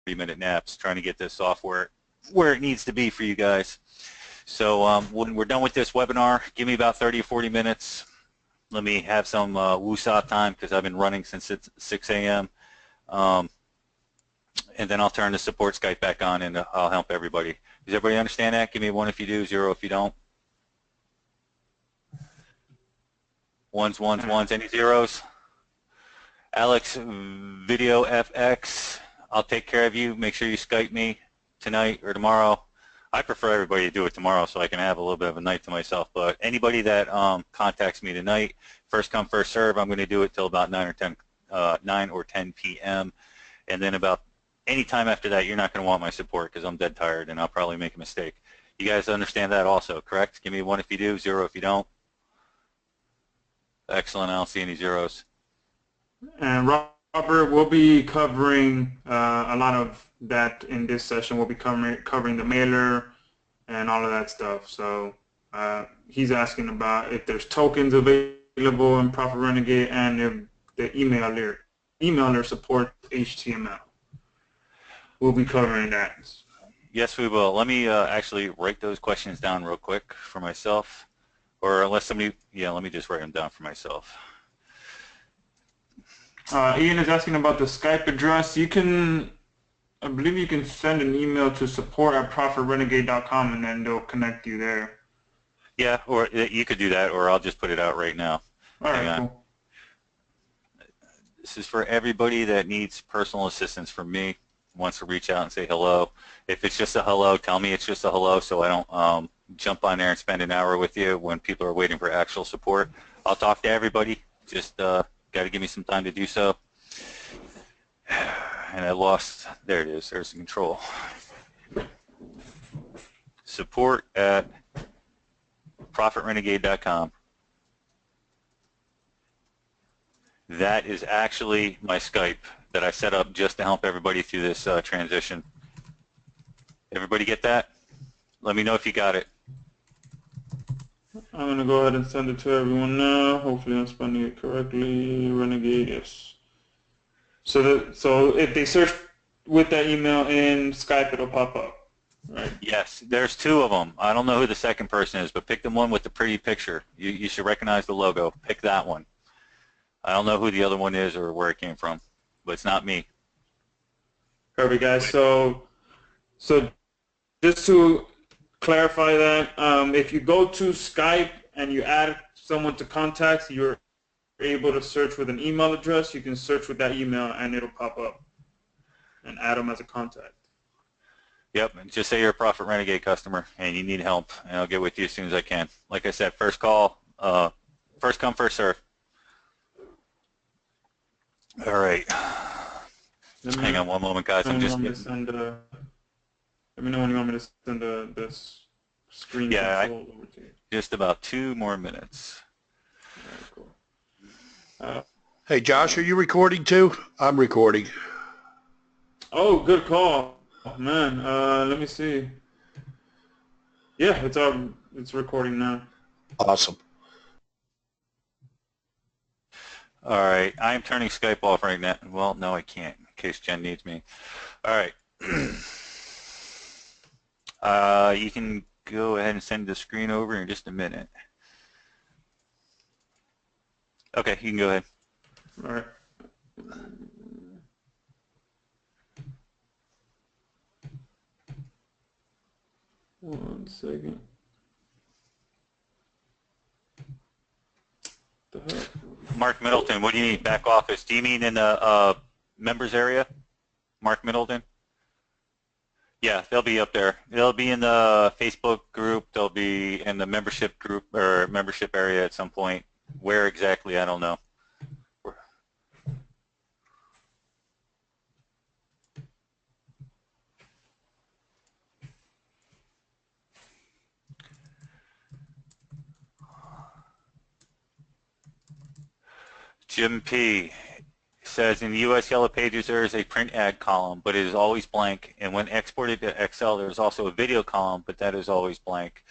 30-minute naps trying to get this software where it needs to be for you guys. So when we're done with this webinar, give me about 30 or 40 minutes. Let me have some woosah time because I've been running since 6 a.m. And then I'll turn the support Skype back on and I'll help everybody. Does everybody understand that? Give me 1 if you do, 0 if you don't. Ones, ones, ones. Any zeros? Alex, Video FX, I'll take care of you. Make sure you Skype me tonight or tomorrow. I prefer everybody to do it tomorrow so I can have a little bit of a night to myself. But anybody that contacts me tonight, first come, first serve. I'm going to do it till about 9 or 10 p.m. And then about any time after that, you're not going to want my support because I'm dead tired and I'll probably make a mistake. You guys understand that also, correct? Give me 1 if you do, 0 if you don't. Excellent. I don't see any zeros. And Robert, we'll be covering a lot of that in this session. We'll be covering the mailer and all of that stuff. So he's asking about if there's tokens available in Profit Renegade and if the emailer supports HTML. We'll be covering that. Yes, we will. Let me actually write those questions down real quick for myself. Or unless somebody, yeah, let me just write them down for myself. Ian is asking about the Skype address. You can, I believe you can send an email to support@profitrenegade.com and then they'll connect you there. Yeah, or you could do that, or I'll just put it out right now. All right, cool. This is for everybody that needs personal assistance from me, wants to reach out and say hello. If it's just a hello, tell me it's just a hello so I don't jump on there and spend an hour with you when people are waiting for actual support. I'll talk to everybody. Just got to give me some time to do so. And I lost, there it is, there's the control. Support@ProfitRenegade.com. That is actually my Skype that I set up just to help everybody through this transition. Everybody get that? Let me know if you got it. I'm going to go ahead and send it to everyone now. Hopefully I'm spelling it correctly. Renegade, yes. So if they search with that email in Skype, it'll pop up, right? Yes, there's 2 of them. I don't know who the second person is, but pick the one with the pretty picture. You should recognize the logo. Pick that one. I don't know who the other one is or where it came from, but it's not me. Perfect, guys. So just to clarify that, if you go to Skype and you add someone to contacts, you're able to search with an email address. You can search with that email and it'll pop up and add them as a contact. Yep, and just say you're a Profit Renegade customer and you need help, and I'll get with you as soon as I can. Like I said, first call, first come, first serve. All right. Hang on one moment, guys. I'm just getting... Let me know when you want me to send this screen control over to you. Just about 2 more minutes. All right, cool. Hey, Josh, are you recording too? I'm recording. Oh, good call, man. Let me see. Yeah, it's recording now. Awesome. All right, I'm turning Skype off right now. Well, no, I can't, in case Jen needs me. All right. You can go ahead and send the screen over in just a minute. Okay, you can go ahead. All right. One second. Mark Middleton, what do you need? Back office. Do you mean in the members area? Mark Middleton? Yeah, they'll be up there. They'll be in the Facebook group. They'll be in the membership group or membership area at some point. Where exactly, I don't know. Jim P. says in the U.S. Yellow Pages there is a print ad column, but it is always blank. And when exported to Excel, there is also a video column, but that is always blank.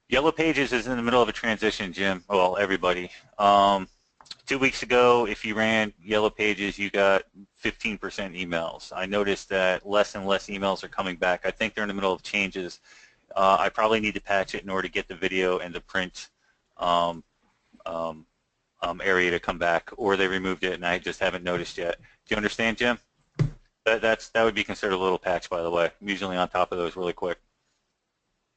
Yellow Pages is in the middle of a transition, Jim. Well, everybody. To 2 weeks ago, if you ran Yellow Pages, you got 15% emails. I noticed that less and less emails are coming back. I think they're in the middle of changes. I probably need to patch it in order to get the video and the print area to come back, or they removed it and I just haven't noticed yet. Do you understand, Jim? That would be considered a little patch, by the way. I'm usually on top of those really quick.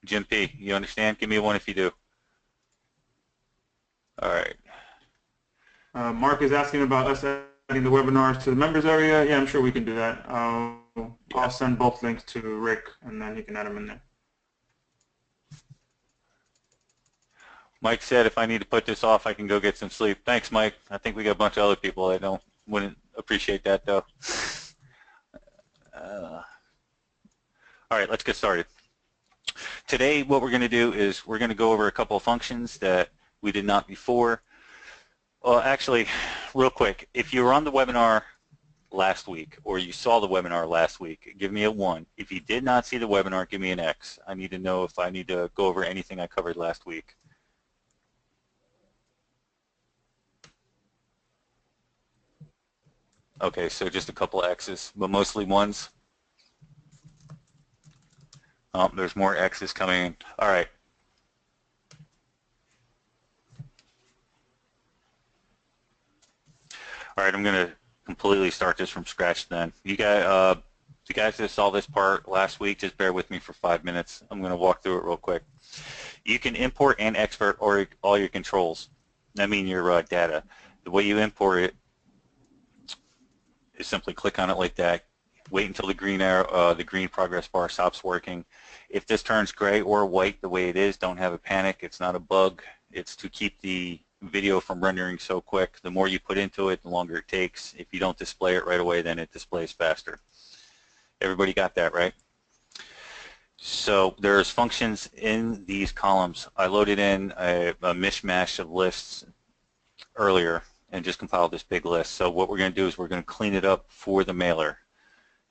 Jim P., you understand? Give me a 1 if you do. All right. Mark is asking about us adding the webinars to the members area. Yeah, I'm sure we can do that. I'll send both links to Rick, and then he can add them in there. Mike said if I need to put this off, I can go get some sleep. Thanks, Mike. I think we got a bunch of other people that wouldn't appreciate that, though. All right, let's get started. Today, what we're going to do is we're going to go over a couple of functions that we did not before. Well, actually, real quick, if you were on the webinar last week or you saw the webinar last week, give me a 1. If you did not see the webinar, give me an X. I need to know if I need to go over anything I covered last week. Okay, so just a couple of X's, but mostly 1s. Oh, there's more X's coming in. All right. All right, I'm going to completely start this from scratch then. You guys, the guys that saw this part last week, just bear with me for 5 minutes. I'm going to walk through it real quick. You can import and export all your controls. I mean your data. The way you import it is simply click on it like that. Wait until the green arrow, the green progress bar stops working. If this turns gray or white the way it is, don't have a panic. It's not a bug. It's to keep the video from rendering so quick. The more you put into it, the longer it takes. If you don't display it right away, then it displays faster. Everybody got that, right? So there's functions in these columns. I loaded in a mishmash of lists earlier and just compiled this big list. So what we're going to do is we're going to clean it up for the mailer.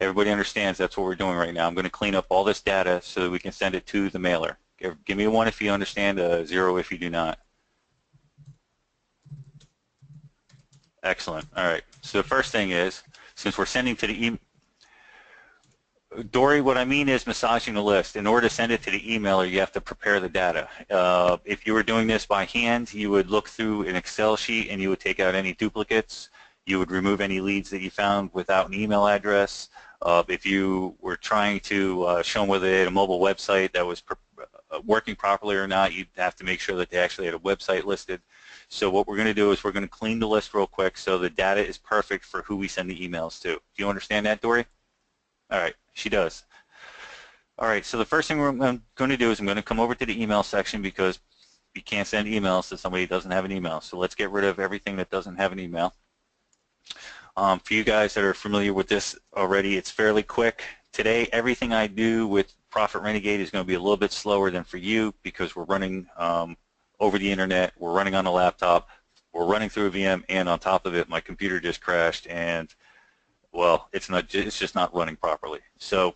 Everybody understands that's what we're doing right now. I'm going to clean up all this data so that we can send it to the mailer. Give me a 1 if you understand, a 0 if you do not. Excellent. All right. So the first thing is, since we're sending to the Dory, what I mean is massaging the list. In order to send it to the emailer, you have to prepare the data. If you were doing this by hand, you would look through an Excel sheet and you would take out any duplicates. You would remove any leads that you found without an email address. If you were trying to show them whether they had a mobile website that was working properly or not, you'd have to make sure that they actually had a website listed. So what we're going to do is we're going to clean the list real quick so the data is perfect for who we send the emails to. Do you understand that, Dory? All right, she does. All right, so the first thing I'm going to do is I'm going to come over to the email section because you can't send emails to somebody who doesn't have an email. So let's get rid of everything that doesn't have an email. For you guys that are familiar with this already, it's fairly quick. Today, everything I do with Profit Renegade is going to be a little bit slower than for you because we're running over the internet, we're running on a laptop, we're running through a VM, and on top of it, my computer just crashed, and well, it's just not running properly. So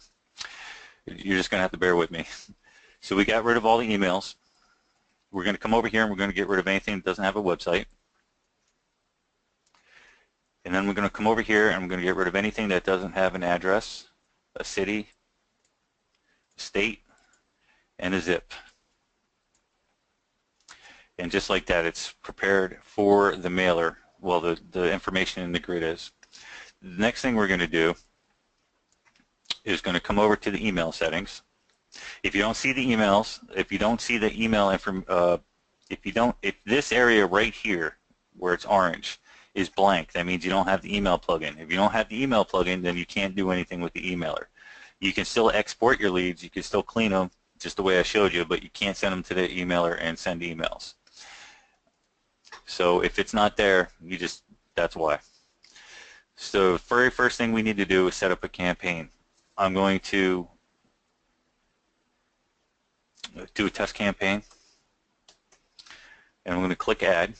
you're just going to have to bear with me. So we got rid of all the emails. We're going to come over here and we're going to get rid of anything that doesn't have a website. And then we're going to come over here and we're going to get rid of anything that doesn't have an address, a city, state, and a zip. And just like that, it's prepared for the mailer. Well, the information in the grid is. The next thing we're going to do is going to come over to the email settings. If you don't see the emails, if you don't see the email if this area right here where it's orange is blank, that means you don't have the email plugin. If you don't have the email plugin, then you can't do anything with the emailer. You can still export your leads, you can still clean them just the way I showed you, but you can't send them to the emailer and send emails. So if it's not there, that's why. So the very first thing we need to do is set up a campaign. I'm going to do a test campaign, and I'm going to click Add.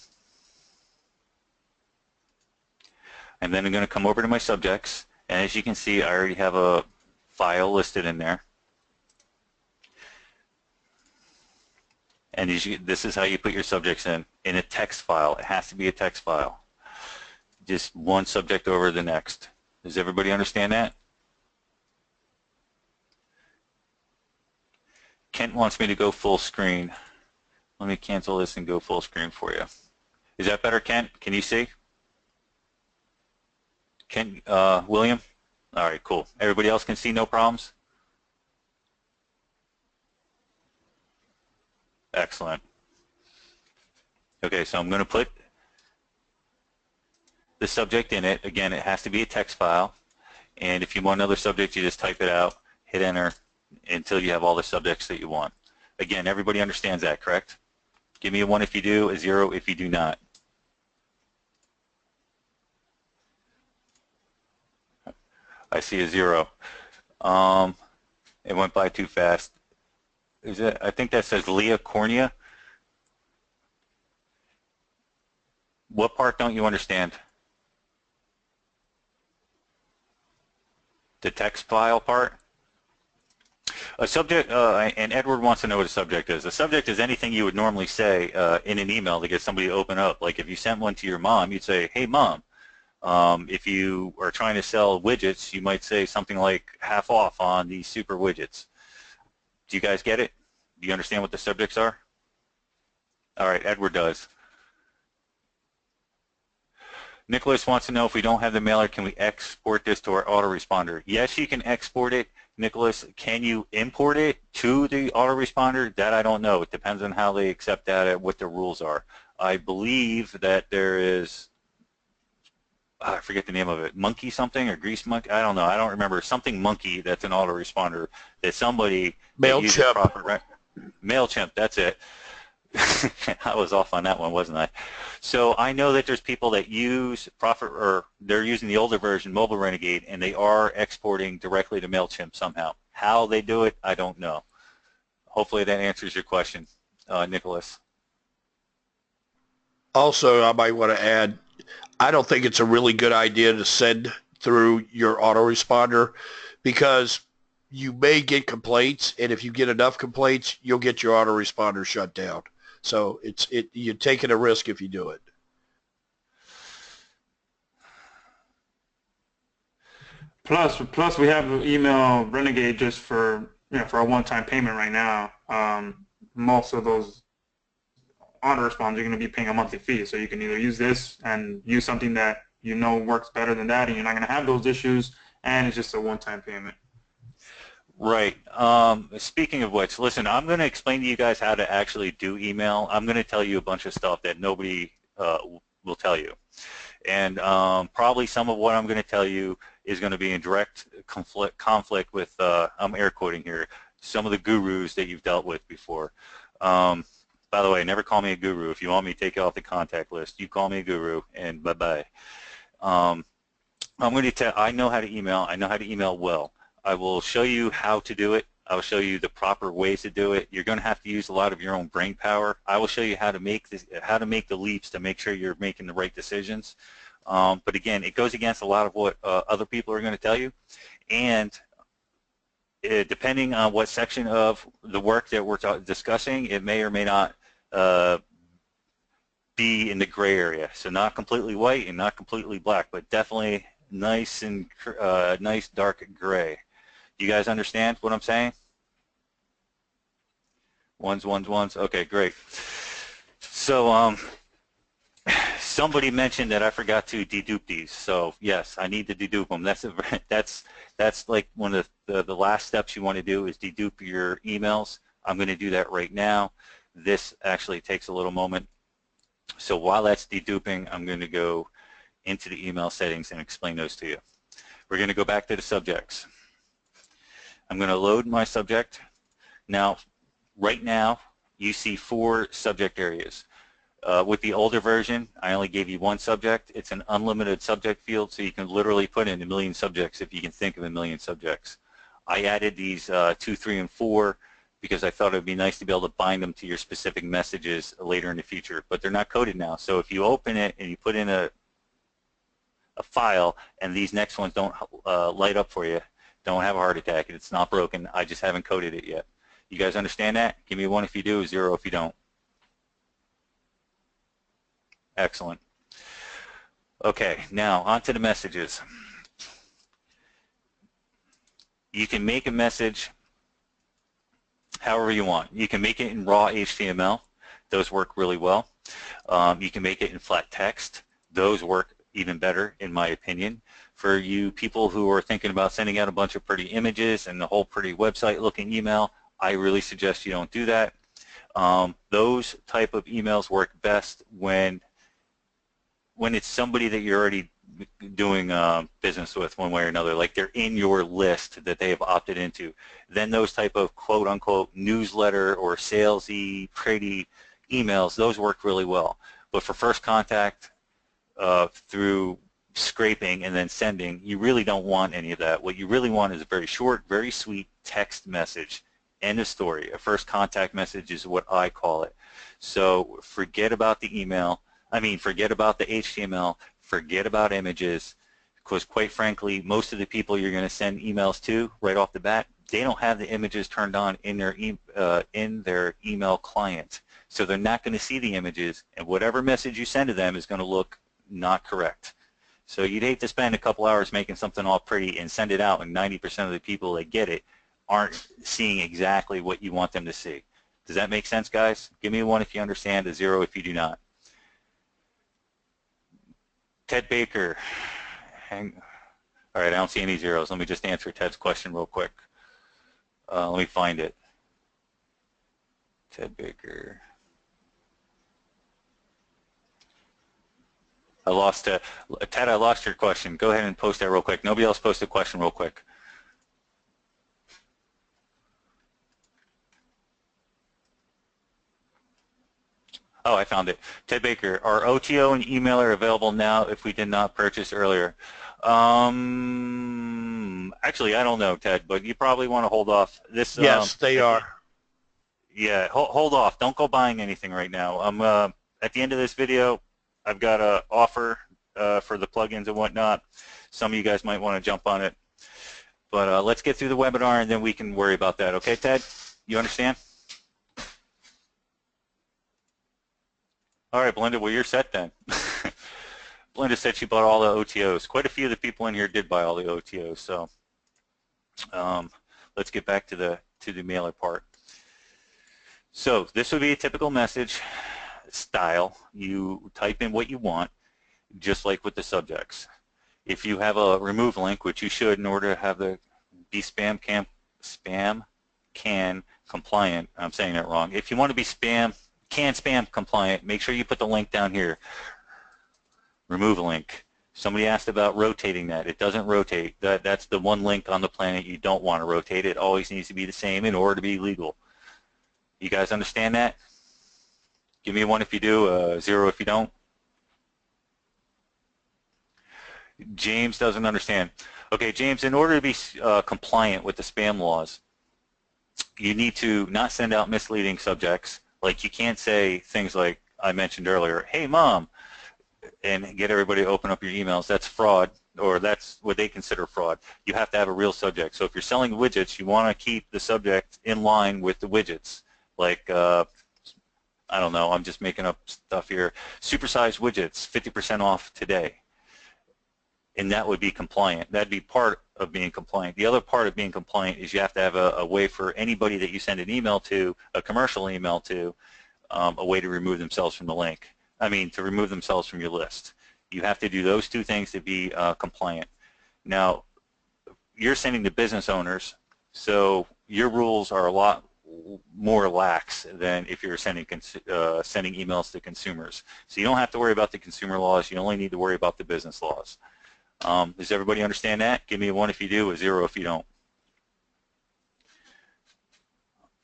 And then I'm going to come over to my subjects, and as you can see, I already have a file listed in there. And this is how you put your subjects in a text file. It has to be a text file. just one subject over the next. Does everybody understand that? Kent wants me to go full screen. Let me cancel this and go full screen for you. Is that better, Kent? Can you see? Kent, William? All right, cool. Everybody else can see, no problems? Excellent. Okay, so I'm going to put the subject in it. Again, it has to be a text file. And if you want another subject, you just type it out, hit enter until you have all the subjects that you want. Again, everybody understands that, correct? Give me a 1 if you do, a 0 if you do not. I see a 0. It went by too fast. Is it? I think that says Leah Cornea. What part don't you understand? The text file part? A subject, and Edward wants to know what a subject is. A subject is anything you would normally say in an email to get somebody to open up. Like if you sent one to your mom, you'd say, hey mom. If you are trying to sell widgets, you might say something like half off on these super widgets. Do you guys get it? Do you understand what the subjects are? All right, Edward does. Nicholas wants to know if we don't have the mailer, can we export this to our autoresponder? Yes, you can export it. Nicholas, can you import it to the autoresponder? That I don't know. It depends on how they accept that and what the rules are. I believe that there is, I forget the name of it, Monkey something or Grease Monkey? I don't know. I don't remember. Something Monkey that's an autoresponder that somebody that uses proper MailChimp, that's it. I was off on that one, wasn't I? So I know that there's people that use Profit, or they're using the older version, Mobile Renegade, and they are exporting directly to MailChimp somehow. How they do it, I don't know. Hopefully that answers your question, Nicholas. Also, I might want to add, I don't think it's a really good idea to send through your autoresponder because you may get complaints, and if you get enough complaints, you'll get your autoresponder shut down. So you're taking a risk if you do it. Plus we have email Renegade just for for a one-time payment right now. Most of those autoresponders you're going to be paying a monthly fee, so you can either use this and use something that you know works better than that, and you're not going to have those issues, and it's just a one-time payment. Right. Speaking of which, listen, I'm going to explain to you guys how to actually do email. I'm going to tell you a bunch of stuff that nobody will tell you. And probably some of what I'm going to tell you is going to be in direct conflict with, I'm air quoting here, some of the gurus that you've dealt with before. By the way, never call me a guru. If you want me to take you off the contact list, you call me a guru, and bye-bye. I'm going to tell, I know how to email. I know how to email well. I will show you how to do it. I will show you the proper ways to do it. You're going to have to use a lot of your own brain power. I will show you how to make this, how to make the leaps to make sure you're making the right decisions. But again, it goes against a lot of what other people are going to tell you, and depending on what section of the work that we're discussing, it may or may not be in the gray area. So not completely white and not completely black, but definitely nice and nice dark gray. Do you guys understand what I'm saying? Ones. Okay, great. So somebody mentioned that I forgot to dedupe these. So yes, I need to dedupe them. That's like one of the last steps you want to do is dedupe your emails. I'm going to do that right now. This actually takes a little moment. So while that's deduping, I'm going to go into the email settings and explain those to you. We're going to go back to the subjects. I'm going to load my subject. Now, right now, you see 4 subject areas. With the older version, I only gave you 1 subject. It's an unlimited subject field, so you can literally put in 1,000,000 subjects if you can think of 1,000,000 subjects. I added these 2, 3, and 4 because I thought it would be nice to be able to bind them to your specific messages later in the future, but they're not coded now. So if you open it and you put in a file and these next ones don't light up for you, don't have a heart attack. It's not broken. I just haven't coded it yet. You guys understand that? Give me 1 if you do, 0 if you don't. Excellent. Okay, now on to the messages. You can make a message however you want. You can make it in raw HTML. Those work really well. You can make it in flat text. Those work even better, in my opinion. For you people who are thinking about sending out a bunch of pretty images and the whole pretty website-looking email, I really suggest you don't do that. Those type of emails work best when it's somebody that you're already doing business with one way or another, like they're in your list that they have opted into. Then those type of quote-unquote newsletter or salesy, pretty emails, those work really well. But for first contact through scraping and then sending, you really don't want any of that. What you really want is a very short, very sweet text message. End of story. A first contact message is what I call it. So forget about the email. Forget about the HTML, forget about images, because quite frankly, most of the people you're going to send emails to right off the bat, they don't have the images turned on in their email client. So they're not going to see the images, and whatever message you send to them is going to look not correct. So you'd hate to spend a couple hours making something all pretty and send it out, and 90% of the people that get it aren't seeing exactly what you want them to see. Does that make sense, guys? Give me a 1 if you understand, a 0 if you do not. Ted Baker. All right, I don't see any zeros. Let me just answer Ted's question real quick. Let me find it. Ted Baker. I lost Ted, I lost your question. Go ahead and post that real quick. Nobody else post a question real quick. Oh, I found it. Ted Baker, are OTO and emailer available now if we did not purchase earlier? Actually, I don't know, Ted, but you probably want to hold off. Yes, they are. Yeah, hold off. Don't go buying anything right now. At the end of this video, I've got an offer for the plugins and whatnot. Some of you guys might want to jump on it. But let's get through the webinar, and then we can worry about that. Okay, Ted? You understand? All right, Belinda, well, you're set then. Belinda said she bought all the OTOs. Quite a few of the people in here did buy all the OTOs, so let's get back to the mailer part. So this would be a typical message style. You type in what you want, just like with the subjects. If you have a remove link, which you should in order to have the be spam can compliant, I'm saying that wrong. If you want to be spam compliant, make sure you put the link down here. Remove a link. Somebody asked about rotating that. It doesn't rotate. That's the one link on the planet you don't want to rotate. It always needs to be the same in order to be legal. You guys understand that? Give me a 1 if you do, a 0 if you don't. James doesn't understand. Okay, James, in order to be compliant with the spam laws, you need to not send out misleading subjects. Like you can't say things like I mentioned earlier, hey mom, and get everybody to open up your emails. That's fraud, or that's what they consider fraud. You have to have a real subject. So if you're selling widgets, you want to keep the subject in line with the widgets. Like, I don't know, I'm just making up stuff here. Supersized widgets, 50% off today. And that would be compliant. That'd be part of being compliant. The other part of being compliant is you have to have a way for anybody that you send an email to, a commercial email to, a way to remove themselves from the link. To remove themselves from your list. You have to do those two things to be compliant. Now, you're sending to business owners, so your rules are a lot more lax than if you're sending emails to consumers. So you don't have to worry about the consumer laws. You only need to worry about the business laws. Does everybody understand that? Give me a 1 if you do, a 0 if you don't.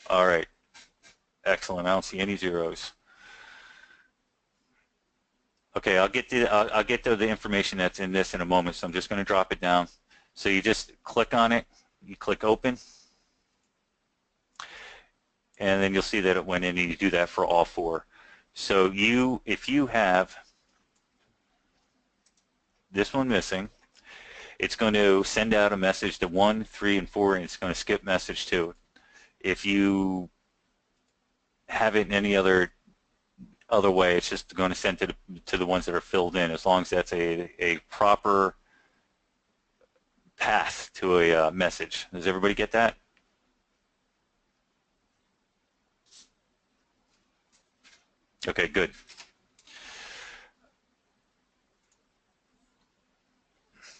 All right. Excellent. I don't see any zeros. Okay, I'll get to the information that's in this in a moment, so I'm just going to drop it down. So you just click on it, you click open, and then you'll see that it went in, and you do that for all 4. So if you have this one missing, it's going to send out a message to 1, 3, and 4, and it's going to skip message 2. If you have it in any other other way. It's just going to send to the ones that are filled in, as long as that's a proper path to a message. Does everybody get that? Okay, good.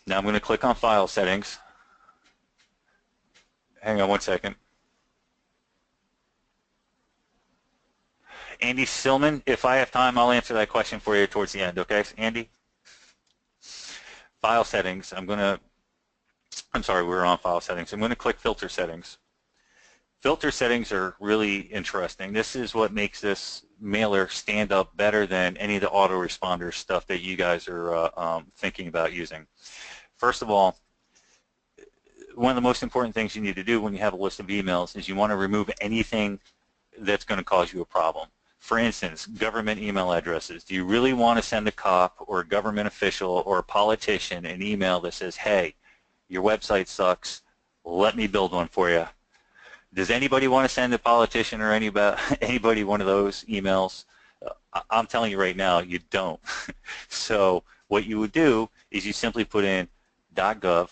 Now I'm going to click on File Settings. Hang on one second. Andy Stillman, if I have time, I'll answer that question for you towards the end, okay, Andy? File Settings. I'm sorry, we're on File Settings. I'm going to click Filter Settings. Filter settings are really interesting. This is what makes this mailer stand up better than any of the autoresponder stuff that you guys are thinking about using. First of all, one of the most important things you need to do when you have a list of emails is you want to remove anything that's going to cause you a problem. For instance, government email addresses. Do you really want to send a cop or a government official or a politician an email that says, hey, your website sucks, let me build one for you? Does anybody want to send a politician or anybody one of those emails? I'm telling you right now, you don't. So what you would do is you simply put in .gov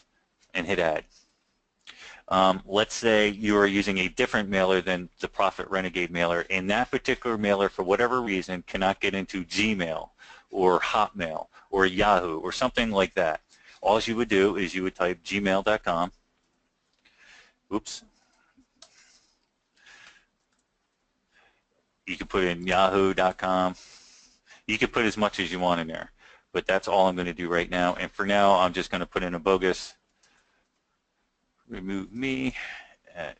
and hit add. Let's say you are using a different mailer than the Profit Renegade mailer, and that particular mailer, for whatever reason, cannot get into Gmail or Hotmail or Yahoo or something like that. All you would do is you would type gmail.com. Oops. You can put in yahoo.com. You can put as much as you want in there, but that's all I'm going to do right now. And for now, I'm just going to put in a bogus remove me at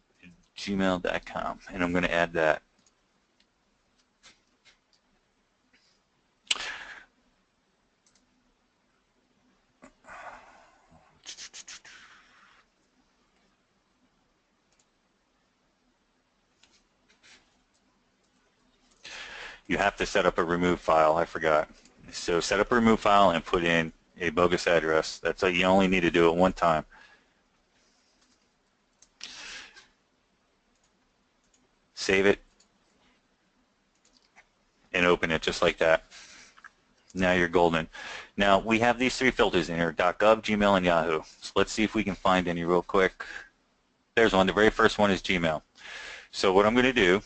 gmail.com, and I'm going to add that. You have to set up a remove file. I forgot. So set up a remove file and put in a bogus address. That's all. You only need to do it one time. Save it and open it just like that. Now you're golden. Now we have these three filters in here: .gov, Gmail, and Yahoo. So let's see if we can find any real quick. There's one. The very first one is Gmail. So what I'm going to do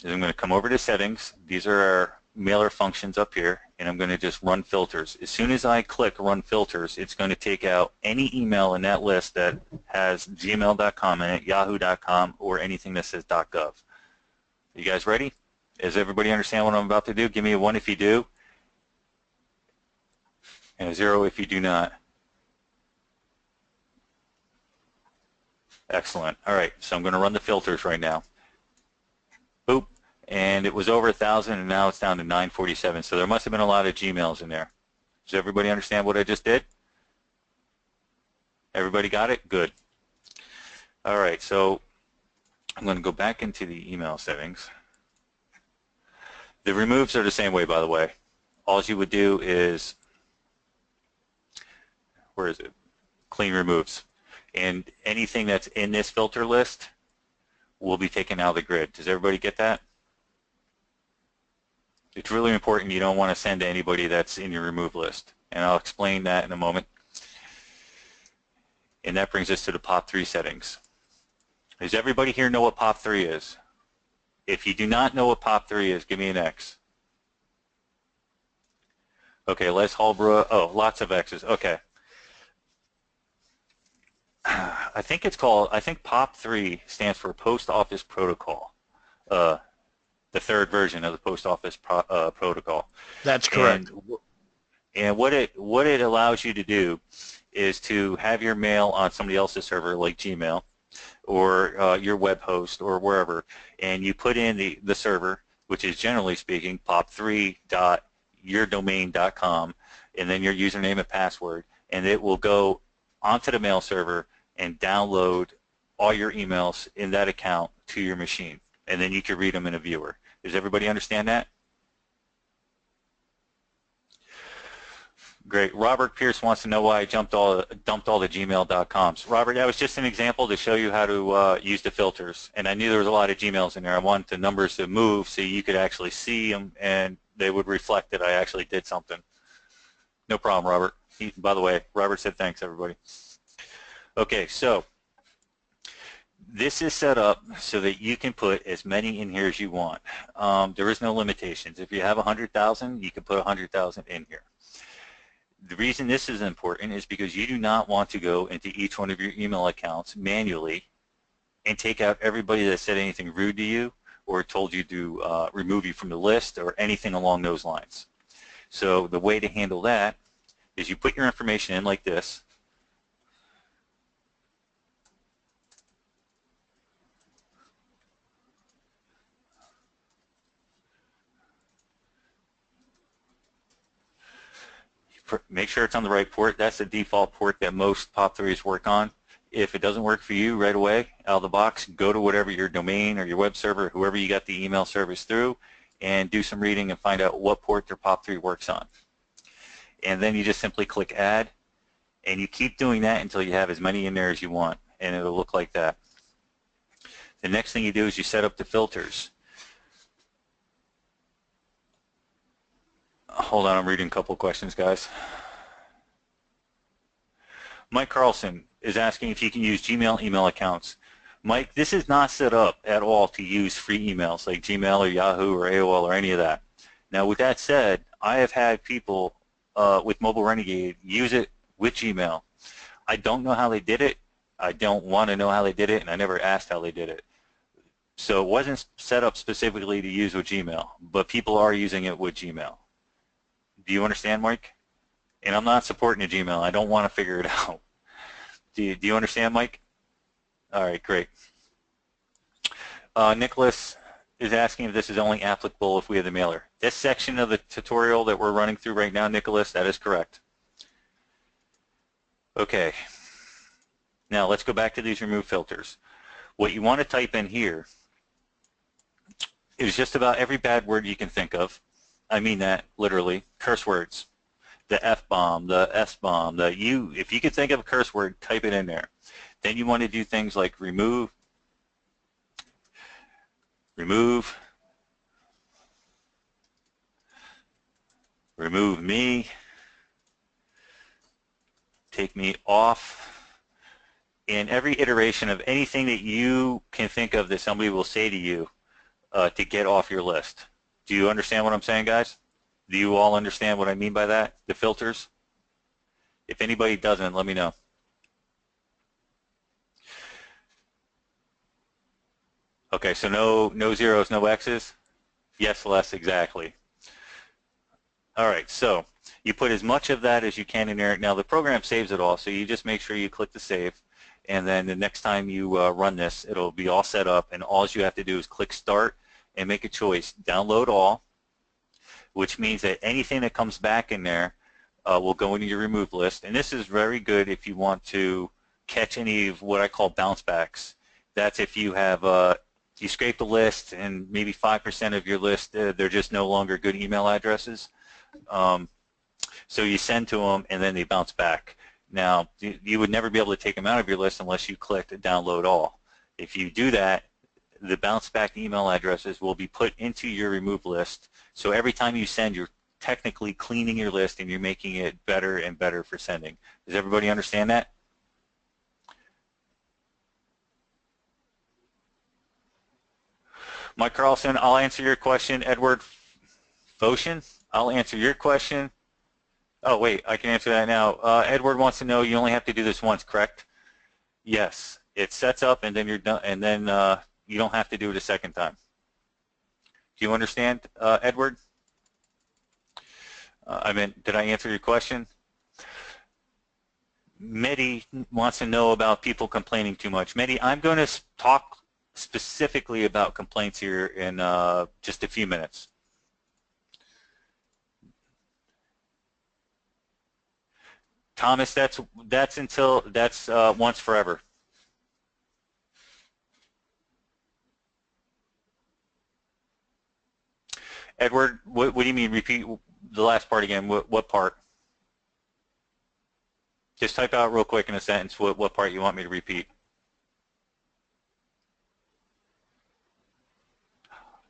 is I'm going to come over to settings. These are our mailer functions up here, and I'm going to just run filters. As soon as I click run filters, it's going to take out any email in that list that has gmail.com in it, yahoo.com, or anything that says .gov. You guys ready? Does everybody understand what I'm about to do? Give me a 1 if you do, and a 0 if you do not. Excellent. All right, so I'm going to run the filters right now. Boop. And it was over 1,000, and now it's down to 947. So there must have been a lot of Gmails in there. Does everybody understand what I just did? Everybody got it? Good. All right, so I'm going to go back into the email settings. The removes are the same way, by the way. All you would do is, where is it? Clean removes. And anything that's in this filter list will be taken out of the grid. Does everybody get that? It's really important. You don't want to send to anybody that's in your remove list. And I'll explain that in a moment. And that brings us to the POP3 settings. Does everybody here know what POP3 is? If you do not know what POP3 is, give me an X. Okay, Les Holbrook. Oh, lots of X's. Okay. I think POP3 stands for Post Office Protocol, the third version of the Post Office Protocol. That's correct. And what it allows you to do is to have your mail on somebody else's server, like Gmail, or your web host, or wherever, and you put in the server, which is generally speaking pop3.yourdomain.com, and then your username and password, and it will go onto the mail server and download all your emails in that account to your machine, and then you can read them in a viewer. Does everybody understand that? Great. Robert Pierce wants to know why I dumped all the gmail.coms. Robert, that was just an example to show you how to use the filters, and I knew there was a lot of Gmails in there. I wanted the numbers to move so you could actually see them and they would reflect that I actually did something. No problem, Robert. By the way, Robert said thanks, everybody. Okay, so this is set up so that you can put as many in here as you want. There is no limitations. If you have 100,000, you can put 100,000 in here. The reason this is important is because you do not want to go into each one of your email accounts manually and take out everybody that said anything rude to you or told you to remove you from the list or anything along those lines. So the way to handle that is you put your information in like this. Make sure it's on the right port. That's the default port that most POP3s work on. If it doesn't work for you right away, out of the box, go to whatever your domain or your web server, whoever you got the email service through, and do some reading and find out what port their POP3 works on. And then you just simply click Add, and you keep doing that until you have as many in there as you want, and it'll look like that. The next thing you do is you set up the filters. Hold on, I'm reading a couple questions, guys. Mike Carlson is asking if you can use Gmail email accounts. Mike, this is not set up at all to use free emails like Gmail or Yahoo or AOL or any of that. Now, with that said, I have had people with Mobile Renegade use it with Gmail. I don't know how they did it. I don't want to know how they did it, and I never asked how they did it. So it wasn't set up specifically to use with Gmail, but people are using it with Gmail. Do you understand, Mike? And I'm not supporting a Gmail. I don't want to figure it out. Do you understand, Mike? All right, great. Nicholas is asking if this is only applicable if we have the mailer. This section of the tutorial that we're running through right now, Nicholas, that is correct. Okay. Now let's go back to these remove filters. What you want to type in here is just about every bad word you can think of. I mean that literally. Curse words. The F-bomb, the S-bomb, the U. If you could think of a curse word, type it in there. Then you want to do things like remove, remove me, take me off. In every iteration of anything that you can think of that somebody will say to you to get off your list. Do you understand what I'm saying, guys? Do you all understand what I mean by that, the filters? If anybody doesn't, let me know. Okay, so no zeros, no X's? Yes, less, exactly. All right, so you put as much of that as you can in there. Now the program saves it all, so you just make sure you click the save, and then the next time you run this, it'll be all set up, and all you have to do is click start and make a choice, download all, which means that anything that comes back in there will go into your remove list. And this is very good if you want to catch any of what I call bounce backs. That's if you have you scrape the list and maybe 5% of your list they're just no longer good email addresses. So you send to them and then they bounce back. Now you would never be able to take them out of your list unless you clicked download all. If you do that, the bounce back email addresses will be put into your remove list. So every time you send, you're technically cleaning your list and you're making it better and better for sending. Does everybody understand that? Mike Carlson, I'll answer your question. Edward Foshin, I'll answer your question. Oh, wait, I can answer that now. Edward wants to know you only have to do this once, correct? Yes, it sets up and then you're done, and then you don't have to do it a second time. Do you understand, Edward? Did I answer your question? Mehdi wants to know about people complaining too much. Mehdi, I'm going to talk specifically about complaints here in just a few minutes. Thomas, that's once forever. Edward, what do you mean? Repeat the last part again. What part? Just type out real quick in a sentence what part you want me to repeat.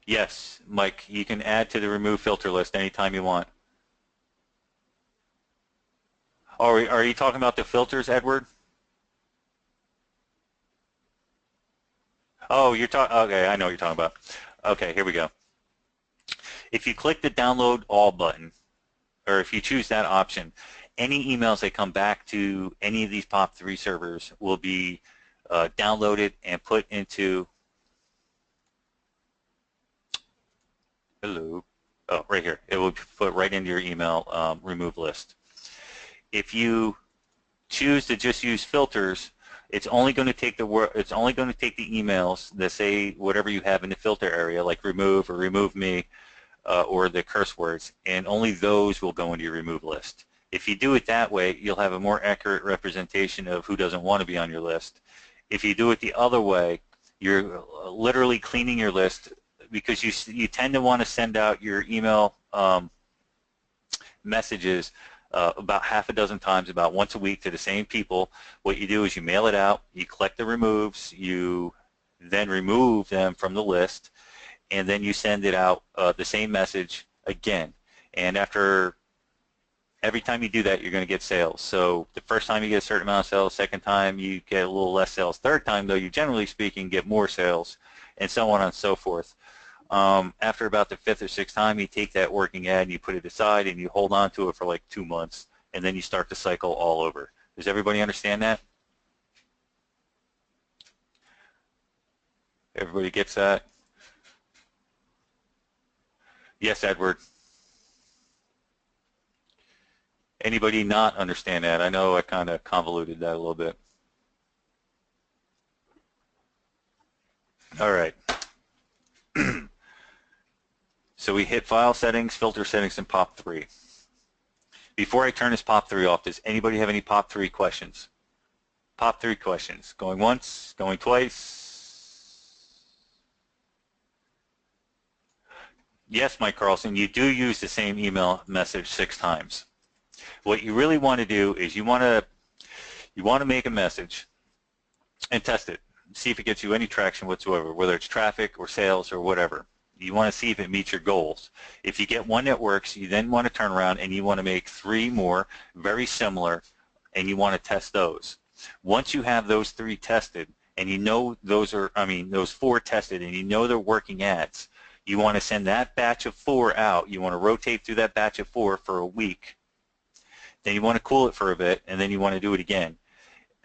Yes, Mike, you can add to the remove filter list anytime you want. Are you talking about the filters, Edward? Oh, you're talking, okay, I know what you're talking about. Okay, here we go. If you click the download all button, or if you choose that option, any emails that come back to any of these POP3 servers will be downloaded and put into, hello, oh, right here. It will be put right into your email remove list. If you choose to just use filters, it's only going to take the emails that say whatever you have in the filter area, like remove or remove me, or the curse words, and only those will go into your remove list. If you do it that way, you'll have a more accurate representation of who doesn't want to be on your list. If you do it the other way, you're literally cleaning your list, because you tend to want to send out your email messages about half a dozen times, about once a week, to the same people. What you do is you mail it out, you collect the removes, you then remove them from the list, and then you send it out the same message again. And after every time you do that, you're going to get sales. So the first time you get a certain amount of sales, second time you get a little less sales, third time though you generally speaking get more sales, and so on and so forth. After about the fifth or sixth time, you take that working ad and you put it aside and you hold on to it for like 2 months, and then you start the cycle all over. Does everybody understand that? Everybody gets that? Yes, Edward. Anybody not understand that? I know I kind of convoluted that a little bit. All right. So we hit file settings, filter settings, and POP3. Before I turn this POP3 off, does anybody have any POP3 questions? POP3 questions. Going once, going twice. Yes, Mike Carlson, you do use the same email message 6 times. What you really want to do is you want to make a message and test it. See if it gets you any traction whatsoever, whether it's traffic or sales or whatever. You want to see if it meets your goals. If you get one that works, you then want to turn around and you want to make 3 more very similar, and you want to test those. Once you have those 3 tested, and you know those 4 tested, and you know they're working ads, you want to send that batch of 4 out. You want to rotate through that batch of 4 for a week. Then you want to cool it for a bit, and then you want to do it again.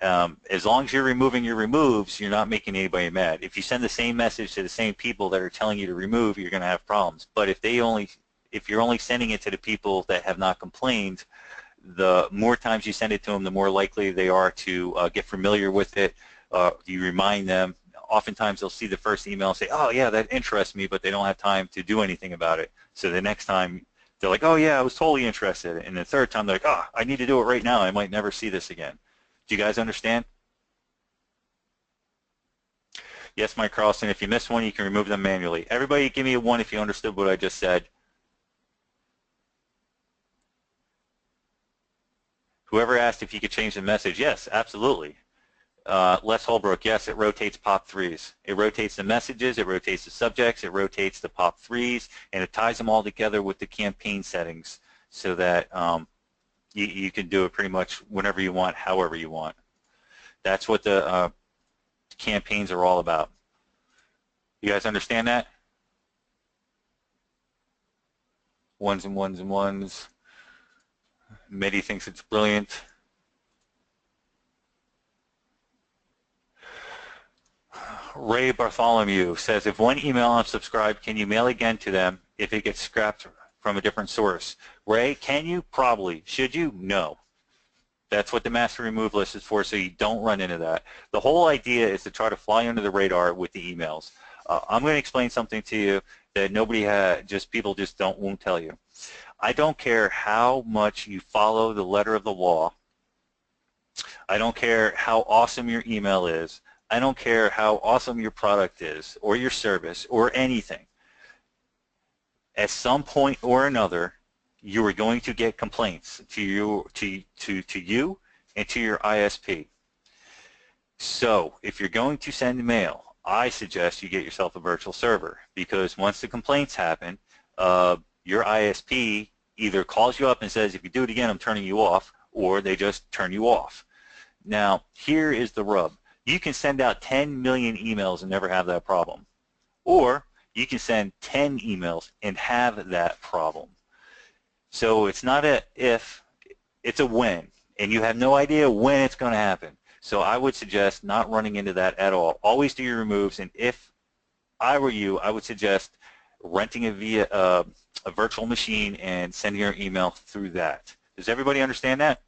As long as you're removing your removes, you're not making anybody mad. If you send the same message to the same people that are telling you to remove, you're going to have problems. But if you're only sending it to the people that have not complained, the more times you send it to them, the more likely they are to get familiar with it. You remind them. Oftentimes they'll see the first email and say, oh yeah, that interests me, but they don't have time to do anything about it. So the next time they're like, oh yeah, I was totally interested. And the third time they're like, oh, I need to do it right now. I might never see this again. Do you guys understand? Yes, Mike Carlson, if you miss one, you can remove them manually. Everybody give me a 1 if you understood what I just said. Whoever asked if you could change the message, yes, absolutely. Les Holbrook, yes, it rotates POP3s. It rotates the messages, it rotates the subjects, it rotates the POP3s, and it ties them all together with the campaign settings so that you can do it pretty much whenever you want, however you want. That's what the campaigns are all about. You guys understand that? Ones and ones and ones. Mehdi thinks it's brilliant. Ray Bartholomew says, if one email unsubscribed, can you mail again to them if it gets scrapped from a different source? Ray, can you? Probably. Should you? No. That's what the master remove list is for, so you don't run into that. The whole idea is to try to fly under the radar with the emails. I'm going to explain something to you that people just won't tell you. I don't care how much you follow the letter of the law. I don't care how awesome your email is. I don't care how awesome your product is or your service or anything. At some point or another, you are going to get complaints to you and to your ISP. So if you're going to send mail, I suggest you get yourself a virtual server, because once the complaints happen, your ISP either calls you up and says, if you do it again, I'm turning you off, or they just turn you off. Now, here is the rub. You can send out 10 million emails and never have that problem. Or you can send 10 emails and have that problem. So it's not a if, it's a when. And you have no idea when it's going to happen. So I would suggest not running into that at all. Always do your removes, and if I were you, I would suggest renting a virtual machine and sending your email through that. Does everybody understand that?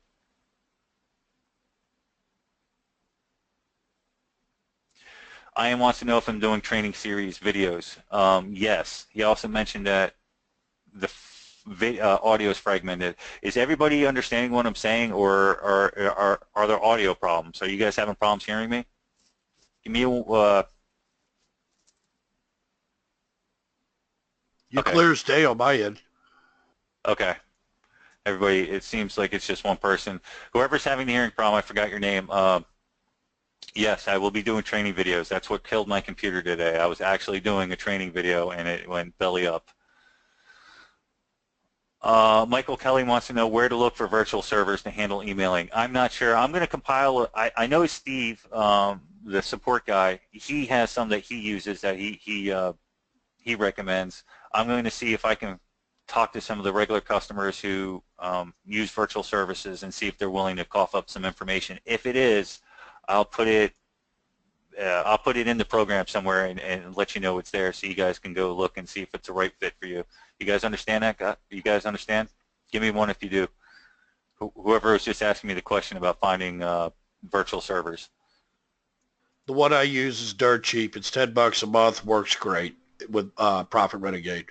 Ian wants to know if I'm doing training series videos. Yes. He also mentioned that the audio is fragmented. Is everybody understanding what I'm saying, or are there audio problems? Are you guys having problems hearing me? Give me a... You're clear as day on my end. Okay. Everybody, it seems like it's just one person. Whoever's having the hearing problem, I forgot your name. Yes, I will be doing training videos. That's what killed my computer today. I was actually doing a training video and it went belly up. Michael Kelly wants to know where to look for virtual servers to handle emailing. I'm not sure. I'm going to compile. I know Steve, the support guy. He has some that he uses that he recommends. I'm going to see if I can talk to some of the regular customers who use virtual services and see if they're willing to cough up some information. If it is, I'll put it in the program somewhere and let you know it's there, so you guys can go look and see if it's a right fit for you. You guys understand that? You guys understand? Give me one if you do. Whoever was just asking me the question about finding virtual servers. The one I use is dirt cheap. It's $10 a month. Works great with Profit Renegade.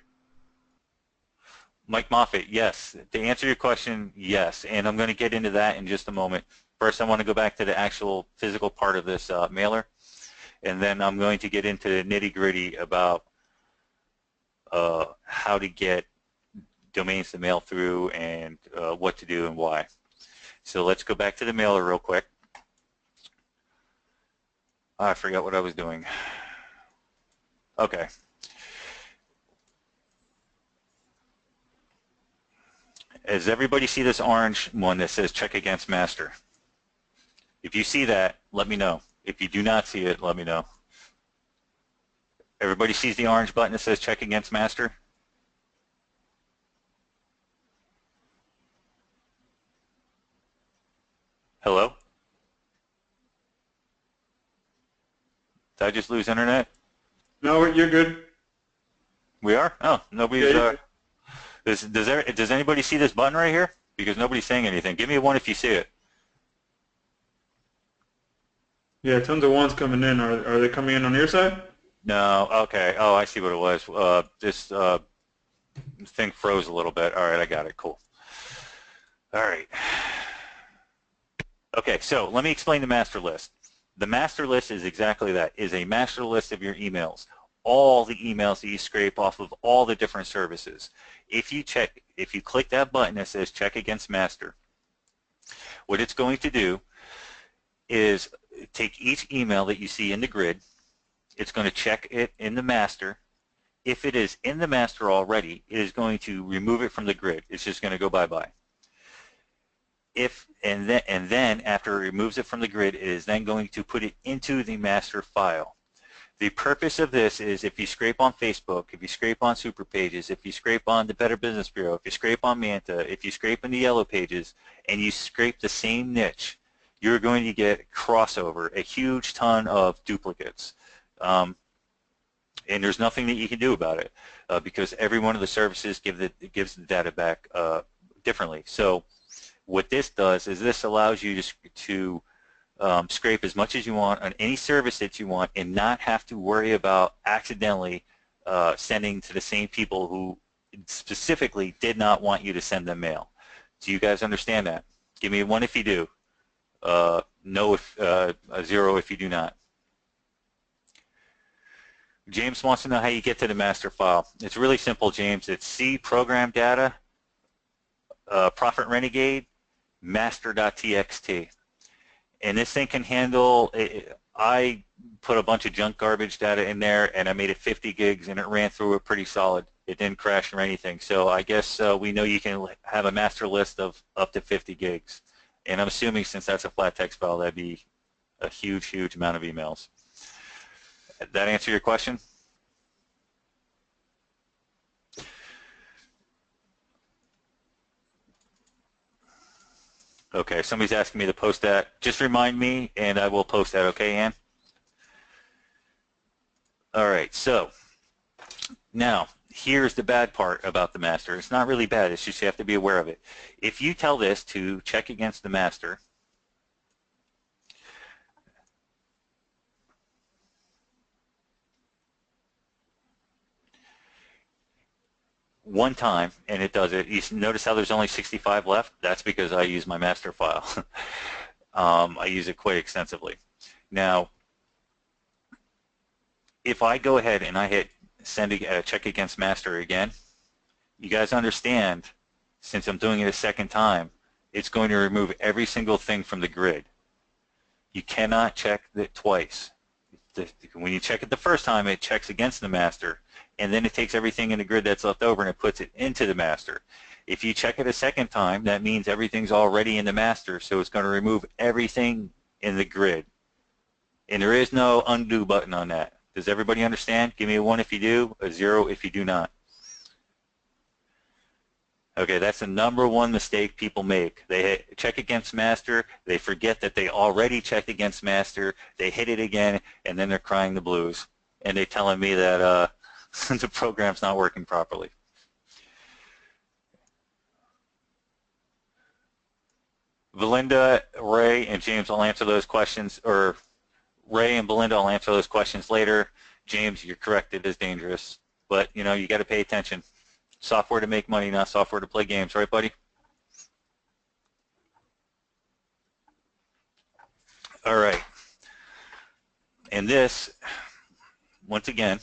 Mike Moffitt, yes. To answer your question, yes. And I'm going to get into that in just a moment. First, I want to go back to the actual physical part of this mailer, and then I'm going to get into the nitty-gritty about how to get domains to mail through and what to do and why. So let's go back to the mailer real quick. Oh, I forgot what I was doing. Okay. Does everybody see this orange one that says check against master? If you see that, let me know. If you do not see it, let me know. Everybody sees the orange button that says check against master? Hello? Did I just lose internet? No, you're good. We are? Oh, nobody's... Yeah, Does anybody see this button right here? Because nobody's saying anything. Give me a one if you see it. yeah, tons of ones coming in. Are they coming in on your side? No, okay. Oh, I see what it was. This thing froze a little bit. All right, I got it. Cool. All right. Okay, so let me explain the master list. The master list is exactly that, is a master list of your emails, all the emails that you scrape off of all the different services. If you click that button that says check against master, what it's going to do is take each email that you see in the grid, it's going to check it in the master. If it is in the master already, it is going to remove it from the grid. It's just going to go bye-bye. And then after it removes it from the grid, it is then going to put it into the master file. The purpose of this is if you scrape on Facebook, if you scrape on Super Pages, if you scrape on the Better Business Bureau, if you scrape on Manta, if you scrape in the Yellow Pages, and you scrape the same niche, you're going to get crossover, a huge ton of duplicates. And there's nothing that you can do about it because every one of the services gives the data back differently. So what this does is this allows you to scrape as much as you want on any service that you want and not have to worry about accidentally sending to the same people who specifically did not want you to send them mail. Do you guys understand that? Give me a one if you do. No if, a zero if you do not. James wants to know how you get to the master file. It's really simple, James. It's C program data, Profit Renegade, master.txt. And this thing can handle, I put a bunch of junk garbage data in there, and I made it 50 gigs, and it ran through it pretty solid. It didn't crash or anything. So I guess we know you can have a master list of up to 50 gigs. And I'm assuming since that's a flat text file, that'd be a huge, huge amount of emails. Did that answer your question? Okay, somebody's asking me to post that. Just remind me, and I will post that. Okay, Ann? All right, so now here's the bad part about the master. It's not really bad. It's just you have to be aware of it. If you tell this to check against the master, one time, and it does it. You notice how there's only 65 left? That's because I use my master file. I use it quite extensively. Now, if I go ahead and I hit send check against master again, you guys understand, since I'm doing it a second time, it's going to remove every single thing from the grid. You cannot check it twice. When you check it the first time, it checks against the master, and then it takes everything in the grid that's left over and it puts it into the master. If you check it a second time, that means everything's already in the master, so it's going to remove everything in the grid. And there is no undo button on that. Does everybody understand? Give me a 1 if you do, a 0 if you do not. Okay, that's the #1 mistake people make. They check against master, they forget that they already checked against master, they hit it again, and then they're crying the blues. And they're telling me that the program's not working properly. Belinda, Ray, and James will answer those questions, or Ray and Belinda will answer those questions later. James, you're correct, it is dangerous. But, you know, you got to pay attention. Software to make money, not software to play games, right, buddy? All right. And this, once again,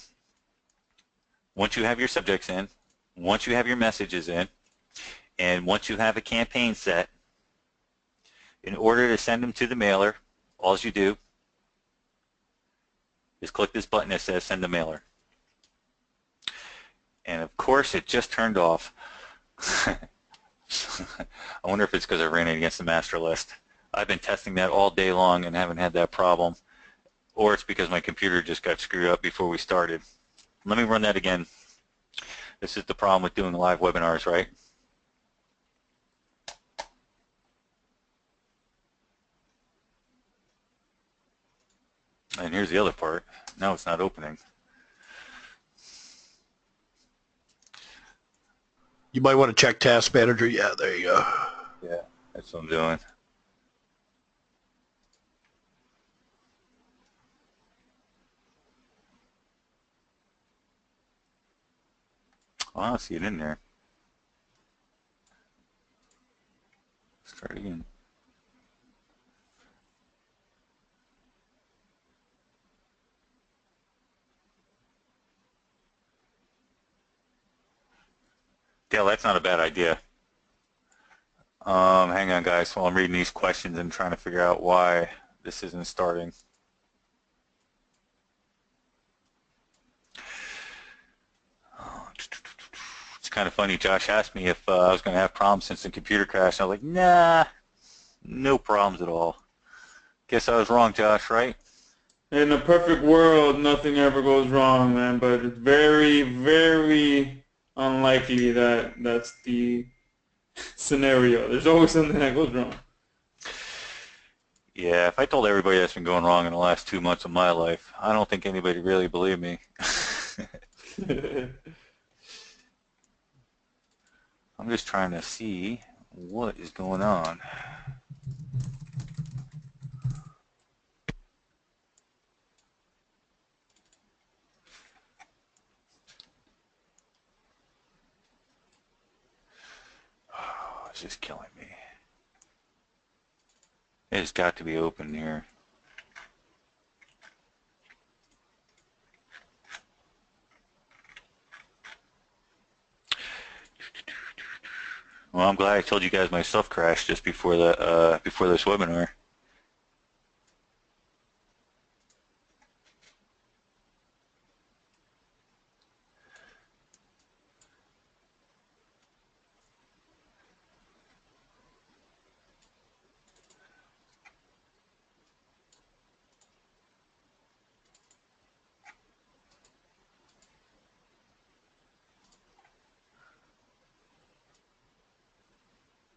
once you have your subjects in, once you have your messages in, and once you have a campaign set, in order to send them to the mailer, all you do is click this button that says send the mailer. And of course it just turned off. I wonder if it's because I ran it against the master list. I've been testing that all day long and haven't had that problem. Or it's because my computer just got screwed up before we started. Let me run that again. This is the problem with doing live webinars, right? And here's the other part. Now it's not opening. You might want to check Task Manager. Yeah, there you go. Yeah, that's what I'm doing. Oh, I don't see it in there. Let's try it again. Dale, that's not a bad idea. Hang on, guys, while I'm reading these questions and trying to figure out why this isn't starting. It's kind of funny. Josh asked me if I was going to have problems since the computer crashed. I was like, nah, no problems at all. Guess I was wrong, Josh, right? In a perfect world, nothing ever goes wrong, man. But it's very, very unlikely that that's the scenario. There's always something that goes wrong. Yeah, if I told everybody that's been going wrong in the last 2 months of my life, I don't think anybody really believed me. I'm just trying to see what is going on. Oh, it's just killing me. It's got to be open here. Well, I'm glad I told you guys my stuff crashed just before the before this webinar.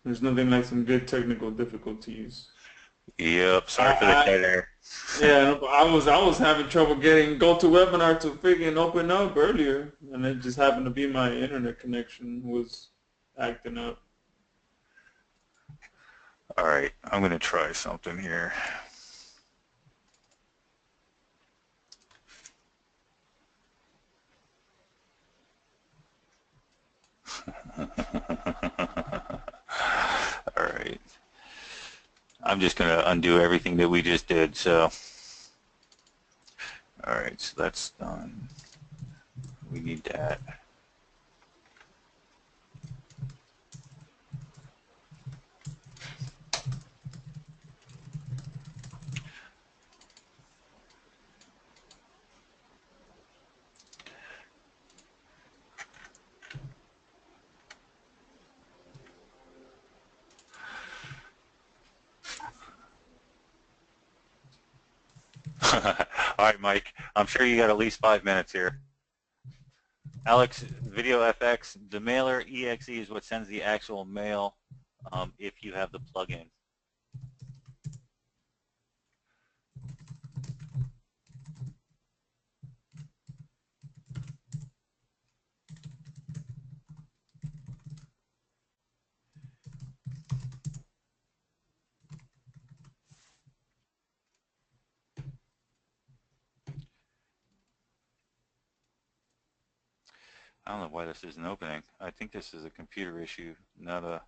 There's nothing like some good technical difficulties. Yep. I, Sorry for the I dead air. yeah, I was having trouble getting GoToWebinar to freaking open up earlier, and it just happened to be my internet connection was acting up. All right. I'm gonna try something here. All right. I'm just going to undo everything that we just did. So, all right, so that's done. We need that. All right, Mike. I'm sure you got at least 5 minutes here. Alex, Video FX, the mailer EXE is what sends the actual mail if you have the plugin. I don't know why this isn't opening. I think this is a computer issue, not a...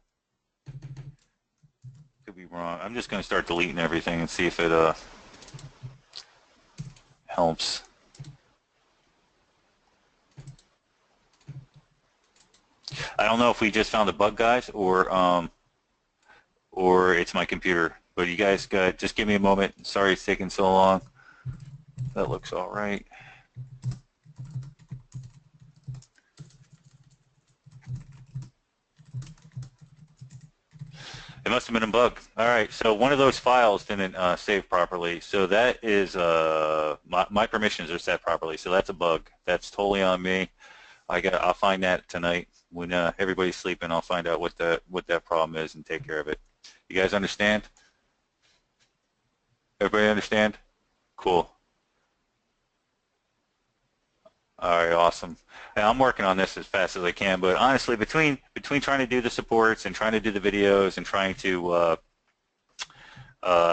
Could be wrong. I'm just going to start deleting everything and see if it helps. I don't know if we just found a bug, guys, or it's my computer. But you guys just give me a moment. Sorry it's taking so long. That looks all right. It must have been a bug. All right, so one of those files didn't save properly. So that is, my permissions are set properly. So that's a bug. That's totally on me. I'll find that tonight when everybody's sleeping. I'll find out what that problem is and take care of it. You guys understand? Everybody understand? Cool. All right, awesome. And I'm working on this as fast as I can, but honestly, between trying to do the supports and trying to do the videos and trying to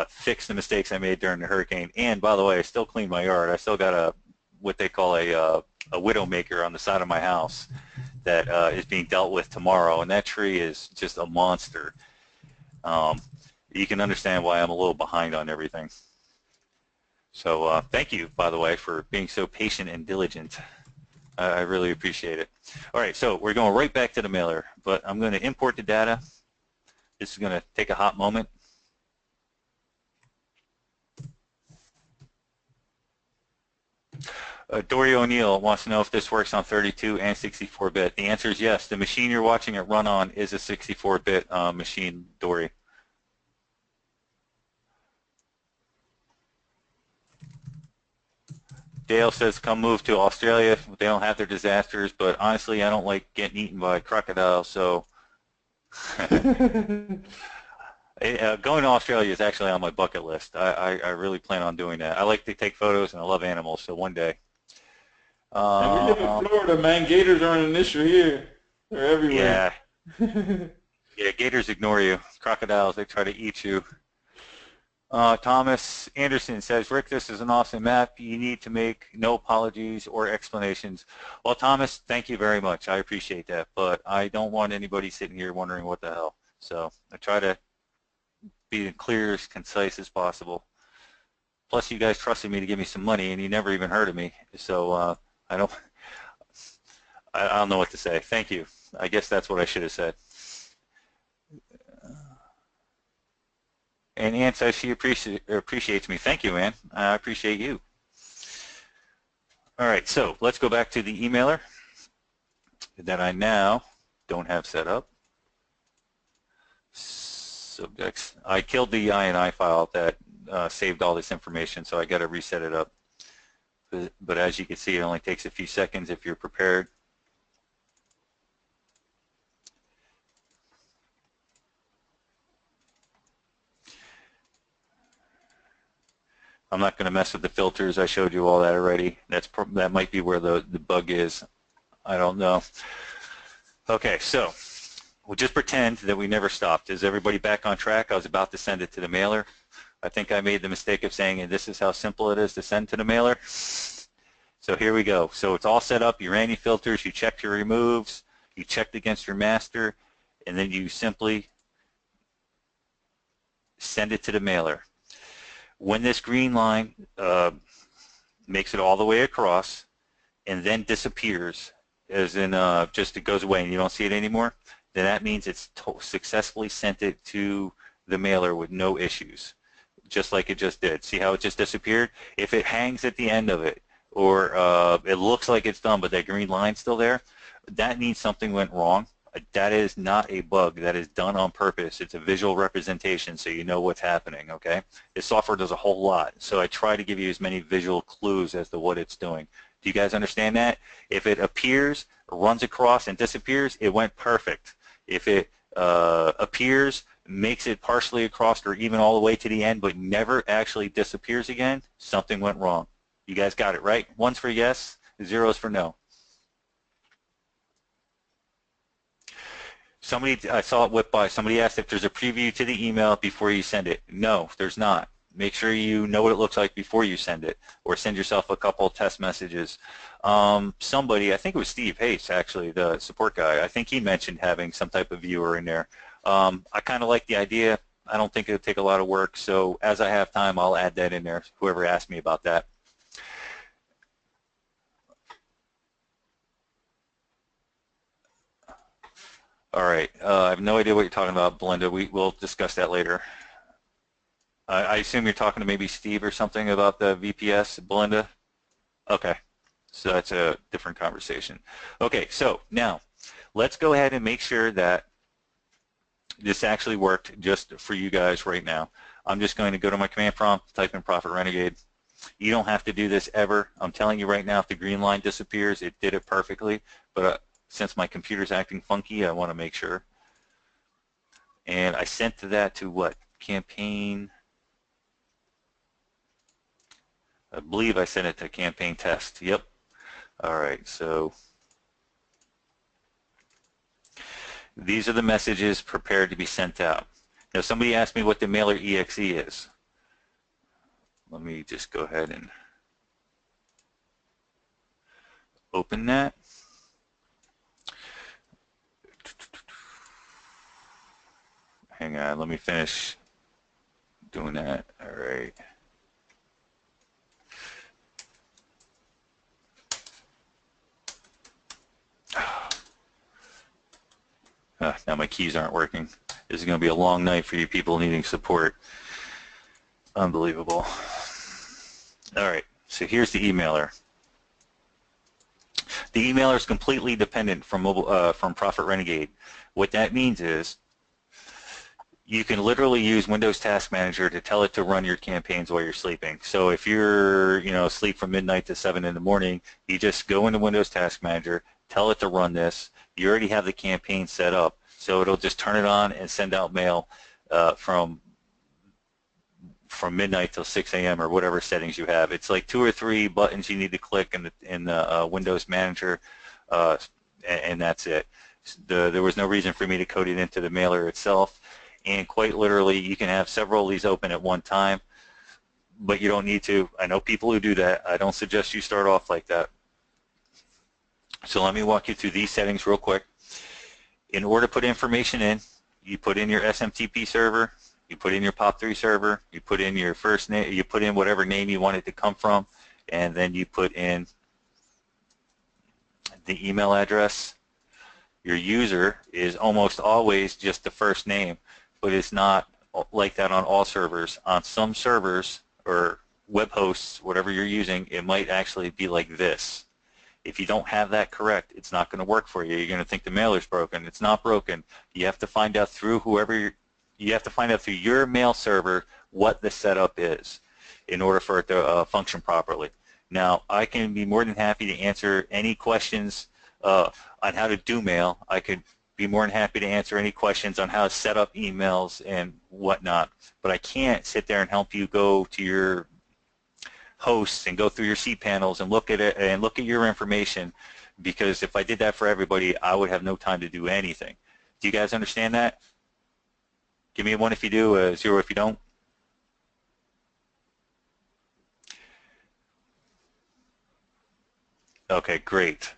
fix the mistakes I made during the hurricane, and by the way, I still clean my yard. I still got what they call a widowmaker on the side of my house that is being dealt with tomorrow, and that tree is just a monster. You can understand why I'm a little behind on everything. So thank you, by the way, for being so patient and diligent. I really appreciate it. All right, so we're going right back to the mailer, but I'm going to import the data. This is going to take a hot moment. Dory O'Neill wants to know if this works on 32 and 64-bit. The answer is yes. The machine you're watching it run on is a 64-bit machine, Dory. Dale says, come move to Australia. They don't have their disasters, but honestly, I don't like getting eaten by crocodiles, so going to Australia is actually on my bucket list. I really plan on doing that. I like to take photos, and I love animals, so one day. And we live in Florida, man. Gators aren't an issue here. They're everywhere. Yeah. Yeah, gators ignore you. Crocodiles, they try to eat you. Thomas Anderson says, Rick, this is an awesome map. You need to make no apologies or explanations. Well, Thomas, thank you very much. I appreciate that, but I don't want anybody sitting here wondering what the hell. So I try to be as clear, as concise as possible. Plus, you guys trusted me to give me some money, and you never even heard of me. So I don't know what to say. Thank you. I guess that's what I should have said. And Ann says she appreciates me. Thank you, Ann. I appreciate you. All right, so let's go back to the emailer that I now don't have set up. Subjects. I killed the INI file that saved all this information, so I got to reset it up. But as you can see, it only takes a few seconds if you're prepared. I'm not going to mess with the filters. I showed you all that already. That might be where the bug is. I don't know. Okay, so we'll just pretend that we never stopped. Is everybody back on track? I was about to send it to the mailer. I think I made the mistake of saying, and this is how simple it is to send to the mailer. So here we go. So it's all set up. You ran your filters. You checked your removes. You checked against your master. And then you simply send it to the mailer. When this green line makes it all the way across and then disappears, as in just it goes away and you don't see it anymore, then that means it's successfully sent it to the mailer with no issues, just like it just did. See how it just disappeared? If it hangs at the end of it, or it looks like it's done but that green line's still there, that means something went wrong. That is not a bug. That is done on purpose. It's a visual representation so you know what's happening, okay? This software does a whole lot, so I try to give you as many visual clues as to what it's doing. Do you guys understand that? If it appears, runs across, and disappears, it went perfect. If it appears, makes it partially across or even all the way to the end but never actually disappears again, something went wrong. You guys got it, right? One's for yes, zero's for no. Somebody, I saw it whip by, somebody asked if there's a preview to the email before you send it. No, there's not. Make sure you know what it looks like before you send it, or send yourself a couple test messages. Somebody, I think it was Steve Hayes, actually, the support guy, I think he mentioned having some type of viewer in there. I kind of like the idea. I don't think it'll take a lot of work, so as I have time, I'll add that in there, whoever asked me about that. All right, I have no idea what you're talking about, Belinda. We'll discuss that later. I assume you're talking to maybe Steve or something about the VPS, Belinda? Okay, so that's a different conversation. Okay, so now let's go ahead and make sure that this actually worked just for you guys right now. I'm just going to go to my command prompt, type in Profit Renegade. You don't have to do this ever. I'm telling you right now, if the green line disappears, it did it perfectly, but since my computer's acting funky, I want to make sure. And I sent that to what? Campaign. I believe I sent it to campaign test. Yep. All right, so these are the messages prepared to be sent out. Now somebody asked me what the mailer exe is. Let me just go ahead and open that. Hang on, let me finish doing that. All right. Now my keys aren't working. This is going to be a long night for you people needing support. Unbelievable. All right, so here's the emailer. The emailer is completely dependent from Profit Renegade. What that means is you can literally use Windows Task Manager to tell it to run your campaigns while you're sleeping. So if you're, asleep from midnight to 7 in the morning, you just go into Windows Task Manager, tell it to run this. You already have the campaign set up, so it'll just turn it on and send out mail from midnight till 6 a.m. or whatever settings you have. It's like 2 or 3 buttons you need to click in the Windows Manager, and that's it. There was no reason for me to code it into the mailer itself, and quite literally you can have several of these open at one time, but you don't need to. I know people who do that. I don't suggest you start off like that. So let me walk you through these settings real quick. In order to put information in, you put in your SMTP server, you put in your POP3 server, you put in your first name, you put in whatever name you want it to come from, and then you put in the email address. Your user is almost always just the first name, but it's not like that on all servers. On some servers or web hosts, whatever you're using, it might actually be like this. If you don't have that correct, it's not going to work for you. You're going to think the mailer's broken. It's not broken. You have to find out through you have to find out through your mail server what the setup is in order for it to function properly. Now, I can be more than happy to answer any questions on how to do mail. I could be more than happy to answer any questions on how to set up emails and whatnot, but I can't sit there and help you go to your hosts and go through your cPanels and look at it and look at your information, because if I did that for everybody, I would have no time to do anything. Do you guys understand that? Give me a 1 if you do, a 0 if you don't. Okay, great.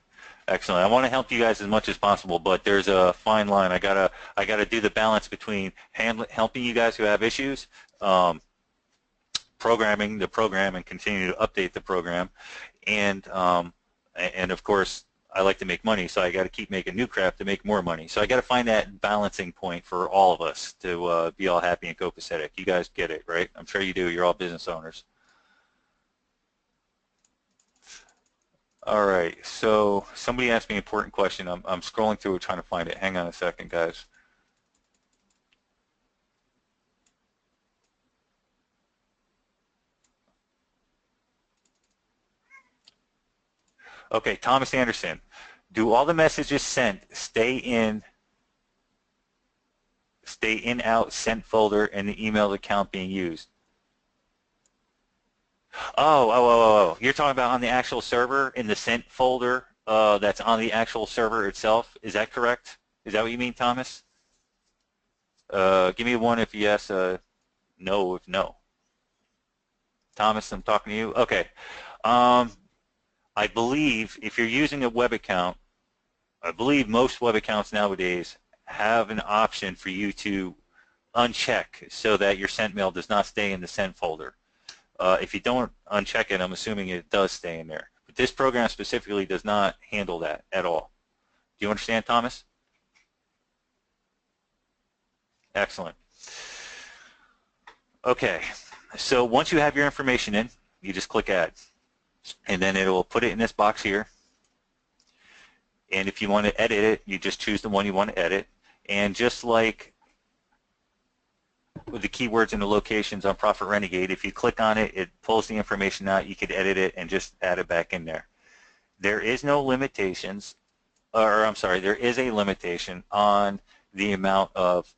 Excellent. I want to help you guys as much as possible, but there's a fine line. I gotta do the balance between helping you guys who have issues, programming the program and continue to update the program, and of course I like to make money, so I got to keep making new crap to make more money. So I got to find that balancing point for all of us to be all happy and copacetic. You guys get it, right? I'm sure you do. You're all business owners. All right, so somebody asked me an important question. I'm scrolling through trying to find it. Hang on a second, guys. Okay, Thomas Anderson. Do all the messages sent stay in out sent folder in the email account being used? Oh. You're talking about on the actual server in the sent folder that's on the actual server itself. Is that correct? Is that what you mean, Thomas? Give me a 1 if yes, no if no. Thomas, I'm talking to you. Okay. I believe if you're using a web account, I believe most web accounts nowadays have an option for you to uncheck so that your sent mail does not stay in the sent folder. If you don't uncheck it, I'm assuming it does stay in there. But this program specifically does not handle that at all. Do you understand, Thomas? Excellent. Okay, so once you have your information in, you just click Add. And then it will put it in this box here. And if you want to edit it, you just choose the one you want to edit. And just like with the keywords and the locations on Profit Renegade, if you click on it, it pulls the information out. You could edit it and just add it back in there. There is no limitations, or I'm sorry, there is a limitation on the amount of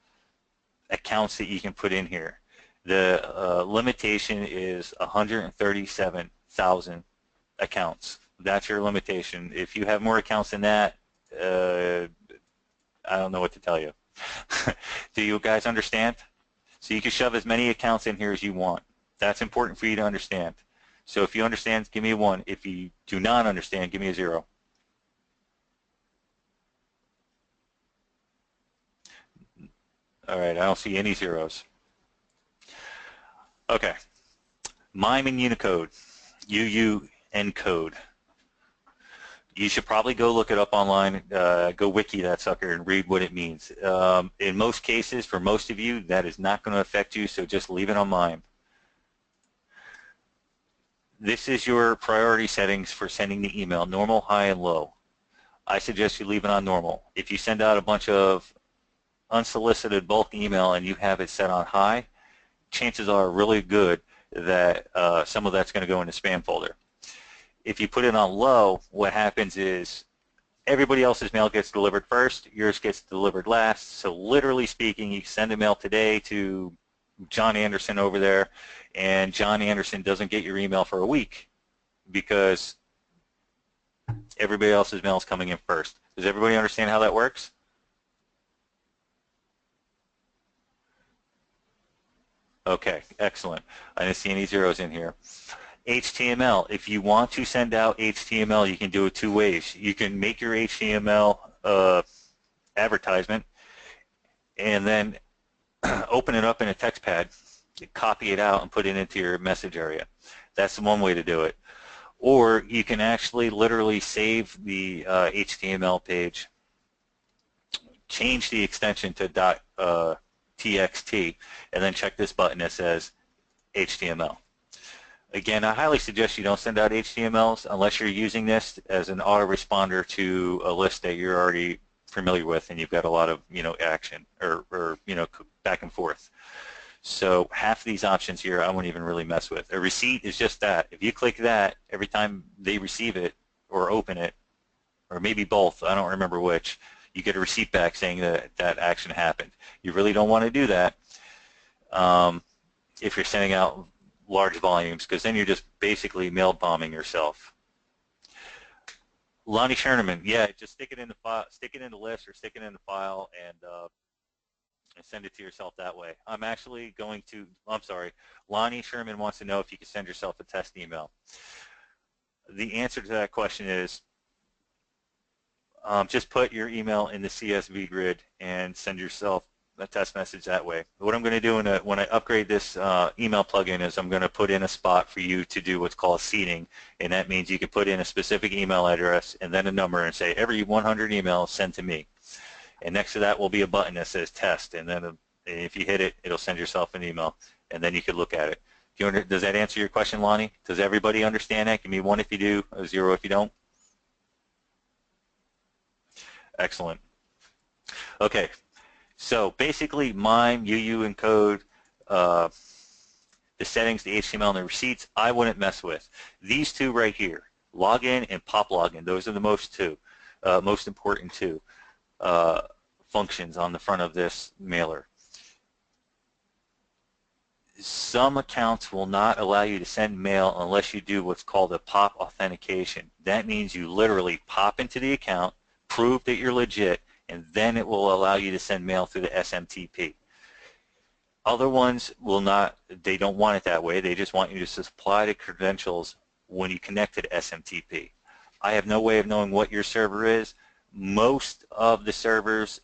accounts that you can put in here. The limitation is 137,000 accounts. That's your limitation. If you have more accounts than that, I don't know what to tell you. Do you guys understand? So you can shove as many accounts in here as you want. That's important for you to understand. So if you understand, give me a 1. If you do not understand, give me a 0. All right, I don't see any zeros. Okay, MIME in Unicode, UU code. You should probably go look it up online, go wiki that sucker and read what it means. In most cases, for most of you, that is not going to affect you, so just leave it on MIME. This is your priority settings for sending the email, normal, high, and low. I suggest you leave it on normal. If you send out a bunch of unsolicited bulk email and you have it set on high, chances are really good that some of that's going to go in the spam folder. If you put it on low, what happens is everybody else's mail gets delivered first, yours gets delivered last. So literally speaking, you send a mail today to John Anderson over there, and John Anderson doesn't get your email for a week because everybody else's mail is coming in first. Does everybody understand how that works? Okay, excellent. I didn't see any zeros in here. HTML. If you want to send out HTML, you can do it 2 ways. You can make your HTML advertisement and then open it up in a text pad, copy it out, and put it into your message area. That's the one way to do it. Or you can actually literally save the HTML page, change the extension to .txt, and then check this button that says HTML. Again, I highly suggest you don't send out HTMLs unless you're using this as an autoresponder to a list that you're already familiar with and you've got a lot of action or back and forth. So half of these options here I won't even really mess with. A receipt is just that. If you click that, every time they receive it or open it, or maybe both, I don't remember which, you get a receipt back saying that that action happened. You really don't want to do that if you're sending out large volumes, because then you're just basically mail bombing yourself. Lonnie Sherman, yeah, just stick it in the file, stick it in the list, or stick it in the file, and send it to yourself that way. I'm actually going to, I'm sorry, Lonnie Sherman wants to know if you can send yourself a test email. The answer to that question is just put your email in the CSV grid and send yourself a test message that way. What I'm going to do when I upgrade this email plugin is I'm going to put in a spot for you to do what's called seeding, and that means you can put in a specific email address and then a number and say every 100 emails send to me. And next to that will be a button that says test, and then if you hit it, it'll send yourself an email, and then you can look at it. Does that answer your question, Lonnie? Does everybody understand that? Give me 1 if you do, a 0 if you don't. Excellent. Okay, so basically MIME, UU encode, the settings, the HTML, and the receipts, I wouldn't mess with. These two right here, login and pop login, those are the most important two functions on the front of this mailer. Some accounts will not allow you to send mail unless you do what's called a pop authentication. That means you literally pop into the account, prove that you're legit, and then it will allow you to send mail through the SMTP. Other ones will not, they don't want it that way. They just want you to supply the credentials when you connect to the SMTP. I have no way of knowing what your server is. Most of the servers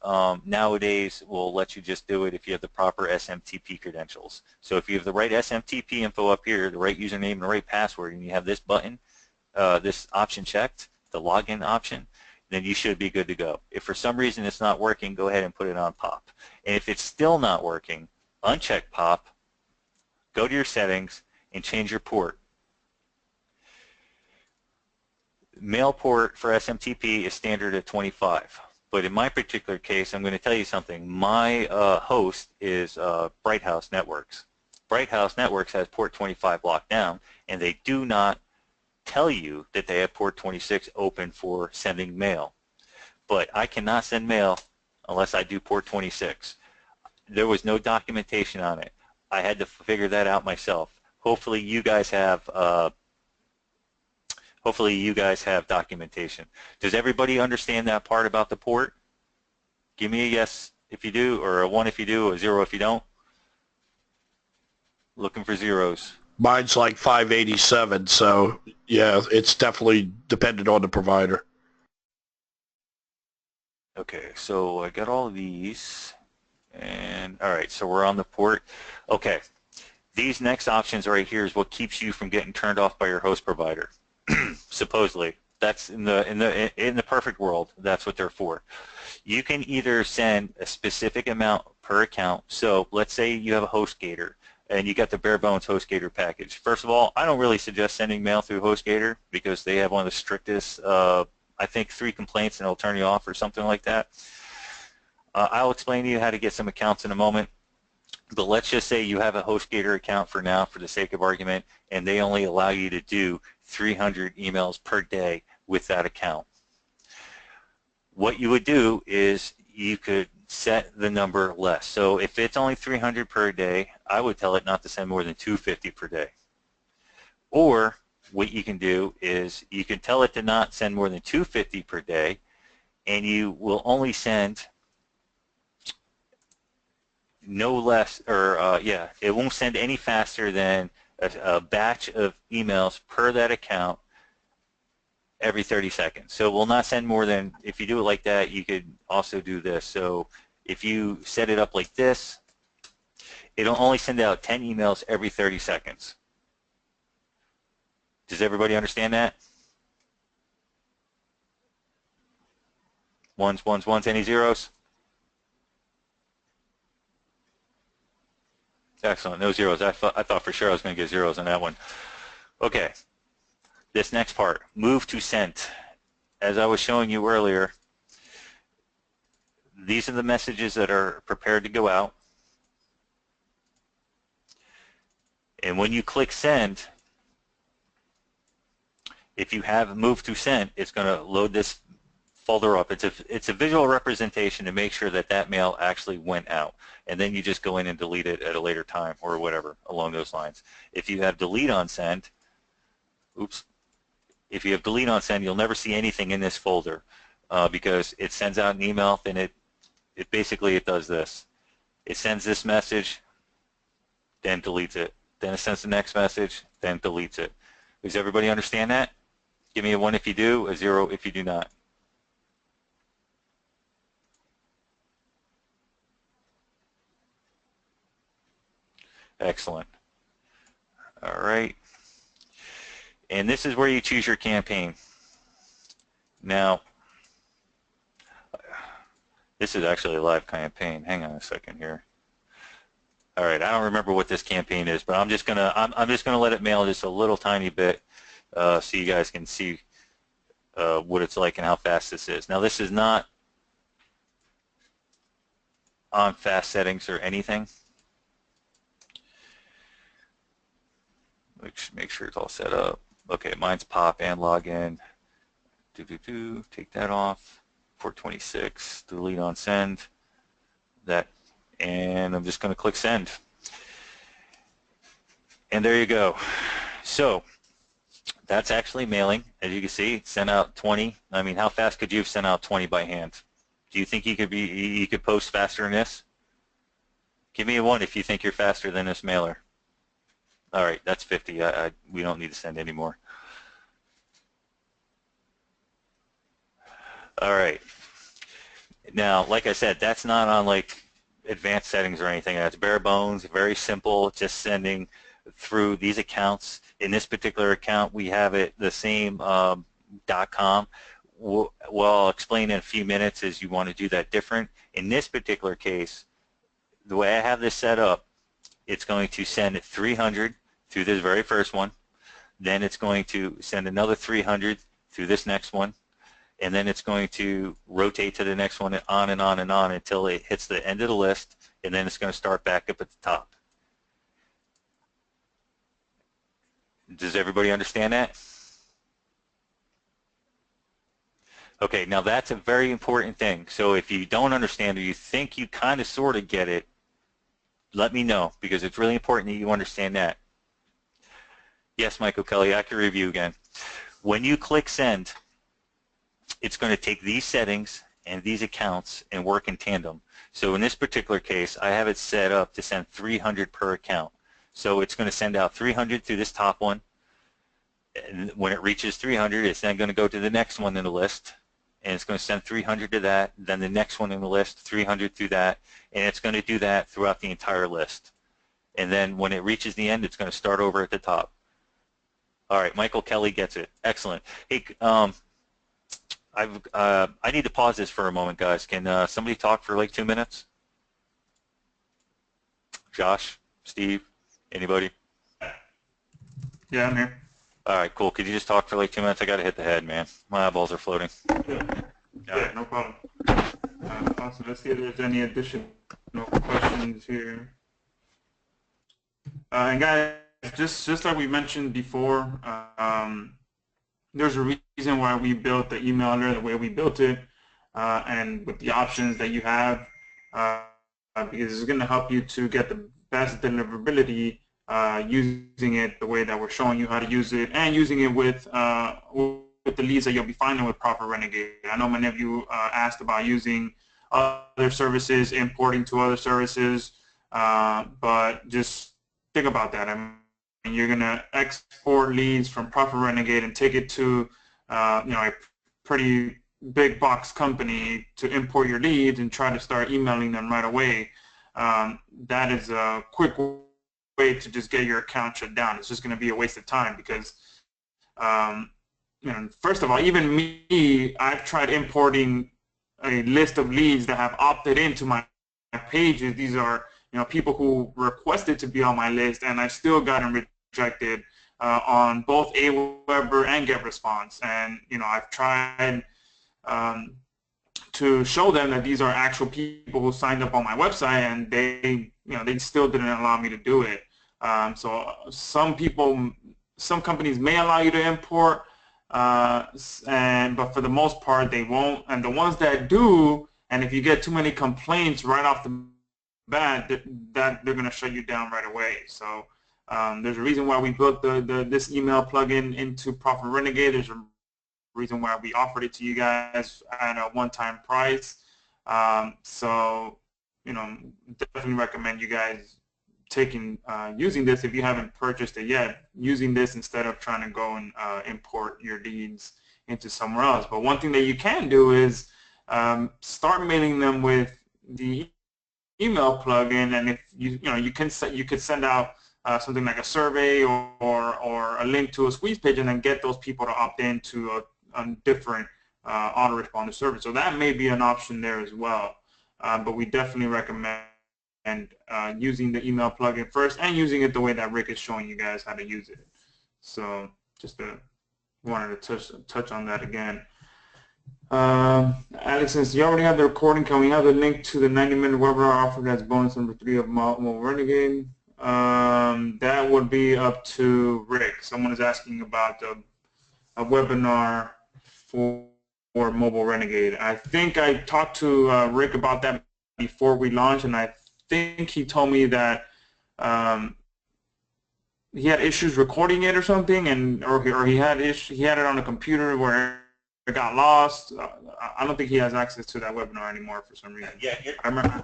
nowadays will let you just do it if you have the proper SMTP credentials. So if you have the right SMTP info up here, the right username and the right password, and you have this button, this option checked, the login option, then you should be good to go. If for some reason it's not working, go ahead and put it on POP. And if it's still not working, uncheck POP, go to your settings, and change your port. Mail port for SMTP is standard at 25. But in my particular case, I'm going to tell you something. My host is Bright House Networks. Bright House Networks has port 25 locked down, and they do not tell you that they have port 26 open for sending mail. But I cannot send mail unless I do port 26. There was no documentation on it. I had to figure that out myself. Hopefully you guys have documentation. Does everybody understand that part about the port? Give me a yes if you do, or a 1 if you do, or a 0 if you don't. Looking for zeros. Mine's like 587, so yeah, it's definitely dependent on the provider. Okay, so I got all of these, and all right, so we're on the port. Okay, these next options right here is what keeps you from getting turned off by your host provider. Supposedly, that's in the perfect world, that's what they're for. You can either send a specific amount per account. So let's say you have a HostGator and you got the bare bones HostGator package. First of all, I don't really suggest sending mail through HostGator because they have one of the strictest, I think 3 complaints and it'll turn you off or something like that. I'll explain to you how to get some accounts in a moment. But let's just say you have a HostGator account for now, for the sake of argument, and they only allow you to do 300 emails per day with that account. What you would do is you could set the number less. So if it's only 300 per day, I would tell it not to send more than 250 per day. Or what you can do is you can tell it to not send more than 250 per day, and you will only send no less, or it won't send any faster than a batch of emails per that account every 30 seconds. So we'll not send more than, if you do it like that, you could also do this. So if you set it up like this, it'll only send out 10 emails every 30 seconds. Does everybody understand that? Ones, ones, ones, any zeros? Excellent, no zeros. I thought for sure I was going to get zeros on that one. Okay, this next part, move to sent. As I was showing you earlier, these are the messages that are prepared to go out. And when you click send, if you have move to sent, it's going to load this folder up. It's a visual representation to make sure that that mail actually went out. And then you just go in and delete it at a later time or whatever along those lines. If you have delete on send, oops, if you have delete on send, you'll never see anything in this folder because it sends out an email, then it basically it does this. It sends this message, then deletes it. Then it sends the next message, then deletes it. Does everybody understand that? Give me a 1 if you do, a 0 if you do not. Excellent. All right. And this is where you choose your campaign. Now, this is actually a live campaign. Hang on a second here. All right, I don't remember what this campaign is, but I'm just gonna let it mail just a little tiny bit so you guys can see what it's like and how fast this is. Now, this is not on fast settings or anything. Make sure it's all set up. Okay, mine's pop and login. Take that off. 426. Delete on send. That, and I'm just going to click send. And there you go. So that's actually mailing. As you can see, sent out 20. I mean, how fast could you have sent out 20 by hand? Do you think you could post faster than this? Give me a 1 if you think you're faster than this mailer. All right, that's 50. We don't need to send any more. All right. Now, like I said, that's not on like advanced settings or anything. That's bare bones, very simple, just sending through these accounts. In this particular account, we have it the same .com. Well, I'll explain in a few minutes as you want to do that different. In this particular case, the way I have this set up, it's going to send 300 through this very first one. Then it's going to send another 300 through this next one. And then it's going to rotate to the next one and on and on and on until it hits the end of the list, and then it's going to start back up at the top. Does everybody understand that? Okay, now that's a very important thing. So if you don't understand or you think you kind of sort of get it, let me know, because it's really important that you understand that. Yes, Michael Kelly, I can review again. When you click send, it's going to take these settings and these accounts and work in tandem. So in this particular case, I have it set up to send 300 per account. So it's going to send out 300 through this top one. And when it reaches 300, it's then going to go to the next one in the list, and it's going to send 300 to that, then the next one in the list, 300 through that, and it's going to do that throughout the entire list. And then when it reaches the end, it's going to start over at the top. All right, Michael Kelly gets it. Excellent. Hey, I need to pause this for a moment, guys. Can somebody talk for like 2 minutes? Josh, Steve, anybody? Yeah, I'm here. All right, cool. Could you just talk for like 2 minutes? I got to hit the head, man. My eyeballs are floating. Yeah, no problem. Awesome. Let's see if there's any additional questions here. And guys, just like we mentioned before, there's a reason why we built the emailer the way we built it, and with the options that you have, because it's going to help you to get the best deliverability using it the way that we're showing you how to use it, and using it with the leads that you'll be finding with Profit Renegade. I know many of you asked about using other services, importing to other services, but just think about that. I mean, you're going to export leads from Profit Renegade and take it to a pretty big box company to import your leads and try to start emailing them right away. That is a quick way to just get your account shut down. It's just going to be a waste of time because, first of all, even me, I've tried importing a list of leads that have opted into my pages. These are people who requested to be on my list, and I've still gotten rejected on both Aweber and GetResponse. And I've tried to show them that these are actual people who signed up on my website, and they still didn't allow me to do it. So some companies may allow you to import, but for the most part they won't. And the ones that do, and if you get too many complaints right off the bat, that they're going to shut you down right away. So there's a reason why we built this email plugin into Profit Renegade. There's a reason why we offered it to you guys at a one-time price. So definitely recommend you guys using this if you haven't purchased it yet, using this instead of trying to go and import your leads into somewhere else. But one thing that you can do is start mailing them with the email plugin, and if you could send out something like a survey or a link to a squeeze page, and then get those people to opt in to a different autoresponder service. So that may be an option there as well. But we definitely recommend using the email plugin first, and using it the way that Rick is showing you guys how to use it. So just wanted to touch on that again. Alex says, you already have the recording. Can we have the link to the 90-minute webinar offer that's bonus number 3 of Mobile Renegade? That would be up to Rick. Someone is asking about a webinar for Mobile Renegade. I think I talked to Rick about that before we launched, and I think he told me that he had issues recording it or something, or he had it on a computer where it got lost. I don't think he has access to that webinar anymore for some reason. Yeah, I remember.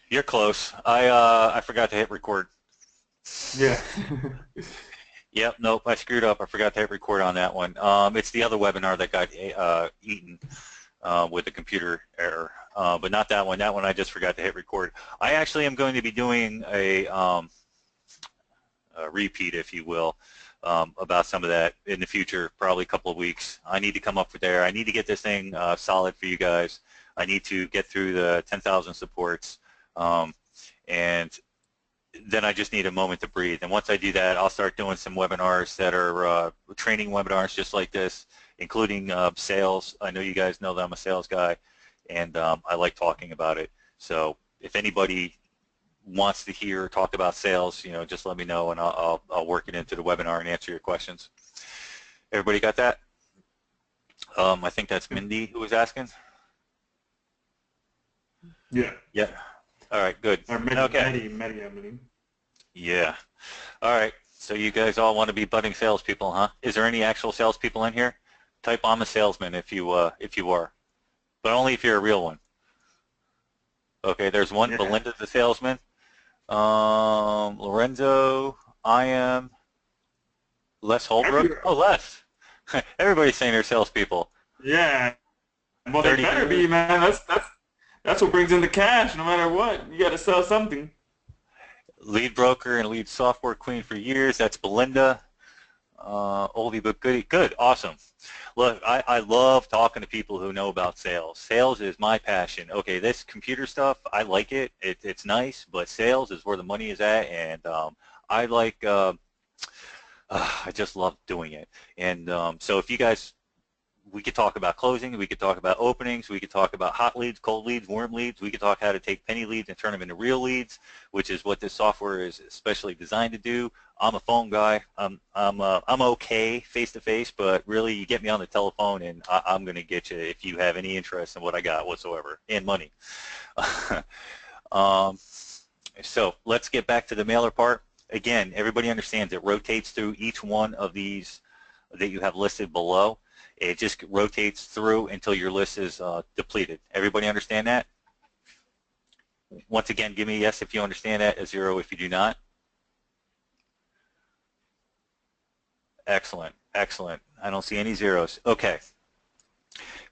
you're close. I forgot to hit record. Yeah. Yep, nope, I screwed up. I forgot to hit record on that one. It's the other webinar that got eaten with the computer error, but not that one. That one I just forgot to hit record. I actually am going to be doing a repeat, if you will, about some of that in the future, probably a couple of weeks. I need to come up with there. I need to get this thing solid for you guys. I need to get through the 10,000 supports, and then I just need a moment to breathe. And once I do that, I'll start doing some webinars that are training webinars just like this, including sales. I know you guys know that I'm a sales guy, and I like talking about it. So if anybody wants to hear or talk about sales, just let me know, and I'll work it into the webinar and answer your questions. Everybody got that? I think that's Mindy who was asking. Yeah. Yeah. All right, good. Okay. Medi, I believe. Yeah. All right. So you guys all want to be budding salespeople, huh? Is there any actual salespeople in here? Type I'm a salesman if you are, but only if you're a real one. Okay. There's one. Yeah. Belinda's the salesman. Lorenzo, I am. Les Holbrook. Oh, Les. Everybody's saying they're salespeople. Yeah. Well, they better be, man. That's what brings in the cash, no matter what. You got to sell something. Lead broker and lead software queen for years. That's Belinda. Oldie but goodie. Good. Awesome. Look, I love talking to people who know about sales. Sales is my passion. Okay, this computer stuff, I like it. It's nice, but sales is where the money is at, and I like. I just love doing it. And so if you guys, we could talk about closing, we could talk about openings, we could talk about hot leads, cold leads, warm leads, we could talk how to take penny leads and turn them into real leads, which is what this software is especially designed to do. I'm a phone guy. I'm okay face-to-face, but really you get me on the telephone and I'm going to get you if you have any interest in what I got whatsoever, and money. So let's get back to the mailer part. Again, everybody understands it rotates through each one of these that you have listed below. It just rotates through until your list is depleted. Everybody understand that? Once again, give me a yes if you understand that, a 0 if you do not. Excellent, excellent. I don't see any zeros. Okay.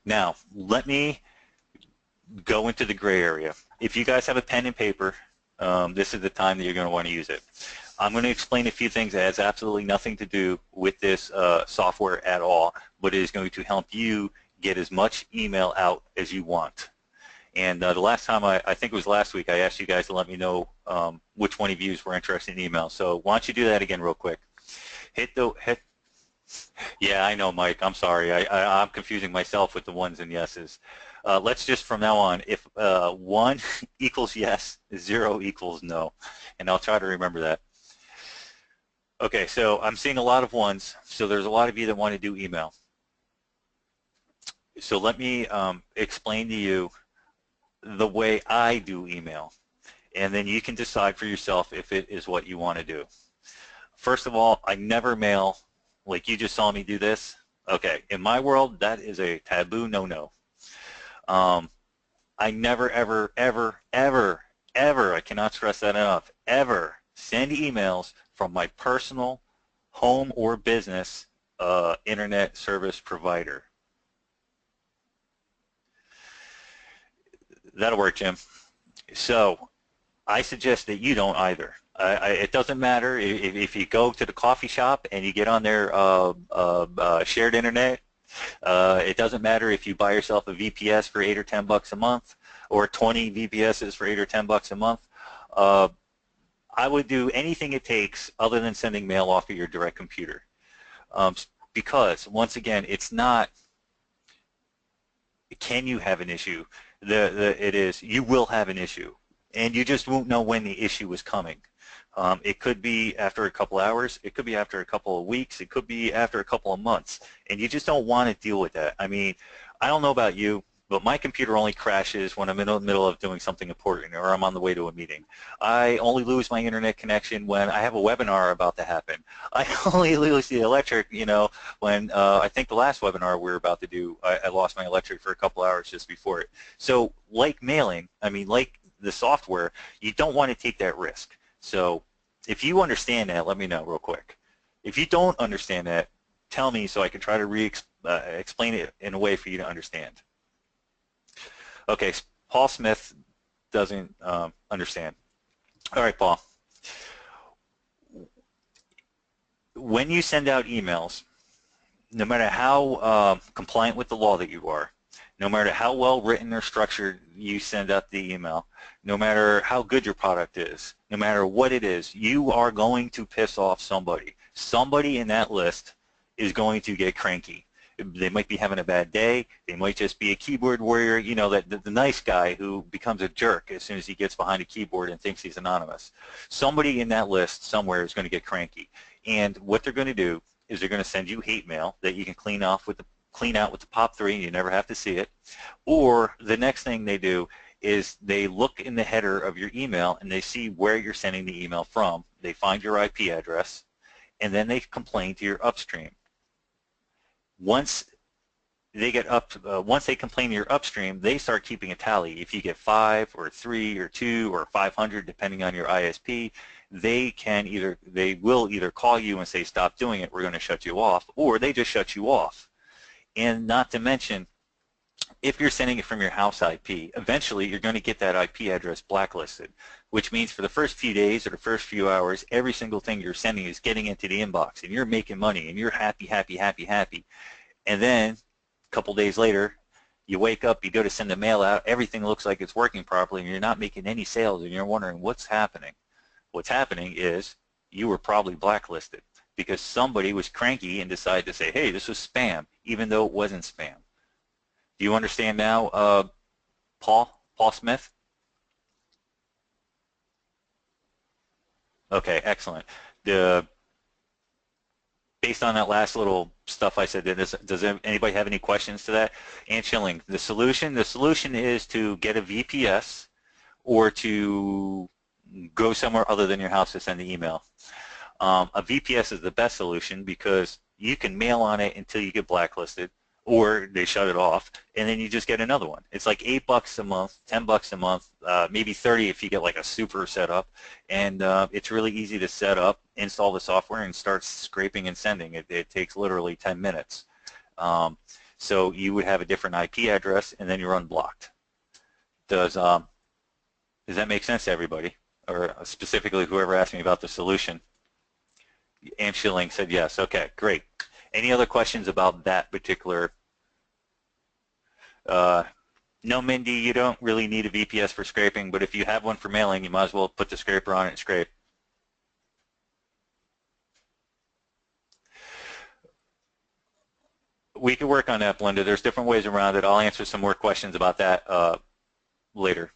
Now, let me go into the gray area. If you guys have a pen and paper, this is the time that you're going to want to use it. I'm going to explain a few things that has absolutely nothing to do with this software at all, but it is going to help you get as much email out as you want. And the last time, I think it was last week, I asked you guys to let me know which one of you were interested in email. So why don't you do that again real quick. Yeah, I know, Mike. I'm sorry. I'm confusing myself with the ones and yeses. Let's just from now on, if 1 equals yes, 0 equals no. And I'll try to remember that. Okay, so I'm seeing a lot of ones, so there's a lot of you that want to do email. So let me explain to you the way I do email, and then you can decide for yourself if it is what you want to do. First of all, I never mail like you just saw me do this. Okay, in my world, that is a taboo no-no. Um, I never, ever, ever, ever, ever, I cannot stress that enough, ever send emails from my personal home or business internet service provider. That'll work, Jim. So I suggest that you don't either. It doesn't matter if you go to the coffee shop and you get on their shared internet. It doesn't matter if you buy yourself a VPS for $8 or $10 a month, or 20 VPSs for $8 or $10 a month. I would do anything it takes other than sending mail off of your direct computer, because once again, it's not. Can you have an issue? It is you will have an issue, and you just won't know when the issue is coming. It could be after a couple hours, it could be after a couple of weeks, it could be after a couple of months, and you just don't want to deal with that. I mean, I don't know about you, but my computer only crashes when I'm in the middle of doing something important or I'm on the way to a meeting. I only lose my internet connection when I have a webinar about to happen. I only lose the electric, when I think the last webinar we were about to do, I lost my electric for a couple hours just before it. So like mailing, I mean, like the software, you don't want to take that risk. So if you understand that, let me know real quick. If you don't understand that, tell me so I can try to explain it in a way for you to understand. Okay, Paul Smith doesn't understand. All right, Paul. When you send out emails, no matter how compliant with the law that you are, no matter how well written or structured you send out the email, no matter how good your product is, no matter what it is, you are going to piss off somebody. Somebody in that list is going to get cranky. They might be having a bad day. They might just be a keyboard warrior, the nice guy who becomes a jerk as soon as he gets behind a keyboard and thinks he's anonymous. Somebody in that list somewhere is going to get cranky. And what they're going to do is they're going to send you hate mail that you can clean out with the POP3 and you never have to see it. Or the next thing they do is they look in the header of your email and they see where you're sending the email from. They find your IP address, and then they complain to your upstream. Once they complain to your upstream, they start keeping a tally. If you get 5 or 3 or 2 or 500, depending on your ISP, they will either call you and say, stop doing it, we're going to shut you off, or they just shut you off. And not to mention, if you're sending it from your house IP, eventually you're going to get that IP address blacklisted, which means for the first few days or the first few hours, every single thing you're sending is getting into the inbox, and you're making money, and you're happy, happy, happy, happy. And then a couple days later, you wake up, you go to send the mail out, everything looks like it's working properly, and you're not making any sales, and you're wondering what's happening. What's happening is you were probably blacklisted because somebody was cranky and decided to say, hey, this was spam, even though it wasn't spam. Do you understand now, Paul Smith? Okay, excellent. Based on that last little stuff I said, does anybody have any questions to that? Ann Schilling, the solution is to get a VPS or to go somewhere other than your house to send the email. A VPS is the best solution because you can mail on it until you get blacklisted, or they shut it off, and then you just get another one. It's like $8 a month, $10 a month, maybe 30 if you get like a super setup, and it's really easy to set up, install the software, and start scraping and sending. It takes literally 10 minutes. So you would have a different IP address, and then you're unblocked. Does that make sense to everybody, or specifically whoever asked me about the solution? Ann Schilling said yes. Okay, great. Any other questions about that particular? No, Mindy, you don't really need a VPS for scraping, but if you have one for mailing, you might as well put the scraper on it and scrape. We could work on that, Belinda. There's different ways around it. I'll answer some more questions about that later.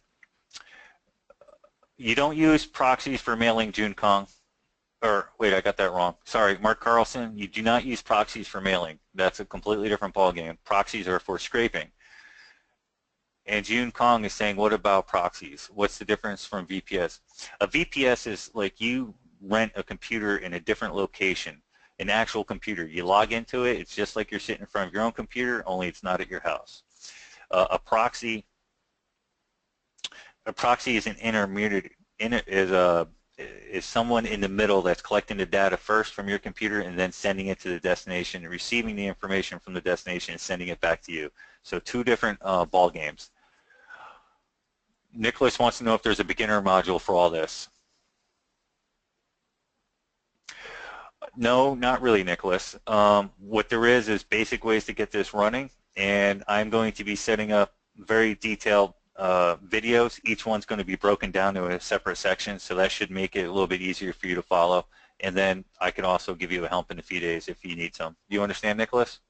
You don't use proxies for mailing, June Kong. or wait, I got that wrong. Sorry, Mark Carlson, you do not use proxies for mailing. That's a completely different ballgame. Proxies are for scraping. And June Kong is saying, what about proxies? What's the difference from VPS? A VPS is like you rent a computer in a different location, an actual computer. You log into it, it's just like you're sitting in front of your own computer, only it's not at your house. A proxy is an intermediate, is someone in the middle that's collecting the data first from your computer and then sending it to the destination, receiving the information from the destination and sending it back to you. So two different ball games. Nicholas wants to know if there's a beginner module for all this. No, not really, Nicholas. What there is basic ways to get this running, and I'm going to be setting up very detailed videos. Each one's going to be broken down to a separate section, so that should make it a little bit easier for you to follow. And then I can also give you a help in a few days if you need some. Do you understand, Nicholas?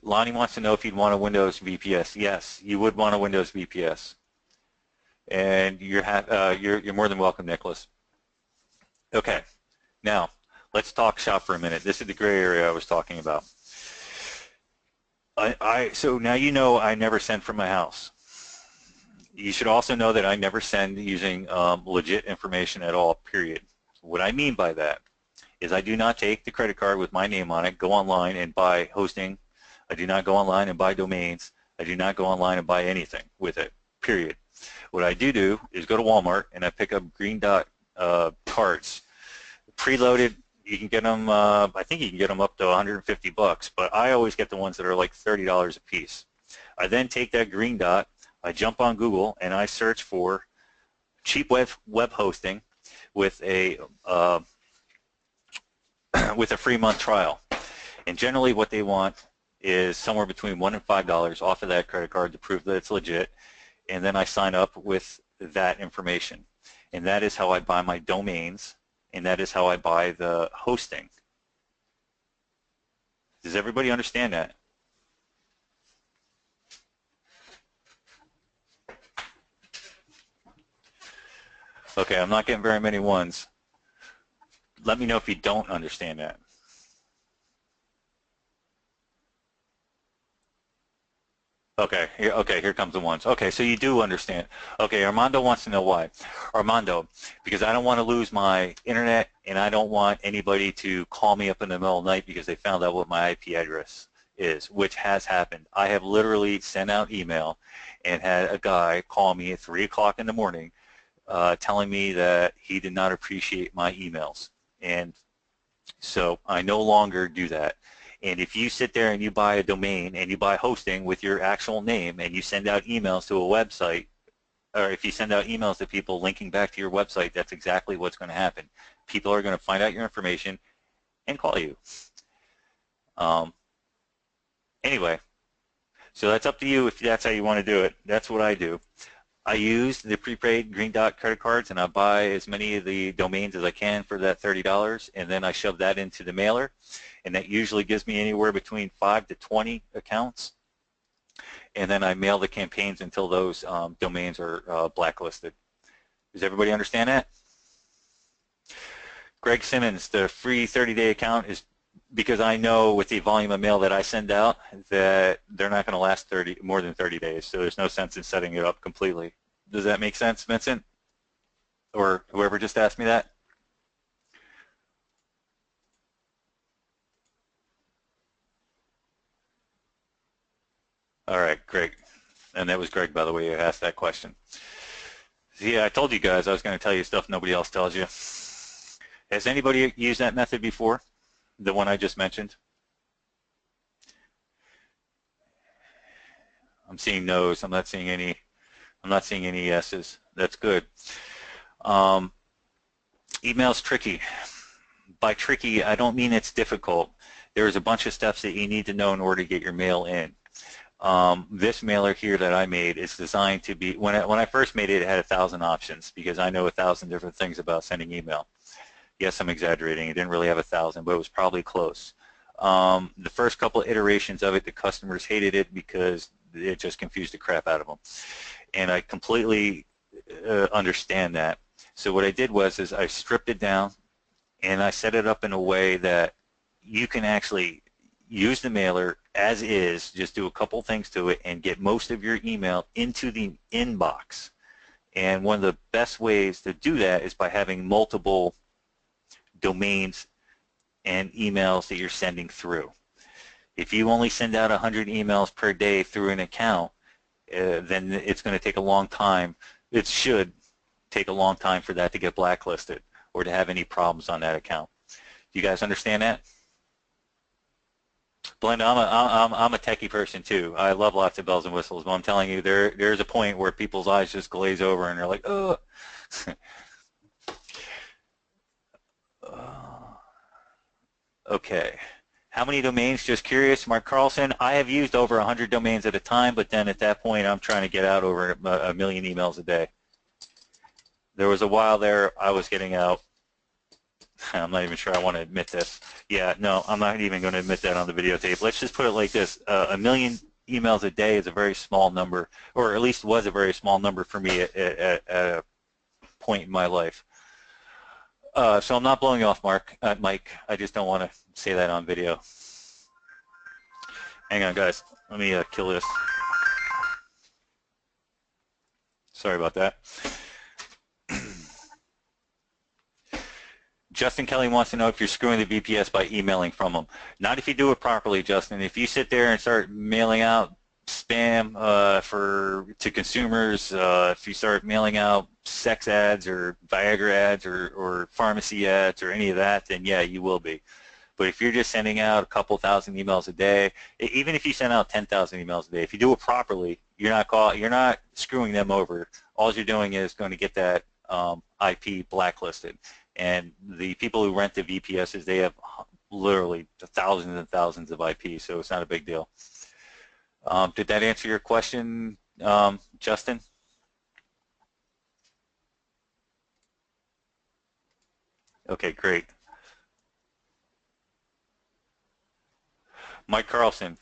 Lonnie wants to know if you'd want a Windows VPS. Yes, you would want a Windows VPS. And you're more than welcome, Nicholas. Okay, now let's talk shop for a minute. This is the gray area I was talking about. So now you know I never send from my house. You should also know that I never send using legit information at all, period. What I mean by that is I do not take the credit card with my name on it, go online and buy hosting. I do not go online and buy domains. I do not go online and buy anything with it, period. What I do is go to Walmart and I pick up green dot cards, preloaded. You can get them. I think you can get them up to 150 bucks, but I always get the ones that are like $30 a piece. I then take that green dot, I jump on Google and I search for cheap web hosting with a free month trial. And generally, what they want is somewhere between $1 and $5 off of that credit card to prove that it's legit. And then I sign up with that information. And that is how I buy my domains, and that is how I buy the hosting. Does everybody understand that? Okay, I'm not getting very many ones. Let me know if you don't understand that. Okay, here comes the ones. Okay, so you do understand. Okay, Armando wants to know why. Armando, because I don't want to lose my internet and I don't want anybody to call me up in the middle of the night because they found out what my IP address is, which has happened. I have literally sent out email and had a guy call me at 3 o'clock in the morning telling me that he did not appreciate my emails. And so I no longer do that. And if you sit there and you buy a domain and you buy hosting with your actual name and you send out emails to a website, or if you send out emails to people linking back to your website, that's exactly what's going to happen. People are going to find out your information and call you. Anyway, so that's up to you if that's how you want to do it. That's what I do. I use the prepaid Green Dot credit cards and I buy as many of the domains as I can for that $30, and then I shove that into the mailer, and that usually gives me anywhere between 5 to 20 accounts, and then I mail the campaigns until those domains are blacklisted. Does everybody understand that? Greg Simmons, the free 30-day account is because I know with the volume of mail that I send out that they're not going to last more than 30 days, so there's no sense in setting it up completely. Does that make sense, Vincent? Or whoever just asked me that? All right, Greg. And that was Greg, by the way, who asked that question. So yeah, I told you guys I was going to tell you stuff nobody else tells you. Has anybody used that method before? The one I just mentioned? I'm seeing no's. I'm not seeing any yeses. That's good. Email's tricky. By tricky, I don't mean it's difficult. There's a bunch of steps that you need to know in order to get your mail in. This mailer here that I made is designed to be, when I first made it, it had 1,000 options because I know 1,000 different things about sending email. Yes, I'm exaggerating. It didn't really have 1,000, but it was probably close. The first couple of iterations of it, the customers hated it because it just confused the crap out of them. And I completely understand that. So what I did is I stripped it down and I set it up in a way that you can actually use the mailer as is, just do a couple things to it and get most of your email into the inbox. And one of the best ways to do that is by having multiple domains and emails that you're sending through. If you only send out 100 emails per day through an account, then it's going to take a long time. It should take a long time for that to get blacklisted or to have any problems on that account. Do you guys understand that? Belinda, I'm a techie person too. I love lots of bells and whistles, but I'm telling you, there's a point where people's eyes just glaze over and they're like, oh. Okay. How many domains? Just curious. Mark Carlson, I have used over 100 domains at a time, but then at that point I'm trying to get out over a million emails a day. There was a while there I was getting out, I'm not even sure I want to admit this. Yeah, no, I'm not even going to admit that on the videotape. Let's just put it like this. A million emails a day is a very small number, or at least was a very small number for me at a point in my life. So I'm not blowing you off, Mike. I just don't want to say that on video. Hang on, guys. Let me kill this. Sorry about that. Justin Kelly wants to know if you're screwing the VPS by emailing from them. Not if you do it properly, Justin. If you sit there and start mailing out spam to consumers, if you start mailing out sex ads or Viagra ads or pharmacy ads or any of that, then yeah, you will be. But if you're just sending out a couple thousand emails a day, even if you send out 10,000 emails a day, if you do it properly, you're not screwing them over. All you're doing is going to get that IP blacklisted. And the people who rent the VPSs, they have literally thousands and thousands of IPs, so it's not a big deal. Did that answer your question, Justin? Okay, great. Mike Carlson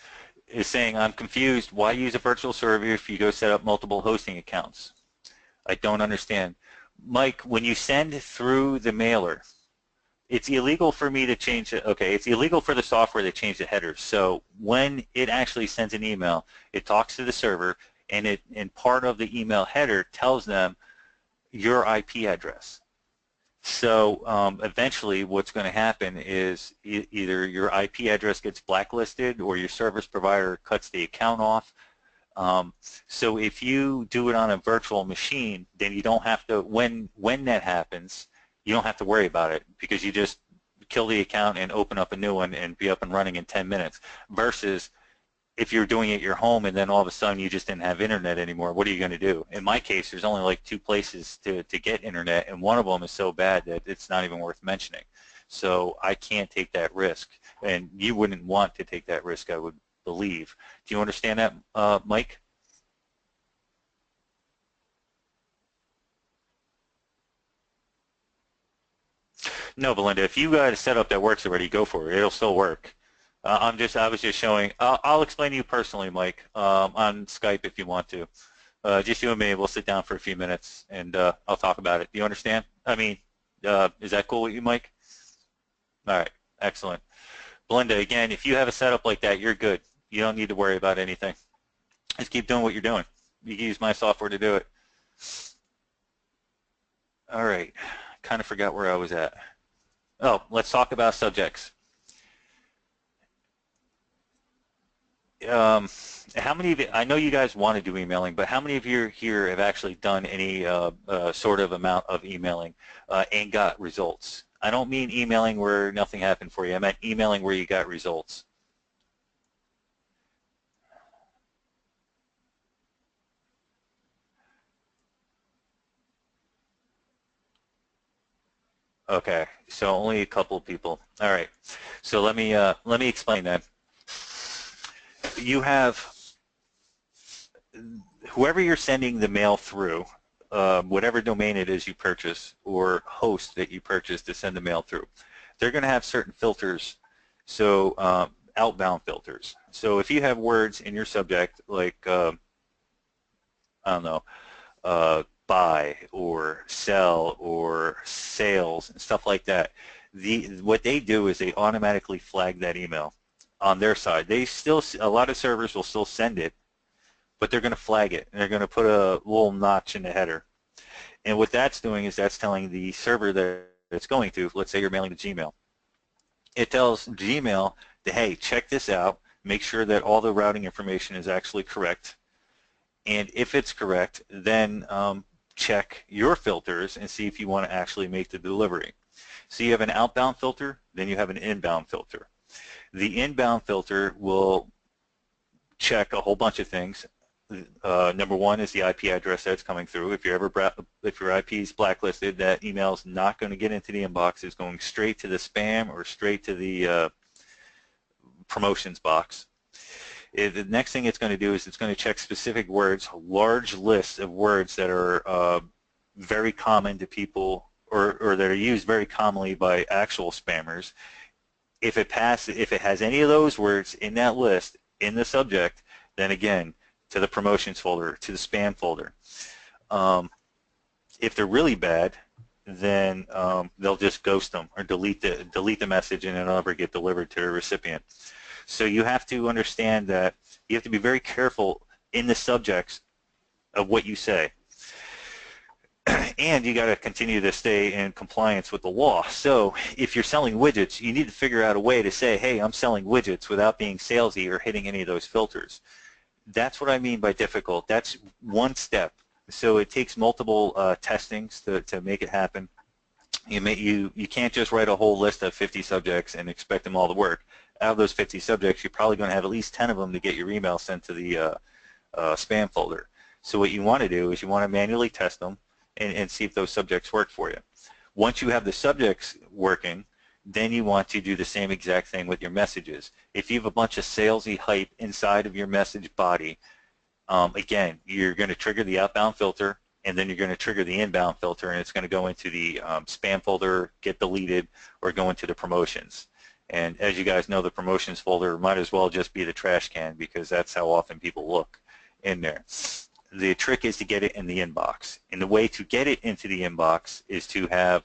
is saying, I'm confused. Why use a virtual server if you go set up multiple hosting accounts? I don't understand. Mike, when you send through the mailer, it's illegal for me to change it. Okay, it's illegal for the software to change the headers. So when it actually sends an email, it talks to the server, and part of the email header tells them your IP address. So eventually what's going to happen is either your IP address gets blacklisted or your service provider cuts the account off. So if you do it on a virtual machine, then you don't have to, when that happens, you don't have to worry about it because you just kill the account and open up a new one and be up and running in 10 minutes. Versus if you're doing it at your home and then all of a sudden you just didn't have internet anymore, what are you going to do? In my case, there's only like 2 places to get internet, and one of them is so bad that it's not even worth mentioning. So I can't take that risk, and you wouldn't want to take that risk, I would believe. Do you understand that, Mike? No, Belinda, if you got a setup that works already, go for it. It'll still work. I was just showing. I'll explain to you personally, Mike, on Skype if you want to. Just you and me. We'll sit down for a few minutes and I'll talk about it. Do you understand? I mean, is that cool with you, Mike? All right, excellent. Belinda, again, if you have a setup like that, you're good. You don't need to worry about anything. Just keep doing what you're doing. You can use my software to do it. All right, kind of forgot where I was at. Oh, let's talk about subjects. How many of you, I know you guys want to do emailing, but how many of you here have actually done any sort of amount of emailing and got results? I don't mean emailing where nothing happened for you. I meant emailing where you got results. Okay, so only a couple of people. All right, so let me explain that. You have whoever you're sending the mail through, whatever domain it is you purchase or host that you purchase to send the mail through, they're going to have certain filters, so outbound filters. So if you have words in your subject like, I don't know, buy or sell or sales and stuff like that. What they do is they automatically flag that email on their side. A lot of servers will still send it, but they're going to flag it, and they're going to put a little notch in the header. And what that's doing is that's telling the server that it's going to, let's say you're mailing to Gmail, it tells Gmail that, hey, check this out, make sure that all the routing information is actually correct, and if it's correct, then check your filters and see if you want to actually make the delivery. So you have an outbound filter, then you have an inbound filter. The inbound filter will check a whole bunch of things. Number one is the IP address that's coming through. If your IP is blacklisted, that email is not going to get into the inbox. It's going straight to the spam or straight to the promotions box. The next thing it's going to do is it's going to check specific words, large lists of words that are very common to people or that are used very commonly by actual spammers. If it has any of those words in that list in the subject, then again, to the promotions folder, to the spam folder. If they're really bad, then they'll just ghost them or delete the message, and it'll never get delivered to the recipient. So you have to understand that you have to be very careful in the subjects of what you say. And you got to continue to stay in compliance with the law. So if you're selling widgets, you need to figure out a way to say, hey, I'm selling widgets without being salesy or hitting any of those filters. That's what I mean by difficult. That's one step. So it takes multiple testings to make it happen. You can't just write a whole list of 50 subjects and expect them all to work. Out of those 50 subjects, you're probably going to have at least 10 of them to get your email sent to the spam folder. So what you want to do is you want to manually test them and see if those subjects work for you. Once you have the subjects working, then you want to do the same exact thing with your messages. If you have a bunch of salesy hype inside of your message body, again, you're going to trigger the outbound filter, and then you're going to trigger the inbound filter, and it's going to go into the spam folder, get deleted, or go into the promotions. And as you guys know, the promotions folder might as well just be the trash can, because that's how often people look in there. The trick is to get it in the inbox. And the way to get it into the inbox is to have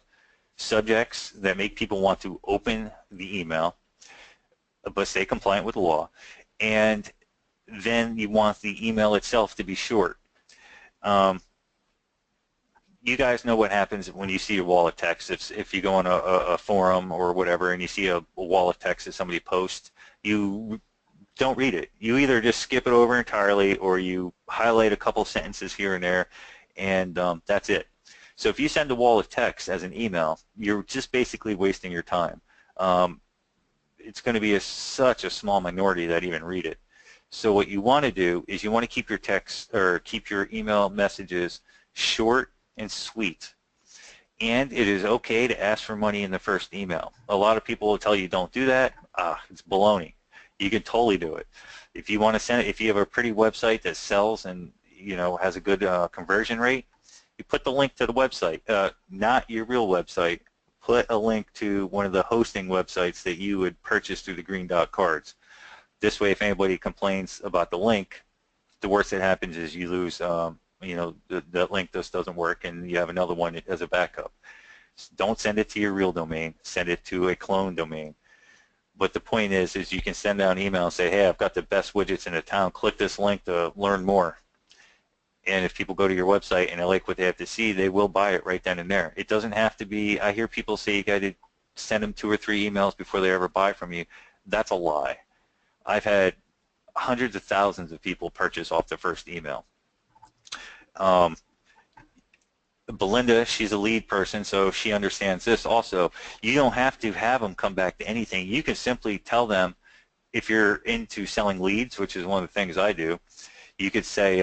subjects that make people want to open the email, but stay compliant with the law. And then you want the email itself to be short. You guys know what happens when you see a wall of text. If you go on a forum or whatever and you see a wall of text that somebody posts, you don't read it. You either just skip it over entirely, or you highlight a couple sentences here and there, and that's it. So if you send a wall of text as an email, you're just basically wasting your time. It's going to be such a small minority that even read it. So what you want to do is you want to keep your text or keep your email messages short and sweet. And it is okay to ask for money in the first email. A lot of people will tell you don't do that. It's baloney. You can totally do it. If you want to send it, if you have a pretty website that sells and has a good conversion rate, you put the link to the website, not your real website. Put a link to one of the hosting websites that you would purchase through the Green Dot cards. This way, if anybody complains about the link, the worst that happens is you lose, that link just doesn't work, and you have another one as a backup. Don't send it to your real domain. Send it to a clone domain. But the point is you can send out an email and say, hey, I've got the best widgets in the town. Click this link to learn more. And if people go to your website and they like what they have to see, they will buy it right then and there. It doesn't have to be, I hear people say you got to send them 2 or 3 emails before they ever buy from you. That's a lie. I've had hundreds of thousands of people purchase off the first email. Belinda, she's a lead person, so she understands this also. You don't have to have them come back to anything. You can simply tell them, if you're into selling leads, which is one of the things I do, you could say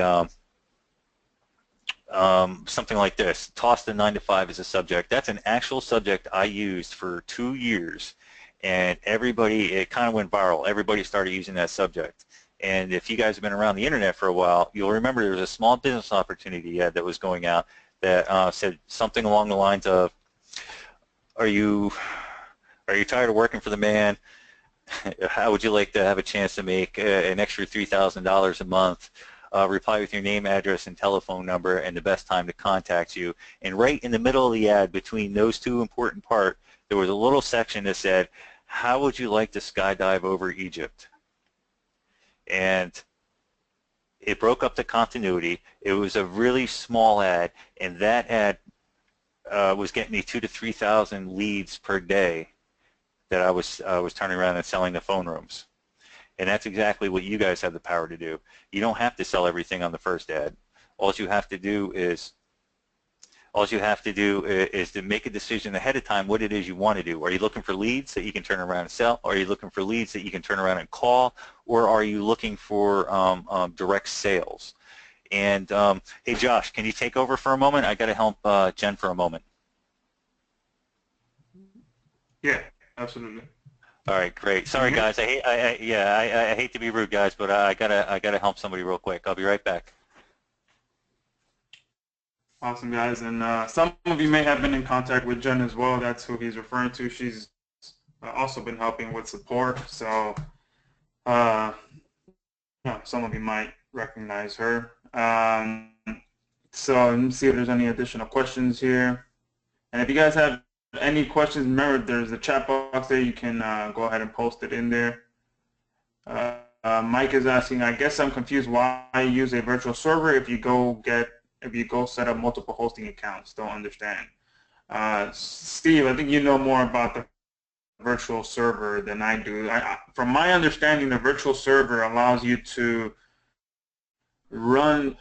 something like this: toss the 9 to 5 as a subject. That's an actual subject I used for 2 years, and it kind of went viral. Everybody started using that subject. And if you guys have been around the internet for a while, you'll remember there was a small business opportunity ad that was going out that said something along the lines of, are you tired of working for the man? How would you like to have a chance to make an extra $3,000 a month? reply with your name, address, and telephone number and the best time to contact you. And right in the middle of the ad, between those two important parts, there was a little section that said, how would you like to skydive over Egypt? And it broke up the continuity. It was a really small ad, and that ad was getting me 2,000 to 3,000 leads per day that I was turning around and selling the phone rooms. And that's exactly what you guys have the power to do. You don't have to sell everything on the first ad. All you have to do is to make a decision ahead of time what it is you want to do. Are you looking for leads that you can turn around and sell? Are you looking for leads that you can turn around and call? Or are you looking for direct sales? And hey, Josh, can you take over for a moment? I got to help Jen for a moment. Yeah, absolutely. All right, great. Sorry, guys. I hate to be rude, guys, but I gotta help somebody real quick. I'll be right back. Awesome, guys. And some of you may have been in contact with Jen as well. That's who he's referring to. She's also been helping with support. So some of you might recognize her. So let me see if there's any additional questions here. And if you guys have any questions, remember there's a chat box there. You can go ahead and post it in there. Mike is asking, I guess I'm confused why you use a virtual server if you go set up multiple hosting accounts. Don't understand. Steve, I think you know more about the virtual server than I do. From my understanding, the virtual server allows you to run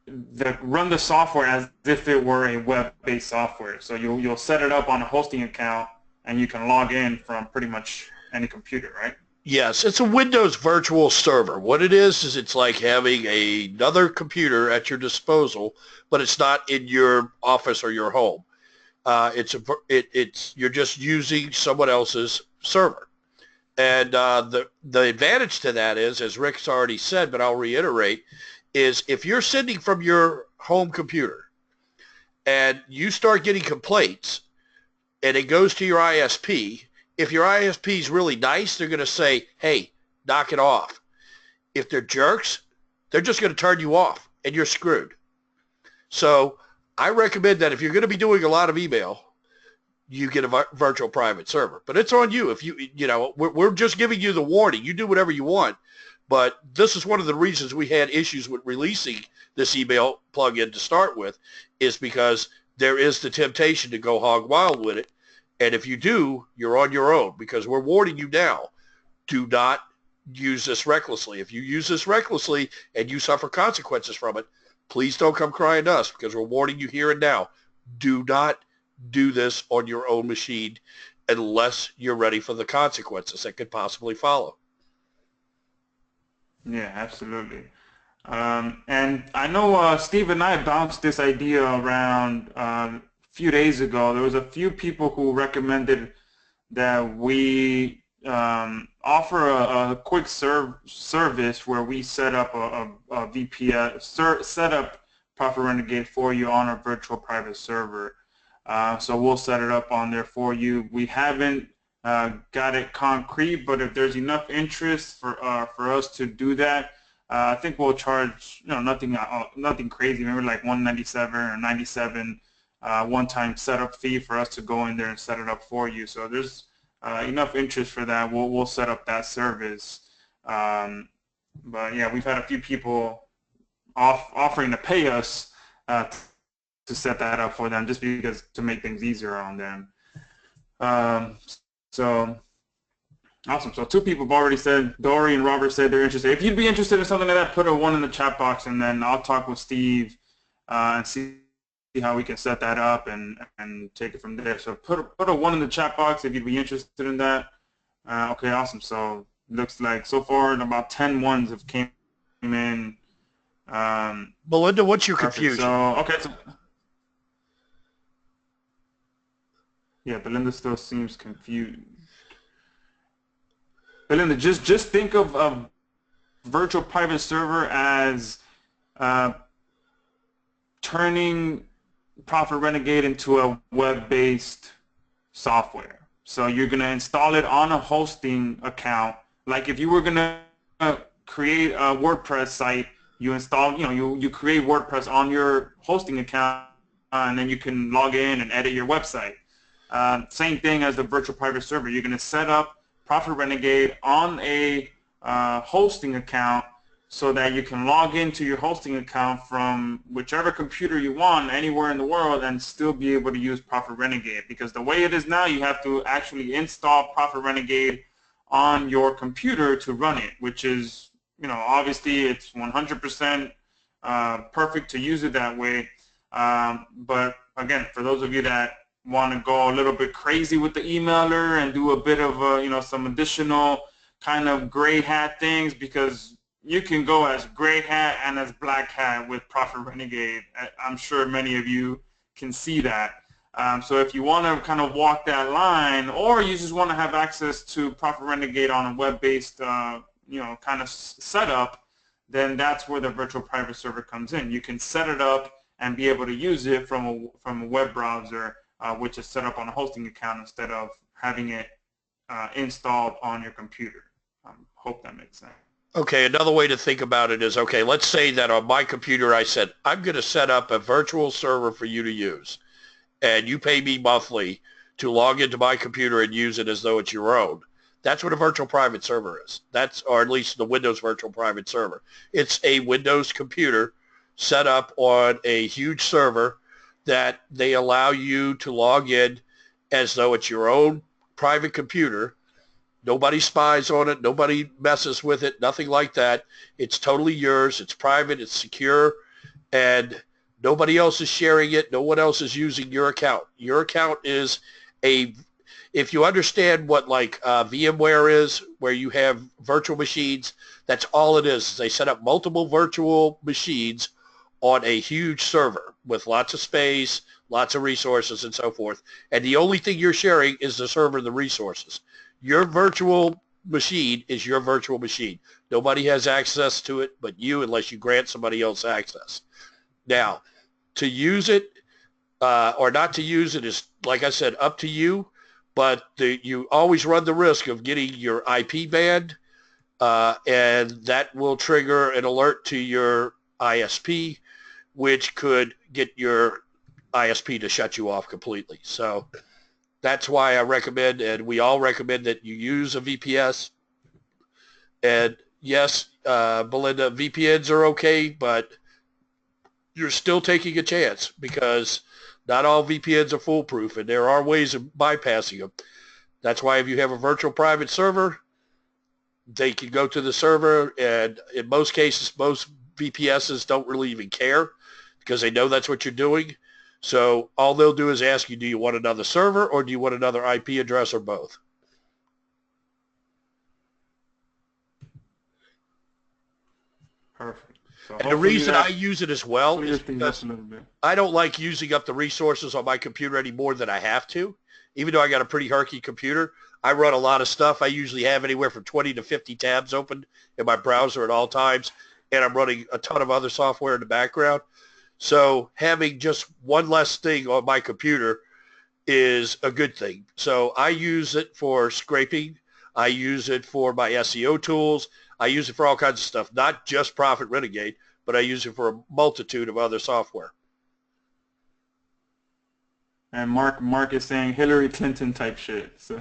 the software as if it were a web-based software. So you'll set it up on a hosting account, and you can log in from pretty much any computer, right? Yes, it's a Windows virtual server. What it is it's like having another computer at your disposal, but it's not in your office or your home. You're just using someone else's server. And the advantage to that is, as Rick's already said, but I'll reiterate, is if you're sending from your home computer and you start getting complaints and it goes to your ISP, if your ISP is really nice, they're going to say, hey, knock it off. If they're jerks, they're just going to turn you off and you're screwed. So I recommend that if you're going to be doing a lot of email, you get a virtual private server. But it's on you. If we're just giving you the warning. You do whatever you want. But this is one of the reasons we had issues with releasing this email plugin to start with, is because there is the temptation to go hog wild with it. And if you do, you're on your own, because we're warning you now. Do not use this recklessly. If you use this recklessly and you suffer consequences from it, please don't come crying to us, because we're warning you here and now. Do not do this on your own machine unless you're ready for the consequences that could possibly follow. Yeah, absolutely. And I know Steve and I bounced this idea around a few days ago. There was a few people who recommended that we offer a quick service where we set up a VPS, set up Profit Renegade for you on a virtual private server. So we'll set it up on there for you. We haven't got it concrete, but if there's enough interest for us to do that, I think we'll charge nothing crazy, maybe like $197 or $97 one-time setup fee for us to go in there and set it up for you. So there's enough interest for that. We'll set up that service. But yeah, we've had a few people offering to pay us to set that up for them, just because to make things easier on them. So awesome. So two people have already said, Dory and Robert said they're interested. If you'd be interested in something like that, put a 1 in the chat box, and then I'll talk with Steve and see how we can set that up and take it from there. So put a 1 in the chat box if you'd be interested in that. Okay, awesome. So looks like so far about 10 ones have came in. Belinda, what's your Perfect. confusion? So okay, so yeah, Belinda still seems confused. Belinda, just think of a virtual private server as turning Profit Renegade into a web-based software. So you're going to install it on a hosting account. Like if you were going to create a WordPress site you install, you create WordPress on your hosting account, and then you can log in and edit your website. Same thing as the virtual private server. You're going to set up Profit Renegade on a hosting account so that you can log into your hosting account from whichever computer you want anywhere in the world and still be able to use Profit Renegade. Because the way it is now, you have to actually install Profit Renegade on your computer to run it, which is, obviously it's 100% perfect to use it that way. But again, for those of you that want to go a little bit crazy with the emailer and do a bit of some additional kind of gray hat things, because you can go as gray hat and as black hat with Profit Renegade. I'm sure many of you can see that. So if you want to kind of walk that line, or you just want to have access to Profit Renegade on a web-based kind of setup, then that's where the virtual private server comes in. You can set it up and be able to use it from a web browser, which is set up on a hosting account instead of having it installed on your computer. Hope that makes sense. Okay, another way to think about it is, okay, let's say that on my computer I said, I'm going to set up a virtual server for you to use, and you pay me monthly to log into my computer and use it as though it's your own. That's what a virtual private server is. Or at least the Windows virtual private server. It's a Windows computer set up on a huge server that they allow you to log in as though it's your own private computer. Nobody spies on it. Nobody messes with it. Nothing like that. It's totally yours. It's private. It's secure. And nobody else is sharing it. No one else is using your account. Your account is if you understand what like VMware is, where you have virtual machines, that's all it is. They set up multiple virtual machines on a huge server with lots of space, lots of resources, and so forth. And the only thing you're sharing is the server and the resources. Your virtual machine is your virtual machine. Nobody has access to it but you, unless you grant somebody else access. Now, to use it or not to use it is, like I said, up to you, but you always run the risk of getting your IP banned, and that will trigger an alert to your ISP, which could get your ISP to shut you off completely. So that's why I recommend, and we all recommend, that you use a VPS. And yes, Belinda, VPNs are okay, but you're still taking a chance because not all VPNs are foolproof, and there are ways of bypassing them. That's why if you have a virtual private server, they can go to the server, and in most cases, most VPSs don't really even care because they know that's what you're doing. So all they'll do is ask you, do you want another server or do you want another IP address or both? Perfect. So And the reason I use it as well is because a little bit. I don't like using up the resources on my computer any more than I have to. Even though I got a pretty herky computer, I run a lot of stuff. I usually have anywhere from 20 to 50 tabs open in my browser at all times, and I'm running a ton of other software in the background. So having just one less thing on my computer is a good thing. So I use it for scraping. I use it for my SEO tools. I use it for all kinds of stuff, not just Profit Renegade, but I use it for a multitude of other software. And Mark is saying Hillary Clinton type shit. So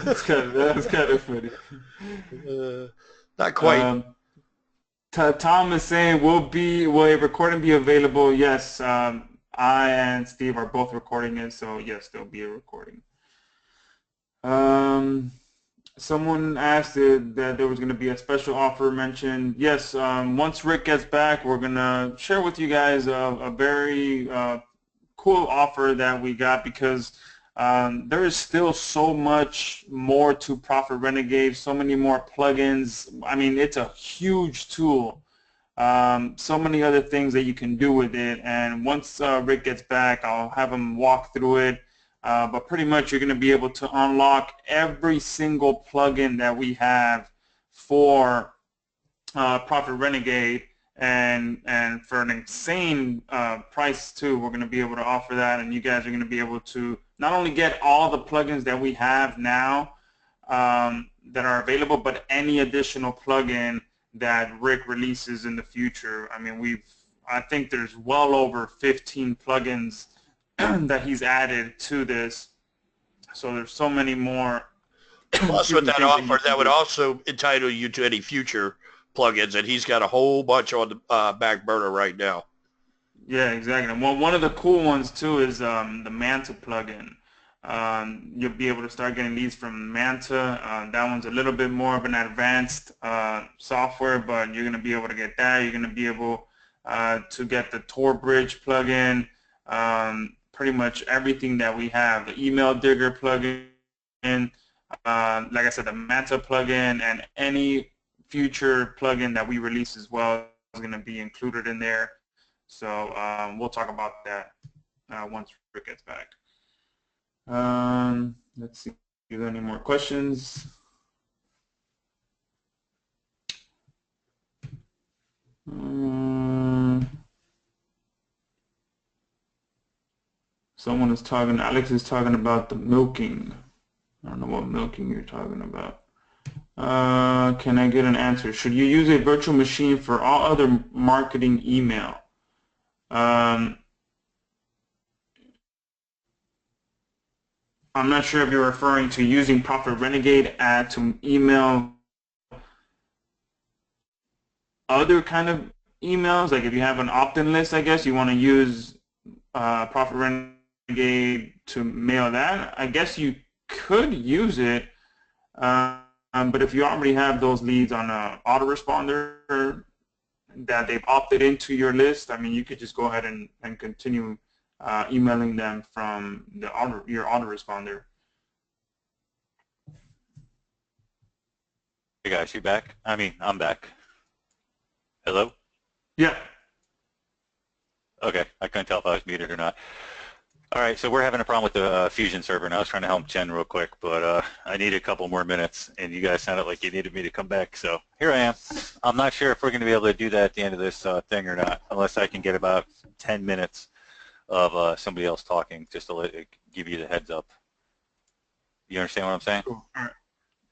that's kind of funny. Not quite. Tom is saying, will a recording be available? Yes, I and Steve are both recording it, so yes, there'll be a recording. Someone asked that there was going to be a special offer mentioned. Yes, once Rick gets back, we're going to share with you guys a very cool offer that we got, because there is still so much more to Profit Renegade, so many more plugins. I mean, it's a huge tool. So many other things that you can do with it, and once Rick gets back, I'll have him walk through it. But pretty much you're going to be able to unlock every single plugin that we have for Profit Renegade, and for an insane price too. We're going to be able to offer that, and you guys are going to be able to not only get all the plugins that we have now that are available, but any additional plugin that Rick releases in the future. I mean, I think there's well over 15 plugins that he's added to this. So there's so many more Plus, excuse with me, that things that you offer, can that would do. also entitle you to any future plugins, and he's got a whole bunch on the back burner right now. Yeah, exactly. Well, one of the cool ones too is the Manta plugin. You'll be able to start getting leads from Manta. That one's a little bit more of an advanced software, but you're going to be able to get that. You're going to be able to get the Tor Bridge plugin, pretty much everything that we have. The Email Digger plugin, like I said, the Manta plugin, and any future plugin that we release as well is going to be included in there. So we'll talk about that once Rick gets back. Let's see if there's any more questions. Someone is talking, Alex is talking about the milking. I don't know what milking you're talking about. Can I get an answer? Should you use a virtual machine for all other marketing email? I'm not sure if you're referring to using Profit Renegade to email other kind of emails. Like if you have an opt-in list, I guess you want to use Profit Renegade to mail that. I guess you could use it, but if you already have those leads on an autoresponder that they've opted into your list, I mean, you could just go ahead and continue emailing them from your autoresponder. Hey guys, you back? I'm back. Hello? Yeah. Okay, I couldn't tell if I was muted or not. All right, so we're having a problem with the Fusion server, and I was trying to help Jen real quick, but I need a couple more minutes, and you guys sounded like you needed me to come back, so here I am. I'm not sure if we're going to be able to do that at the end of this thing or not, unless I can get about 10 minutes of somebody else talking, just to give you the heads up. You understand what I'm saying? Cool. All right.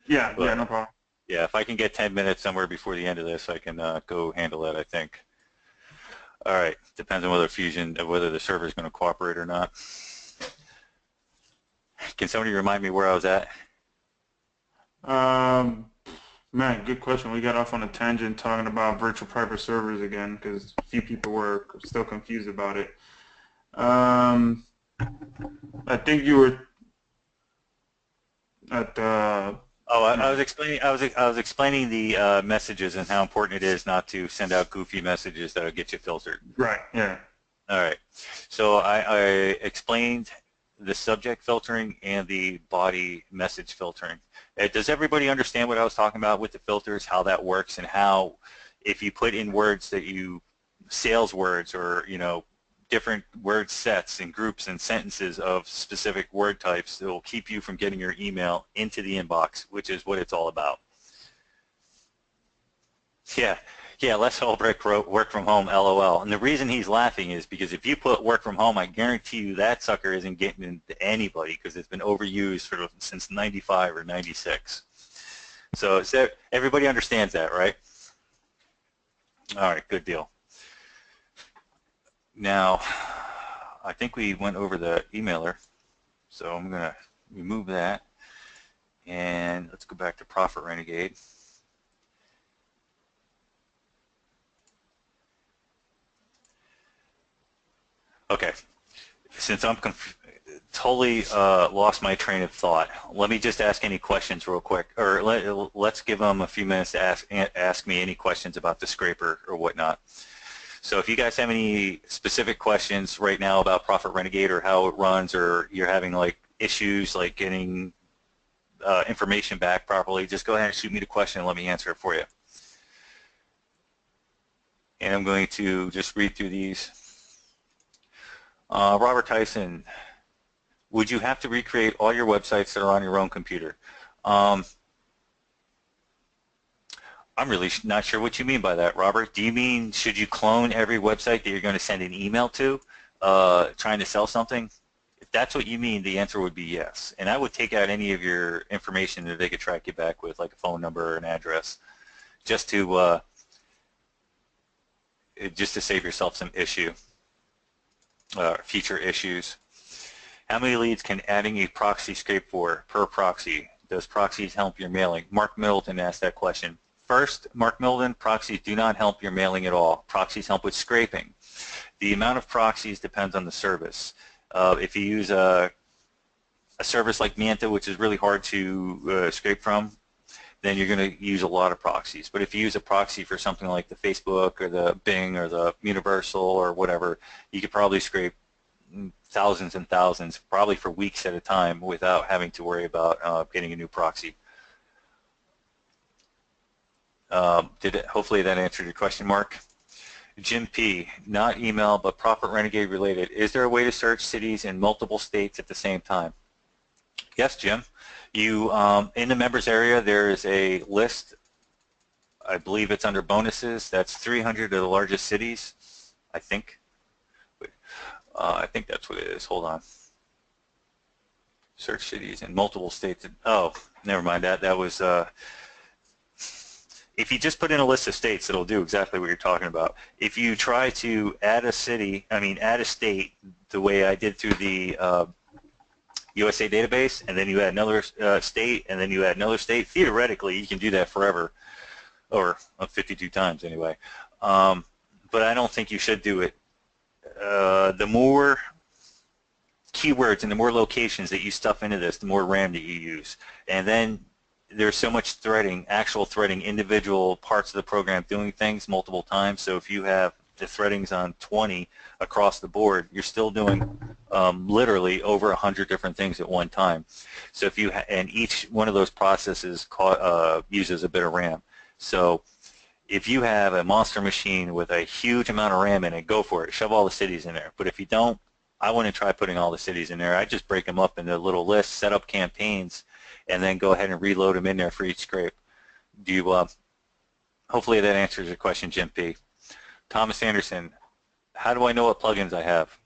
Yeah, But, yeah, no problem. yeah, if I can get 10 minutes somewhere before the end of this, I can go handle that, I think. All right, depends on whether whether the server is going to cooperate or not. Can somebody remind me where I was at? Man, good question. We got off on a tangent talking about virtual private servers again because a few people were still confused about it. I think you were at Oh, I was explaining. I was explaining the messages and how important it is not to send out goofy messages that'll get you filtered. right. Yeah. All right. So I explained the subject filtering and the body message filtering. Does everybody understand what I was talking about with the filters, how that works, and how if you put in words that sales words or, different word sets and groups and sentences of specific word types that will keep you from getting your email into the inbox, which is what it's all about. Yeah, Les Holbrook wrote work from home, LOL. And the reason he's laughing is because if you put work from home, I guarantee you that sucker isn't getting into anybody because it's been overused since 95 or 96. So everybody understands that, right? All right, good deal. Now, I think we went over the emailer, so I'm going to remove that, and let's go back to Profit Renegade. Okay, since I'm totally lost my train of thought, let me just ask any questions real quick, or let's give them a few minutes to ask me any questions about the scraper or whatnot. So if you guys have any specific questions right now about Profit Renegade or how it runs, or you're having like issues like getting information back properly, just go ahead and shoot me the question and let me answer it for you. And I'm going to just read through these. Robert Tyson, would you have to recreate all your websites that are on your own computer? I'm really not sure what you mean by that, Robert. Do you mean should you clone every website that you're going to send an email to trying to sell something? If that's what you mean, the answer would be yes. And I would take out any of your information that they could track you back with, like a phone number or an address, just to just to save yourself some future issues. How many leads can adding a proxy scrape for per proxy? Does proxies help your mailing? Mark Middleton asked that question. First, Mark Middleton, proxies do not help your mailing at all. Proxies help with scraping. The amount of proxies depends on the service. If you use a service like Manta, which is really hard to scrape from, then you're going to use a lot of proxies. But if you use a proxy for something like the Facebook or the Bing or the Universal or whatever, you could probably scrape thousands and thousands, probably for weeks at a time, without having to worry about getting a new proxy. Hopefully that answered your question, Mark. Jim P., not email, but Profit Renegade related. Is there a way to search cities in multiple states at the same time? Yes, Jim. You in the members area, there is a list. I believe it's under bonuses. That's 300 of the largest cities, I think. I think that's what it is. Hold on. Search cities in multiple states. Oh, never mind. That was. If you just put in a list of states, it'll do exactly what you're talking about. If you try to add a state the way I did through the USA database, and then you add another state, and then you add another state, theoretically you can do that forever, or 52 times anyway. But I don't think you should do it. The more keywords and the more locations that you stuff into this, the more RAM that you use. And then there's so much threading, actual threading, individual parts of the program doing things multiple times. So if you have the threadings on 20 across the board, you're still doing literally over 100 different things at one time. So if you and each one of those processes uses a bit of RAM. So if you have a monster machine with a huge amount of RAM in it, go for it. Shove all the cities in there. But if you don't, I wouldn't try putting all the cities in there. I just break them up into little lists, set up campaigns, and then go ahead and reload them in there for each scrape. Hopefully that answers your question, Jim P. Thomas Anderson, how do I know what plugins I have?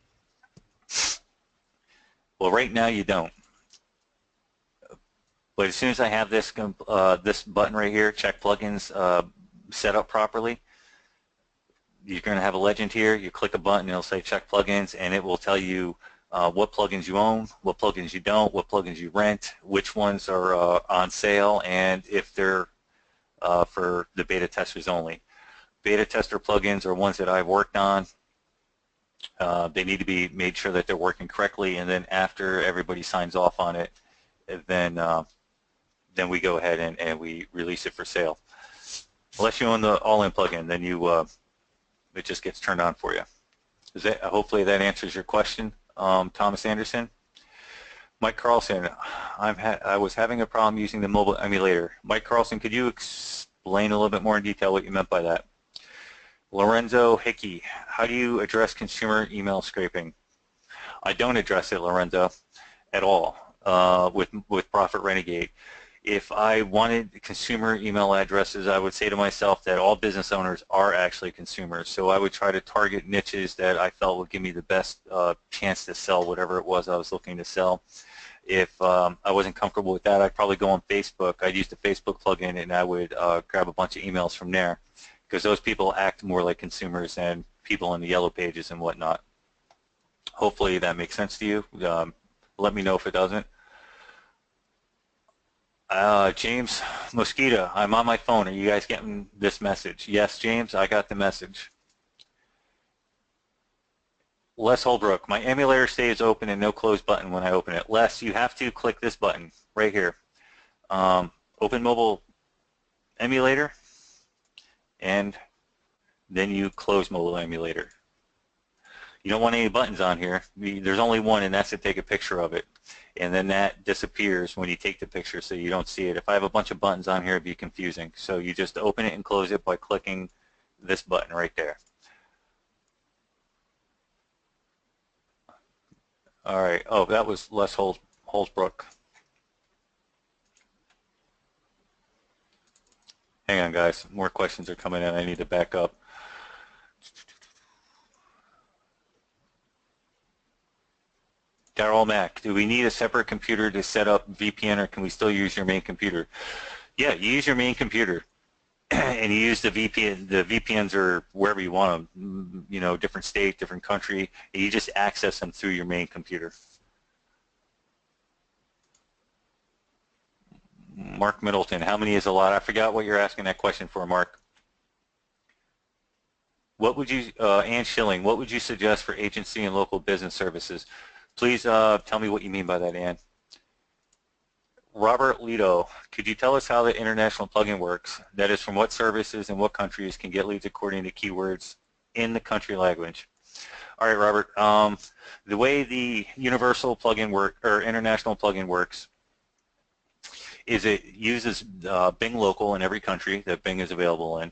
Well, right now you don't. But as soon as I have this this button right here, check plugins, set up properly, you're going to have a legend here. You click a button, it'll say check plugins, and it will tell you what plugins you own, what plugins you don't, what plugins you rent, which ones are on sale, and if they're for the beta testers only. Beta tester plugins are ones that I've worked on. They need to be made sure that they're working correctly, and then after everybody signs off on it, then we go ahead and we release it for sale. Unless you own the all-in plugin, then it just gets turned on for you. Hopefully that answers your question, Thomas Anderson. Mike Carlson, I was having a problem using the mobile emulator. Mike Carlson, could you explain a little bit more in detail what you meant by that? Lorenzo Hickey, how do you address consumer email scraping? I don't address it, Lorenzo, at all with Profit Renegade. If I wanted consumer email addresses, I would say to myself that all business owners are actually consumers. So I would try to target niches that I felt would give me the best chance to sell whatever it was I was looking to sell. If I wasn't comfortable with that, I'd probably go on Facebook. I'd use the Facebook plugin, and I would grab a bunch of emails from there, because those people act more like consumers than people in the yellow pages and whatnot. Hopefully that makes sense to you. Let me know if it doesn't. James Mosquito, I'm on my phone. Are you guys getting this message? Yes, James, I got the message. Les Holbrook, my emulator stays open and no close button when I open it. Les, you have to click this button right here. Open mobile emulator, and then you close mobile emulator. You don't want any buttons on here. There's only one, and that's to take a picture of it. And then that disappears when you take the picture, so you don't see it. If I have a bunch of buttons on here, it'd be confusing. So you just open it and close it by clicking this button right there. All right. Oh, that was Les Holbrook. Hang on, guys. More questions are coming in. I need to back up. Darrell Mack, do we need a separate computer to set up VPN, or can we still use your main computer? Yeah, you use your main computer. and you use the VPN. The VPNs are wherever you want them, you know, different state, different country. And you just access them through your main computer. Mark Middleton, how many is a lot? I forgot what you're asking that question for, Mark. What would you, Ann Schilling, what would you suggest for agency and local business services? Please tell me what you mean by that, Ann. Robert Lito, could you tell us how the international plugin works? That is, from what services and what countries can get leads according to keywords in the country language? All right, Robert. The way the universal plugin work or international plugin works is it uses Bing Local in every country that Bing is available in.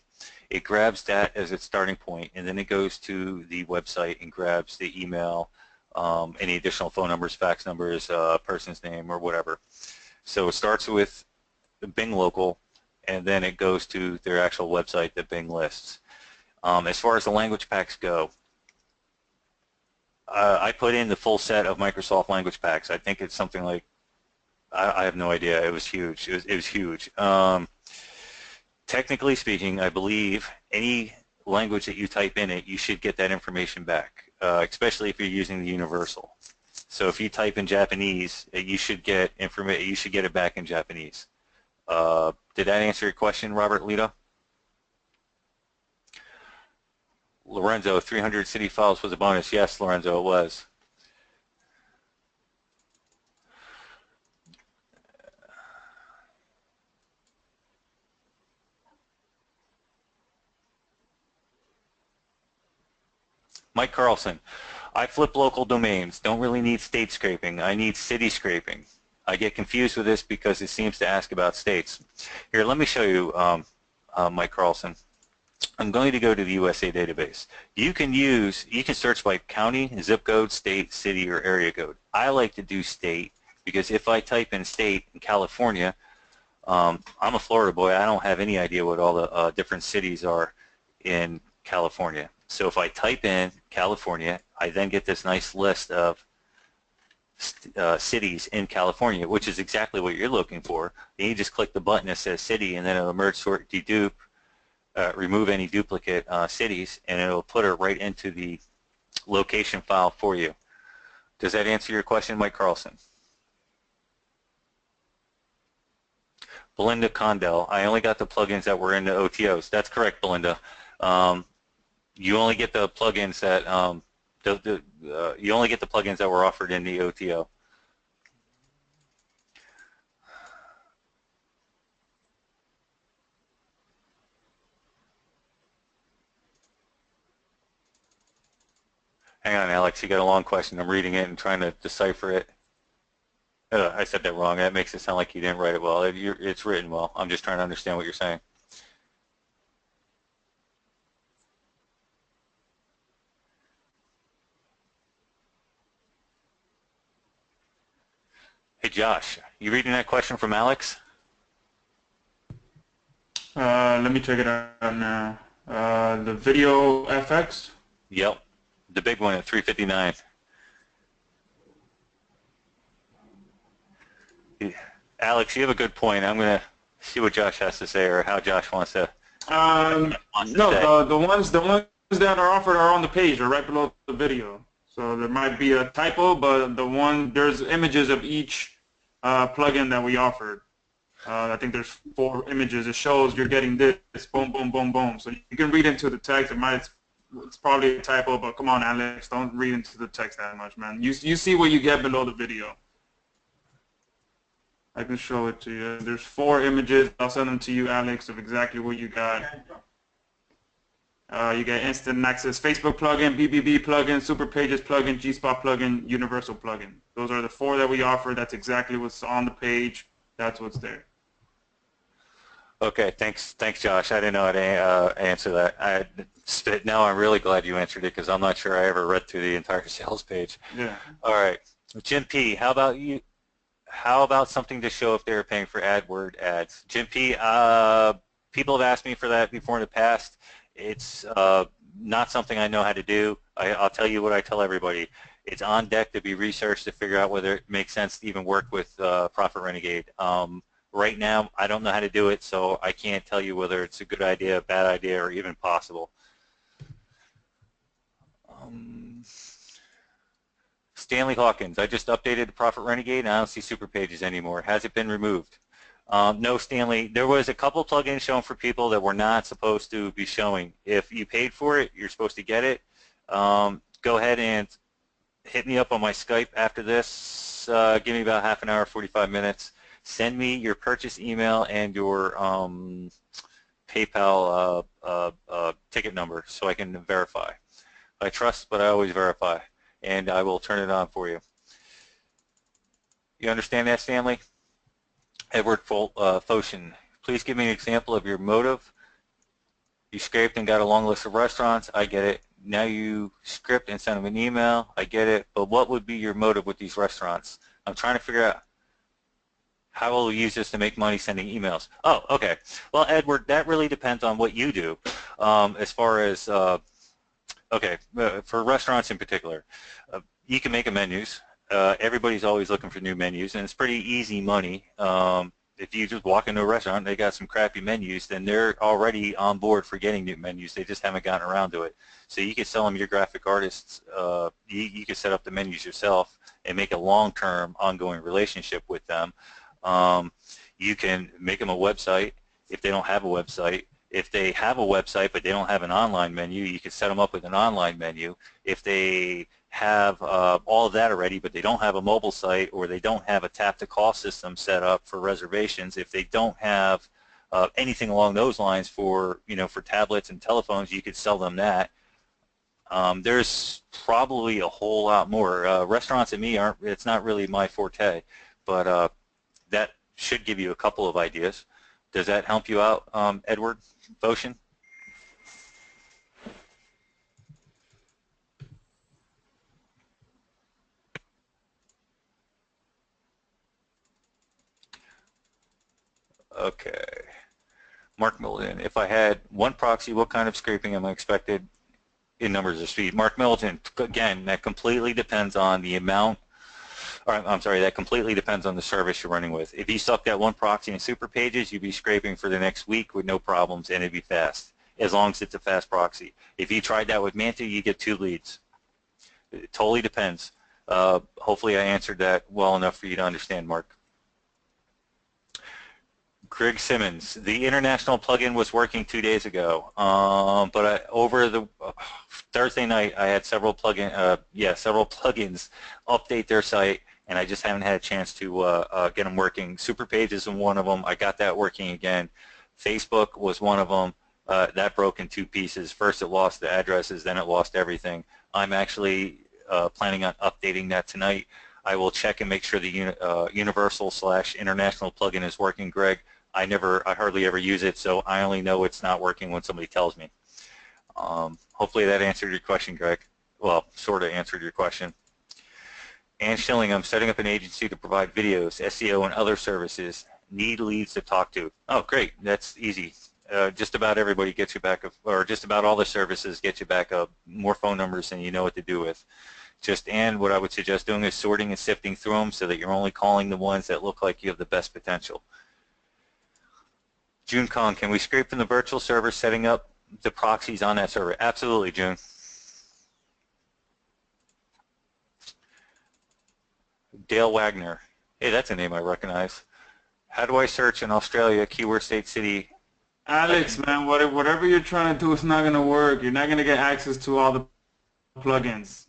It grabs that as its starting point, and then it goes to the website and grabs the email, any additional phone numbers, fax numbers, person's name, or whatever. So it starts with Bing Local, and then it goes to their actual website that Bing lists. As far as the language packs go, I put in the full set of Microsoft language packs. I think it's something like, I have no idea. It was huge. It was huge. Technically speaking, I believe any language that you type in it, you should get that information back, especially if you're using the universal. So if you type in Japanese, you should get information. You should get it back in Japanese. Did that answer your question, Robert Lito? Lorenzo, 300 city files was a bonus. Yes, Lorenzo, it was. Mike Carlson, I flip local domains. Don't really need state scraping. I need city scraping. I get confused with this because it seems to ask about states. Here, let me show you, Mike Carlson. I'm going to go to the USA database. You can search by county, zip code, state, city, or area code. I like to do state because if I type in state in California, I'm a Florida boy. I don't have any idea what all the different cities are in California. So if I type in California, I then get this nice list of cities in California, which is exactly what you're looking for. Then you just click the button that says city, and then it'll merge, sort, dedupe, remove any duplicate cities, and it'll put it right into the location file for you. Does that answer your question, Mike Carlson? Belinda Condell, I only got the plugins that were in the OTOs. That's correct, Belinda. You only get the plugins that you only get the plugins that were offered in the OTO. Hang on, Alex. You got a long question. I'm reading it and trying to decipher it. I said that wrong. That makes it sound like you didn't write it well. It's written well. I'm just trying to understand what you're saying. Hey, Josh, you reading that question from Alex? Let me check it out now. The video FX? Yep, the big one at 359. Alex, you have a good point. I'm going to see what Josh has to say or how Josh wants to. No, the ones that are offered are on the page or right below the video. So there might be a typo, but there's images of each plugin that we offered. I think there's 4 images. It shows you're getting this, boom, boom, boom, boom. So you can read into the text. It's probably a typo, but come on, Alex, don't read into the text that much, man. You see what you get below the video. I can show it to you. There's 4 images. I'll send them to you, Alex, of exactly what you got. You get Instant Access Facebook plugin, BBB plugin, Super Pages plugin, G-Spot plugin, Universal plugin. Those are the 4 that we offer. That's exactly what's on the page. That's what's there. Okay, thanks, Josh. I didn't know how to answer that. Now I'm really glad you answered it because I'm not sure I ever read through the entire sales page. Yeah. All right, Jim P. How about you? How about something to show if they were paying for AdWord ads? Jim P. People have asked me for that before in the past. It's not something I know how to do. I'll tell you what I tell everybody. It's on deck to be researched to figure out whether it makes sense to even work with Profit Renegade. Right now, I don't know how to do it, so I can't tell you whether it's a good idea, a bad idea, or even possible. Stanley Hawkins, I just updated the Profit Renegade and I don't see super pages anymore. Has it been removed? No, Stanley. There was a couple plugins shown for people that were not supposed to be showing. If you paid for it, you're supposed to get it. Go ahead and hit me up on my Skype after this. Give me about half an hour, 45 minutes. Send me your purchase email and your PayPal ticket number so I can verify. I trust, but I always verify, and I will turn it on for you. You understand that, Stanley? Edward Foshin, please give me an example of your motive. You scraped and got a long list of restaurants. I get it. Now you script and send them an email. I get it. But what would be your motive with these restaurants? I'm trying to figure out how will we use this to make money sending emails. Oh, okay. Well, Edward, that really depends on what you do as far as, okay, for restaurants in particular. You can make a menus. Everybody's always looking for new menus, and it's pretty easy money. If you just walk into a restaurant and they got some crappy menus, then they're already on board for getting new menus. They just haven't gotten around to it. So you could sell them your graphic artists. You could set up the menus yourself and make a long-term ongoing relationship with them. You can make them a website if they don't have a website. If they have a website but they don't have an online menu, you can set them up with an online menu. If they have all of that already, but they don't have a mobile site, or they don't have a tap-to-call system set up for reservations, if they don't have anything along those lines for, for tablets and telephones, you could sell them that. There's probably a whole lot more. Restaurants and me it's not really my forte, but that should give you a couple of ideas. Does that help you out, Edward Boshin? Okay. Mark Milton, if I had one proxy, what kind of scraping am I expected in numbers of speed? Mark Milton, again, that completely depends on the amount, or I'm sorry, that completely depends on the service you're running with. If you suck that one proxy in super pages, you'd be scraping for the next week with no problems, and it'd be fast, as long as it's a fast proxy. If you tried that with Manta, you get 2 leads. It totally depends. Hopefully I answered that well enough for you to understand, Mark. Greg Simmons, the international plugin was working 2 days ago, but over the Thursday night I had several plugins update their site, and I just haven't had a chance to get them working. Super Pages is one of them. I got that working again. Facebook was one of them. That broke in 2 pieces. First it lost the addresses, then it lost everything. I'm actually planning on updating that tonight. I will check and make sure the universal/international plugin is working, Greg. I hardly ever use it, so I only know it's not working when somebody tells me. Hopefully that answered your question, Greg. Well, sort of answered your question. Ann Schilling, I'm setting up an agency to provide videos, SEO, and other services. Need leads to talk to. Oh, great. That's easy. Just about everybody gets you back, or just about all the services get you back up more phone numbers than you know what to do with. And what I would suggest doing is sorting and sifting through them so that you're only calling the ones that look like you have the best potential. June Kong, can we scrape from the virtual server setting up the proxies on that server? Absolutely, June. Dale Wagner. Hey, that's a name I recognize. How do I search in Australia, keyword state city? Alex, man, whatever you're trying to do is not going to work. You're not going to get access to all the plugins.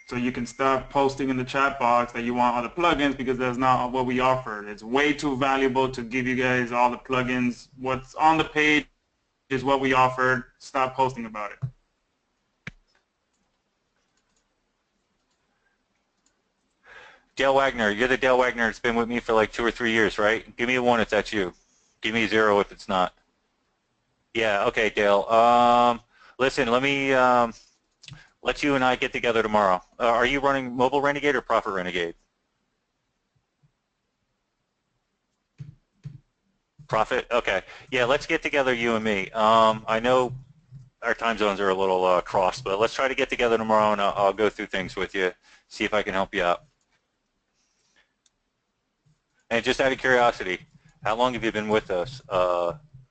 So you can stop posting in the chat box that you want all the plugins, because that's not what we offer. It's way too valuable to give you guys all the plugins. What's on the page is what we offered. Stop posting about it. Dale Wagner, you're the Dale Wagner that's been with me for like 2 or 3 years, right? Give me a 1 if that's you. Give me a 0 if it's not. Yeah, okay, Dale. Listen, let me let you and I get together tomorrow. Are you running Mobile Renegade or Profit Renegade? Profit? Okay. Yeah, let's get together, you and me. I know our time zones are a little crossed, but let's try to get together tomorrow, and I'll go through things with you, see if I can help you out. And just out of curiosity, How long have you been with us?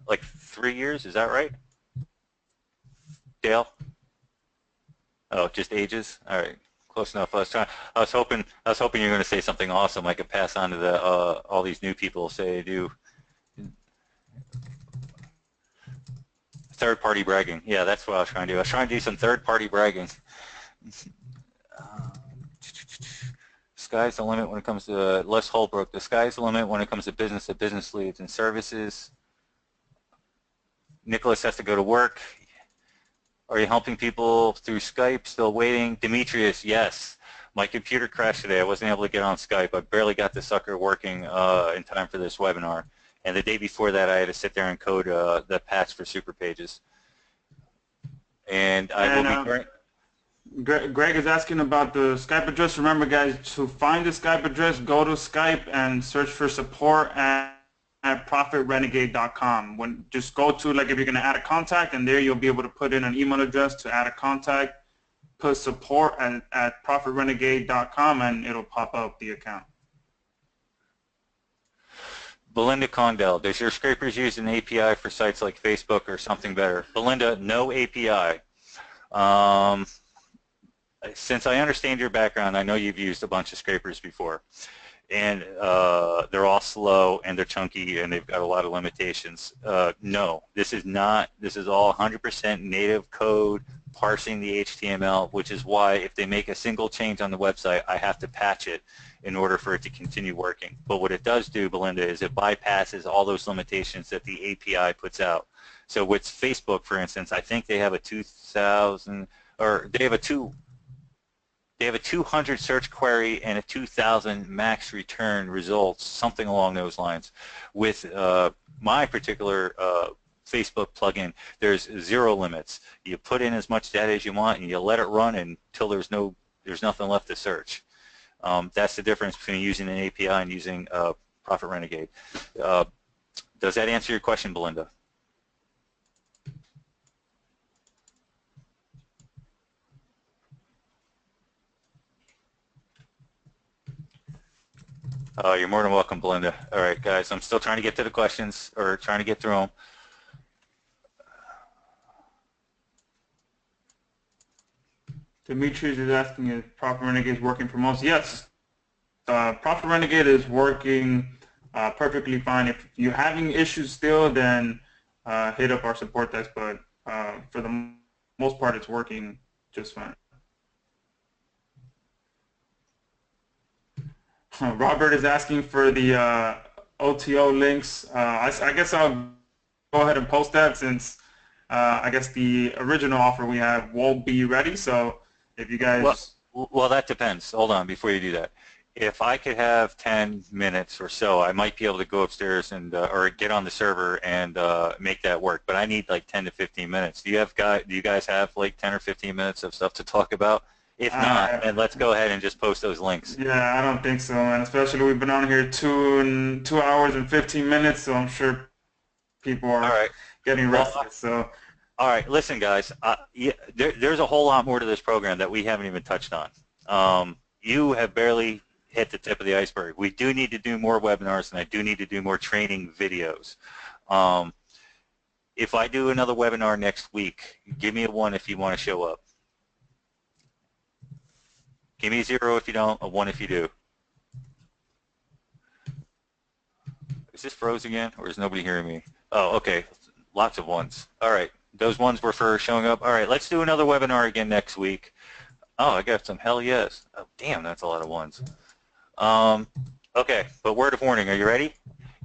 Like 3 years, is that right? Dale? Oh, just ages? All right. Close enough. I was hoping you were going to say something awesome I could pass on to the all these new people. Say, do third-party bragging. Yeah, that's what I was trying to do. I was trying to do some third-party bragging. Sky's the limit when it comes to Les Holbrook. The sky's the limit when it comes to business leads and services. Nicholas has to go to work. Are you helping people through Skype? Still waiting. Demetrius, yes. My computer crashed today. I wasn't able to get on Skype. I barely got the sucker working in time for this webinar. And the day before that, I had to sit there and code the patch for super pages. And I will be... Greg is asking about the Skype address. Remember, guys, to find the Skype address, go to Skype and search for support at profitrenegade.com. Just go to, like, if you're going to add a contact, and there you'll be able to put in an email address to add a contact, put support at profitrenegade.com, and it'll pop up the account. Belinda Condell, does your scrapers use an API for sites like Facebook or something better? Belinda, no API. Since I understand your background, I know you've used a bunch of scrapers before, and they're all slow and they're chunky and they've got a lot of limitations. No, this is not. This is all 100% native code parsing the HTML, which is why if they make a single change on the website, I have to patch it in order for it to continue working. But what it does do, Belinda, is it bypasses all those limitations that the API puts out. So with Facebook, for instance, I think they have a 2,000, or they have a 200 search query and a 2,000 max return results, something along those lines. With my particular Facebook plugin, there's zero limits. You put in as much data as you want, and you let it run until there's nothing left to search. That's the difference between using an API and using Profit Renegade. Does that answer your question, Belinda? You're more than welcome, Belinda. All right, guys, I'm still trying to get to the questions, or trying to get through them. Demetrius is asking if Profit Renegade is working for most. Yes, Profit Renegade is working perfectly fine. If you're having issues still, then hit up our support desk, but for the most part, it's working just fine. Robert is asking for the OTO links. I guess I'll go ahead and post that, since I guess the original offer we have won't be ready. So if you guys... Well, that depends. Hold on, before you do that. If I could have 10 minutes or so, I might be able to go upstairs and or get on the server and make that work. But I need like 10 to 15 minutes. Do you guys have like 10 or 15 minutes of stuff to talk about? If not, then let's go ahead and just post those links. Yeah, I don't think so, man. Especially we've been on here 2 hours and 15 minutes, so I'm sure people are getting restless. So. All right, listen, guys. There's a whole lot more to this program that we haven't even touched on. You have barely hit the tip of the iceberg. We do need to do more webinars, and I do need to do more training videos. If I do another webinar next week, give me a 1 if you want to show up. Give me a 0 if you don't, a 1 if you do. Is this froze again, or is nobody hearing me? Oh, okay. Lots of 1s. All right. Those 1s were for showing up. All right. Let's do another webinar again next week. Oh, I got some hell yes. Oh, damn, that's a lot of 1s. Okay, but word of warning. Are you ready?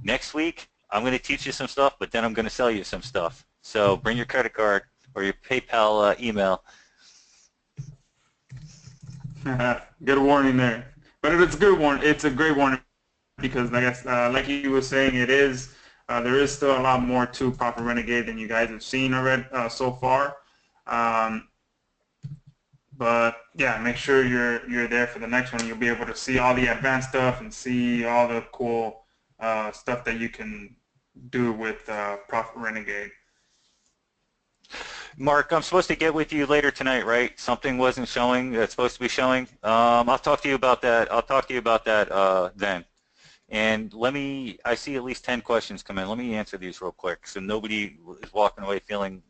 Next week, I'm going to teach you some stuff, but then I'm going to sell you some stuff. So bring your credit card or your PayPal email. Good warning there, but it's a good warning. It's a great warning because, I guess, like you were saying, there is still a lot more to Profit Renegade than you guys have seen already so far. But yeah, make sure you're there for the next one. You'll be able to see all the advanced stuff and see all the cool stuff that you can do with Profit Renegade. Mark, I'm supposed to get with you later tonight, right? Something wasn't showing that's supposed to be showing. I'll talk to you about that. I'll talk to you about that then. And I see at least 10 questions come in. Let me answer these real quick so nobody is walking away feeling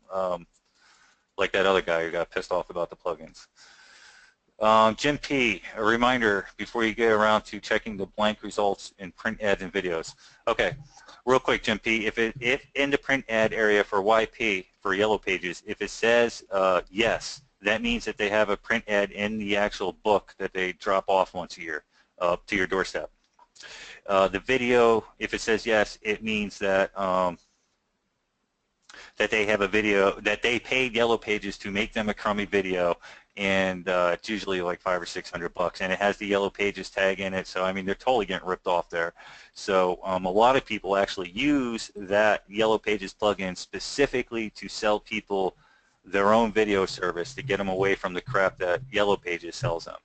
like that other guy who got pissed off about the plugins. Jim P, a reminder before you get around to checking the blank results in print ads and videos. Okay, real quick, Jim P, if in the print ad area for YP, for Yellow Pages, if it says yes, that means that they have a print ad in the actual book that they drop off once a year to your doorstep. The video, if it says yes, it means that that they have a video, that they paid Yellow Pages to make them a crummy video, and it's usually like $500 or $600, and it has the Yellow Pages tag in it. So I mean, they're totally getting ripped off there. So a lot of people actually use that Yellow Pages plugin specifically to sell people their own video service to get them away from the crap that Yellow Pages sells them.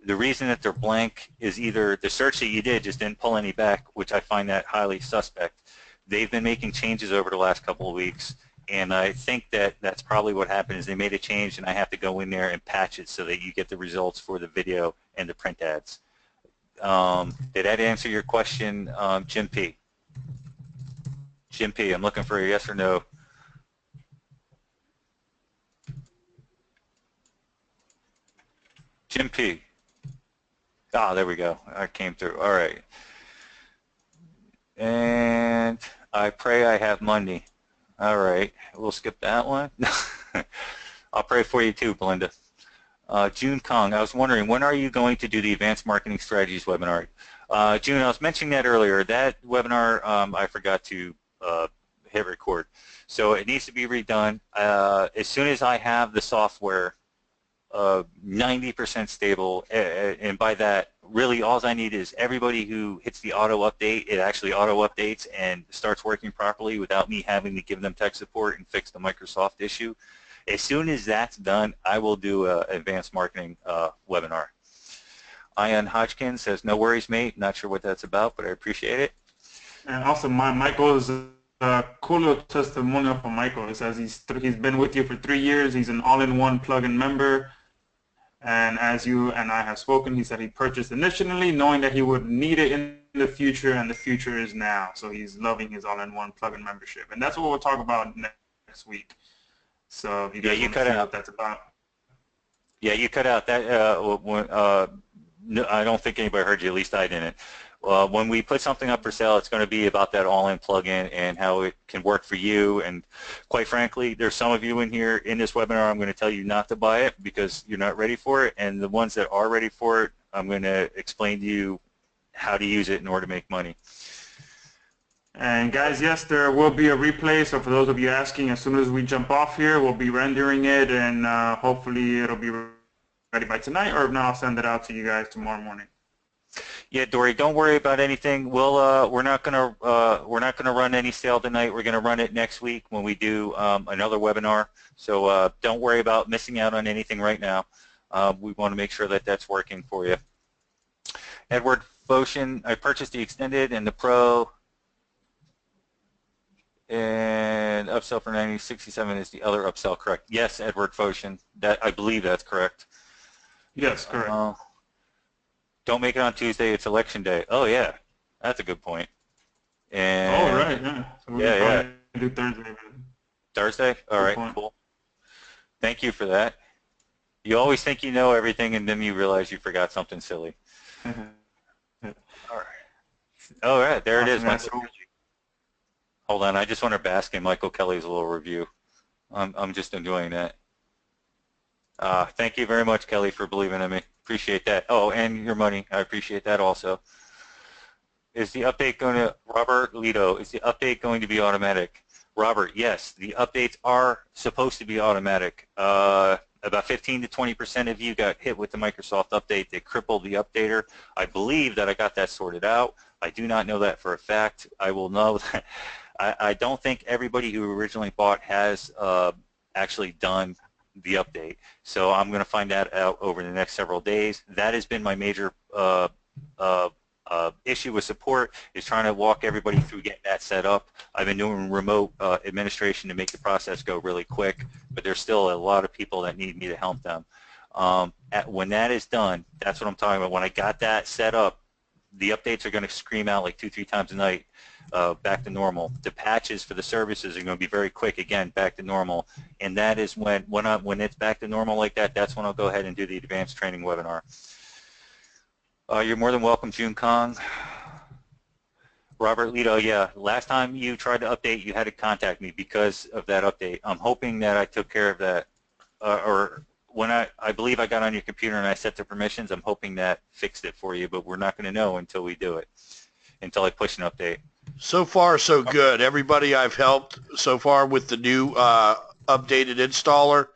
The reason that they're blank is either the search that you did just didn't pull any back, which I find that highly suspect. They've been making changes over the last couple of weeks, and I think that that's probably what happened is they made a change, and I have to go in there and patch it so that you get the results for the video and the print ads. Did that answer your question, Jim P? Jim P, I'm looking for a yes or no. Jim P. Ah, there we go. I came through. All right. And I pray I have money. All right. We'll skip that one. I'll pray for you too, Belinda. June Kong, I was wondering, when are you going to do the Advanced Marketing Strategies webinar? June, I was mentioning that earlier. That webinar, I forgot to hit record. So it needs to be redone. As soon as I have the software 90% stable, and by that, really all I need is everybody who hits the auto update, it actually auto updates and starts working properly without me having to give them tech support and fix the Microsoft issue. As soon as that's done, I will do an advanced marketing webinar. Ian Hodgkin says, no worries, mate. Not sure what that's about, but I appreciate it. And also, Michael's cool little testimonial from Michael. It says he's been with you for 3 years. He's an all-in-one plugin member. And as you and I have spoken, he said he purchased initially knowing that he would need it in the future, and the future is now. So he's loving his all-in-one plugin membership. And that's what we'll talk about next week. So if you guys want to see what that's about. Yeah, you cut out that. No, I don't think anybody heard you, at least I didn't. When we put something up for sale, it's going to be about that all-in plugin and how it can work for you. And quite frankly, there's some of you in here in this webinar, I'm going to tell you not to buy it because you're not ready for it. And the ones that are ready for it, I'm going to explain to you how to use it in order to make money. And guys, yes, there will be a replay. So for those of you asking, as soon as we jump off here, we'll be rendering it, and hopefully it'll be ready by tonight, or if not, I'll send it out to you guys tomorrow morning. Yeah, Dory, don't worry about anything. We're not gonna run any sale tonight. We're gonna run it next week when we do another webinar. So don't worry about missing out on anything right now. We want to make sure that that's working for you. Edward Foshin, I purchased the Extended and the Pro, and upsell for 9067 is the other upsell, correct? Yes, Edward Foshin. That I believe that's correct. Yes, correct. Don't make it on Tuesday. It's election day. Oh yeah, that's a good point. And oh right, yeah. So we can probably do Thursday. Thursday. All right, cool. Thank you for that. You always think you know everything, and then you realize you forgot something silly. All right. All right, there it is. Hold on, I just want to bask in Michael Kelly's little review. I'm just enjoying that. Thank you very much, Kelly, for believing in me. Appreciate that. Oh, and your money. I appreciate that also. Is the update going to, Robert Lito, is the update going to be automatic? Robert, yes, the updates are supposed to be automatic. About 15 to 20% of you got hit with the Microsoft update. They crippled the updater. I believe that I got that sorted out. I do not know that for a fact. I will know that. I don't think everybody who originally bought has actually done the update. So I'm going to find that out over the next several days. That has been my major issue with support, is trying to walk everybody through getting that set up. I've been doing remote administration to make the process go really quick, but there's still a lot of people that need me to help them. When that is done, that's what I'm talking about. When I got that set up, the updates are going to scream out like 2-3 times a night, back to normal. The patches for the services are going to be very quick, again, back to normal. And that is when it's back to normal like that, that's when I'll go ahead and do the advanced training webinar. You're more than welcome, June Kong. Robert Lito, yeah, last time you tried to update, you had to contact me because of that update. I'm hoping that I took care of that, or when I believe I got on your computer and I set the permissions, I'm hoping that fixed it for you, but we're not going to know until we do it, until I push an update. So far, so good. Everybody I've helped so far with the new updated installer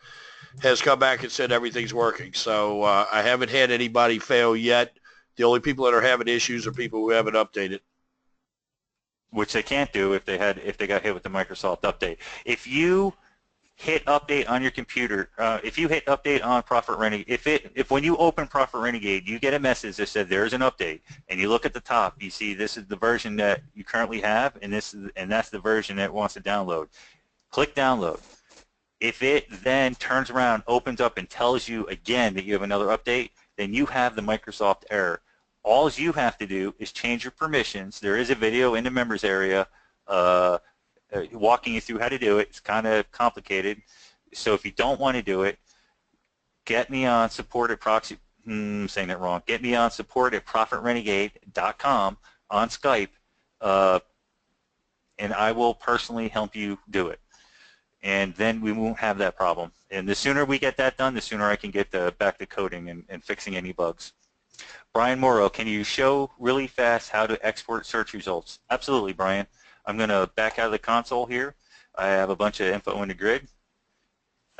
has come back and said everything's working. So I haven't had anybody fail yet. The only people that are having issues are people who haven't updated. Which they can't do if they got hit with the Microsoft update. If you hit update on your computer, if you hit update on Profit Renegade, if when you open Profit Renegade, you get a message that said there's an update, and you look at the top, you see this is the version that you currently have, and that's the version that it wants to download. Click download. If it then turns around, opens up, and tells you again that you have another update, then you have the Microsoft error. All you have to do is change your permissions. There is a video in the members area walking you through how to do it. It's kind of complicated. So if you don't want to do it, get me on support at proxy. I'm saying that wrong. Get me on support at profitrenegade.com on Skype, and I will personally help you do it. And then we won't have that problem. And the sooner we get that done, the sooner I can get back to coding and fixing any bugs. Brian Morrow, can you show really fast how to export search results? Absolutely, Brian. I'm going to back out of the console here. I have a bunch of info in the grid.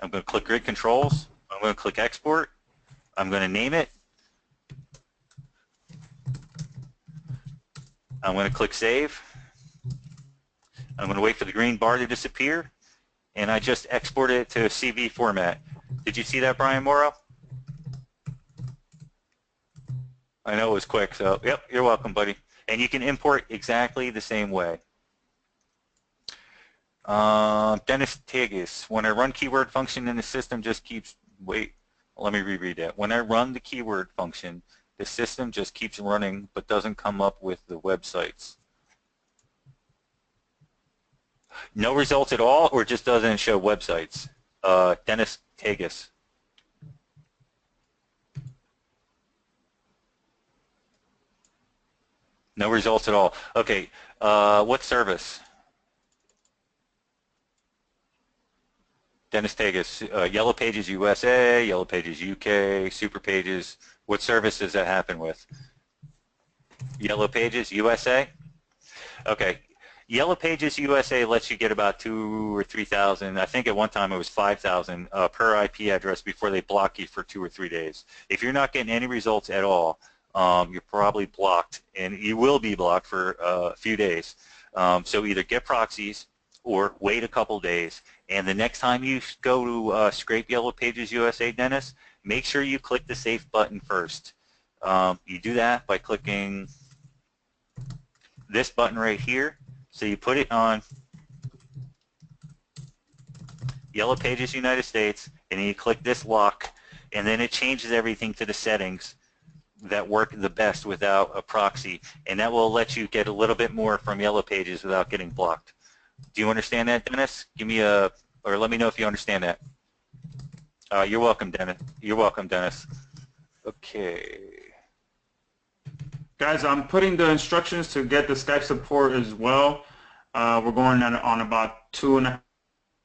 I'm going to click Grid Controls. I'm going to click Export. I'm going to name it. I'm going to click Save. I'm going to wait for the green bar to disappear. And I just exported it to a CV format. Did you see that, Brian Morrow? I know it was quick, so yep, you're welcome, buddy. And you can import exactly the same way. Dennis Tagus, when I run keyword function in the system just keeps, wait, let me reread that. When I run the keyword function, the system just keeps running but doesn't come up with the websites. No results at all, or just doesn't show websites? Dennis Tagus. No results at all. Okay, what service? Dennis Tagus, Yellow Pages USA, Yellow Pages UK, Super Pages. What service does that happen with? Yellow Pages USA? Okay. Yellow Pages USA lets you get about 2,000 or 3,000. I think at one time it was 5,000 per IP address before they block you for 2 or 3 days. If you're not getting any results at all, you're probably blocked, and you will be blocked for a few days. So either get proxies or wait a couple days. And the next time you go to scrape Yellow Pages USA, Dennis, make sure you click the Safe button first. You do that by clicking this button right here. So you put it on Yellow Pages United States, and then you click this lock, and then it changes everything to the settings that work the best without a proxy, and that will let you get a little bit more from Yellow Pages without getting blocked. Do you understand that, Dennis? Give me a, or let me know if you understand that. You're welcome, Dennis. You're welcome, Dennis. Okay. Guys, I'm putting the instructions to get the Skype support as well. We're going on about 2.5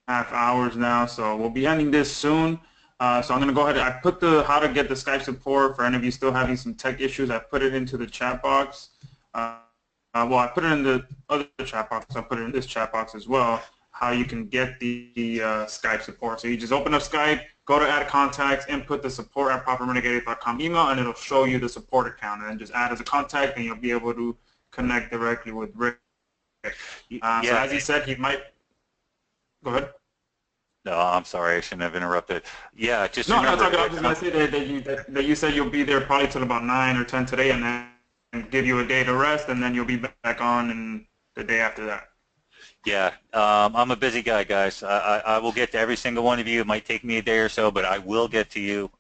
hours now, so we'll be ending this soon. So I'm going to go ahead. I put the how to get the Skype support for any of you still having some tech issues. I put it into the chat box. Well, I put it in the other chat box. I put it in this chat box as well, how you can get the Skype support. So you just open up Skype, go to add contacts, input the support at profitrenegade.com email, and it'll show you the support account. And then just add as a contact, and you'll be able to connect directly with Rick. Yeah. So as he said, he might. Go ahead. No, I'm sorry, I shouldn't have interrupted. Yeah, just no, remember. I was just going to say that you said you'll be there probably till about 9 or 10 today, and then give you a day to rest, and then you'll be back on and the day after that. Yeah, I'm a busy guy, guys. I will get to every single one of you. It might take me a day or so, but I will get to you.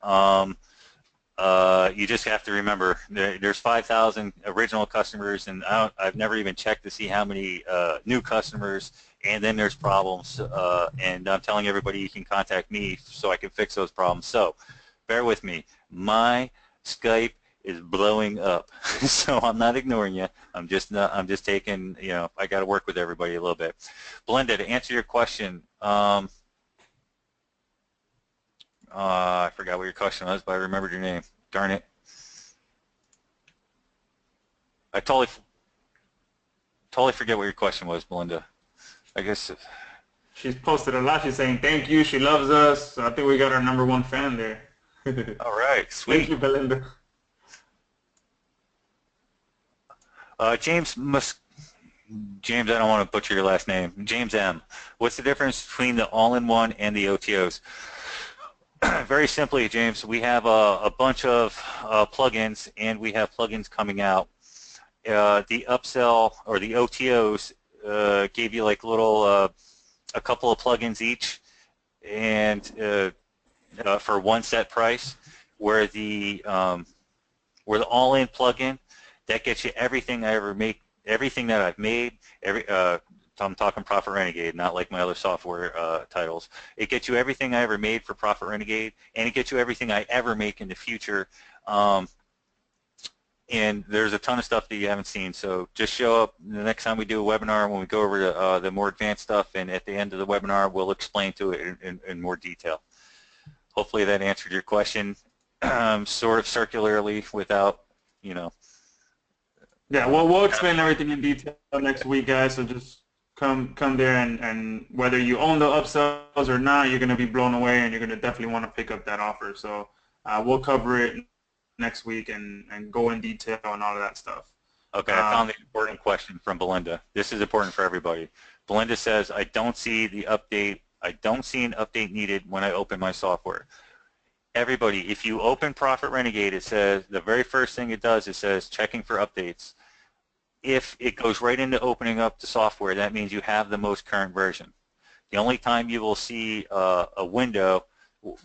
You just have to remember there's 5,000 original customers, and I've never even checked to see how many new customers, and then there's problems. And I'm telling everybody you can contact me so I can fix those problems. So bear with me. My Skype is blowing up, so I'm not ignoring you. I'm just taking, I got to work with everybody a little bit. Belinda, to answer your question, I forgot what your question was, but I remembered your name. Darn it. I totally forget what your question was, Belinda. I guess. She's posted a lot. She's saying thank you. She loves us. So I think we got our #1 fan there. All right, sweet. Thank you, Belinda. James, I don't want to butcher your last name. James M. What's the difference between the all-in-one and the OTOs? Very simply, James, we have a bunch of plugins, and we have plugins coming out. The upsell or the OTOs gave you like little a couple of plugins each, and for one set price. Where the all-in plugin, that gets you everything I ever make, everything that I've made. I'm talking Profit Renegade, not like my other software titles. It gets you everything I ever made for Profit Renegade, and it gets you everything I ever make in the future. And there's a ton of stuff that you haven't seen, so just show up the next time we do a webinar when we go over to, the more advanced stuff, and at the end of the webinar we'll explain to it in more detail. Hopefully that answered your question, sort of circularly without, Yeah, well, we'll explain everything in detail next week, guys, so just come there, and whether you own the upsells or not, you're going to be blown away, and you're going to definitely want to pick up that offer. So we'll cover it next week and go in detail on all of that stuff. Okay, I found the important question from Belinda. This is important for everybody. Belinda says, I don't see an update needed when I open my software. Everybody, if you open Profit Renegade, it says, the very first thing it does, it says checking for updates. If it goes right into opening up the software, that means you have the most current version. The only time you will see a window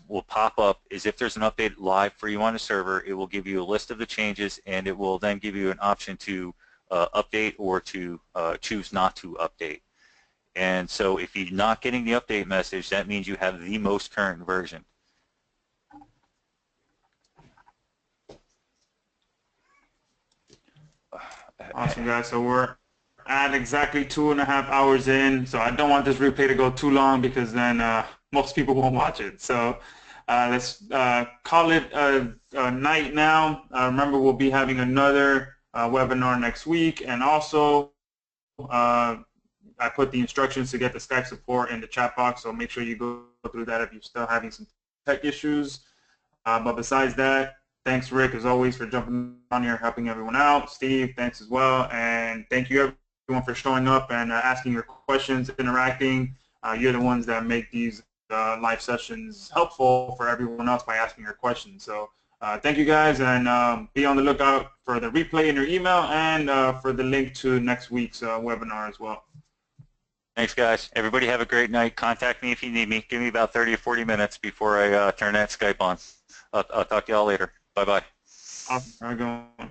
will pop up is if there's an update live for you on the server. It will give you a list of the changes, and it will then give you an option to update or to choose not to update. And so if you're not getting the update message, that means you have the most current version. Awesome, guys. So we're at exactly 2.5 hours in, so I don't want this replay to go too long, because then most people won't watch it. So let's call it a night now. Remember, we'll be having another webinar next week, and also I put the instructions to get the Skype support in the chat box, so make sure you go through that if you're still having some tech issues. But besides that, thanks, Rick, as always, for jumping on here, helping everyone out. Steve, thanks as well. And thank you, everyone, for showing up and asking your questions, interacting. You're the ones that make these live sessions helpful for everyone else by asking your questions. So thank you, guys, and be on the lookout for the replay in your email, and for the link to next week's webinar as well. Thanks, guys. Everybody have a great night. Contact me if you need me. Give me about 30 or 40 minutes before I turn that Skype on. I'll talk to you all later. Bye-bye. Awesome. All right, going.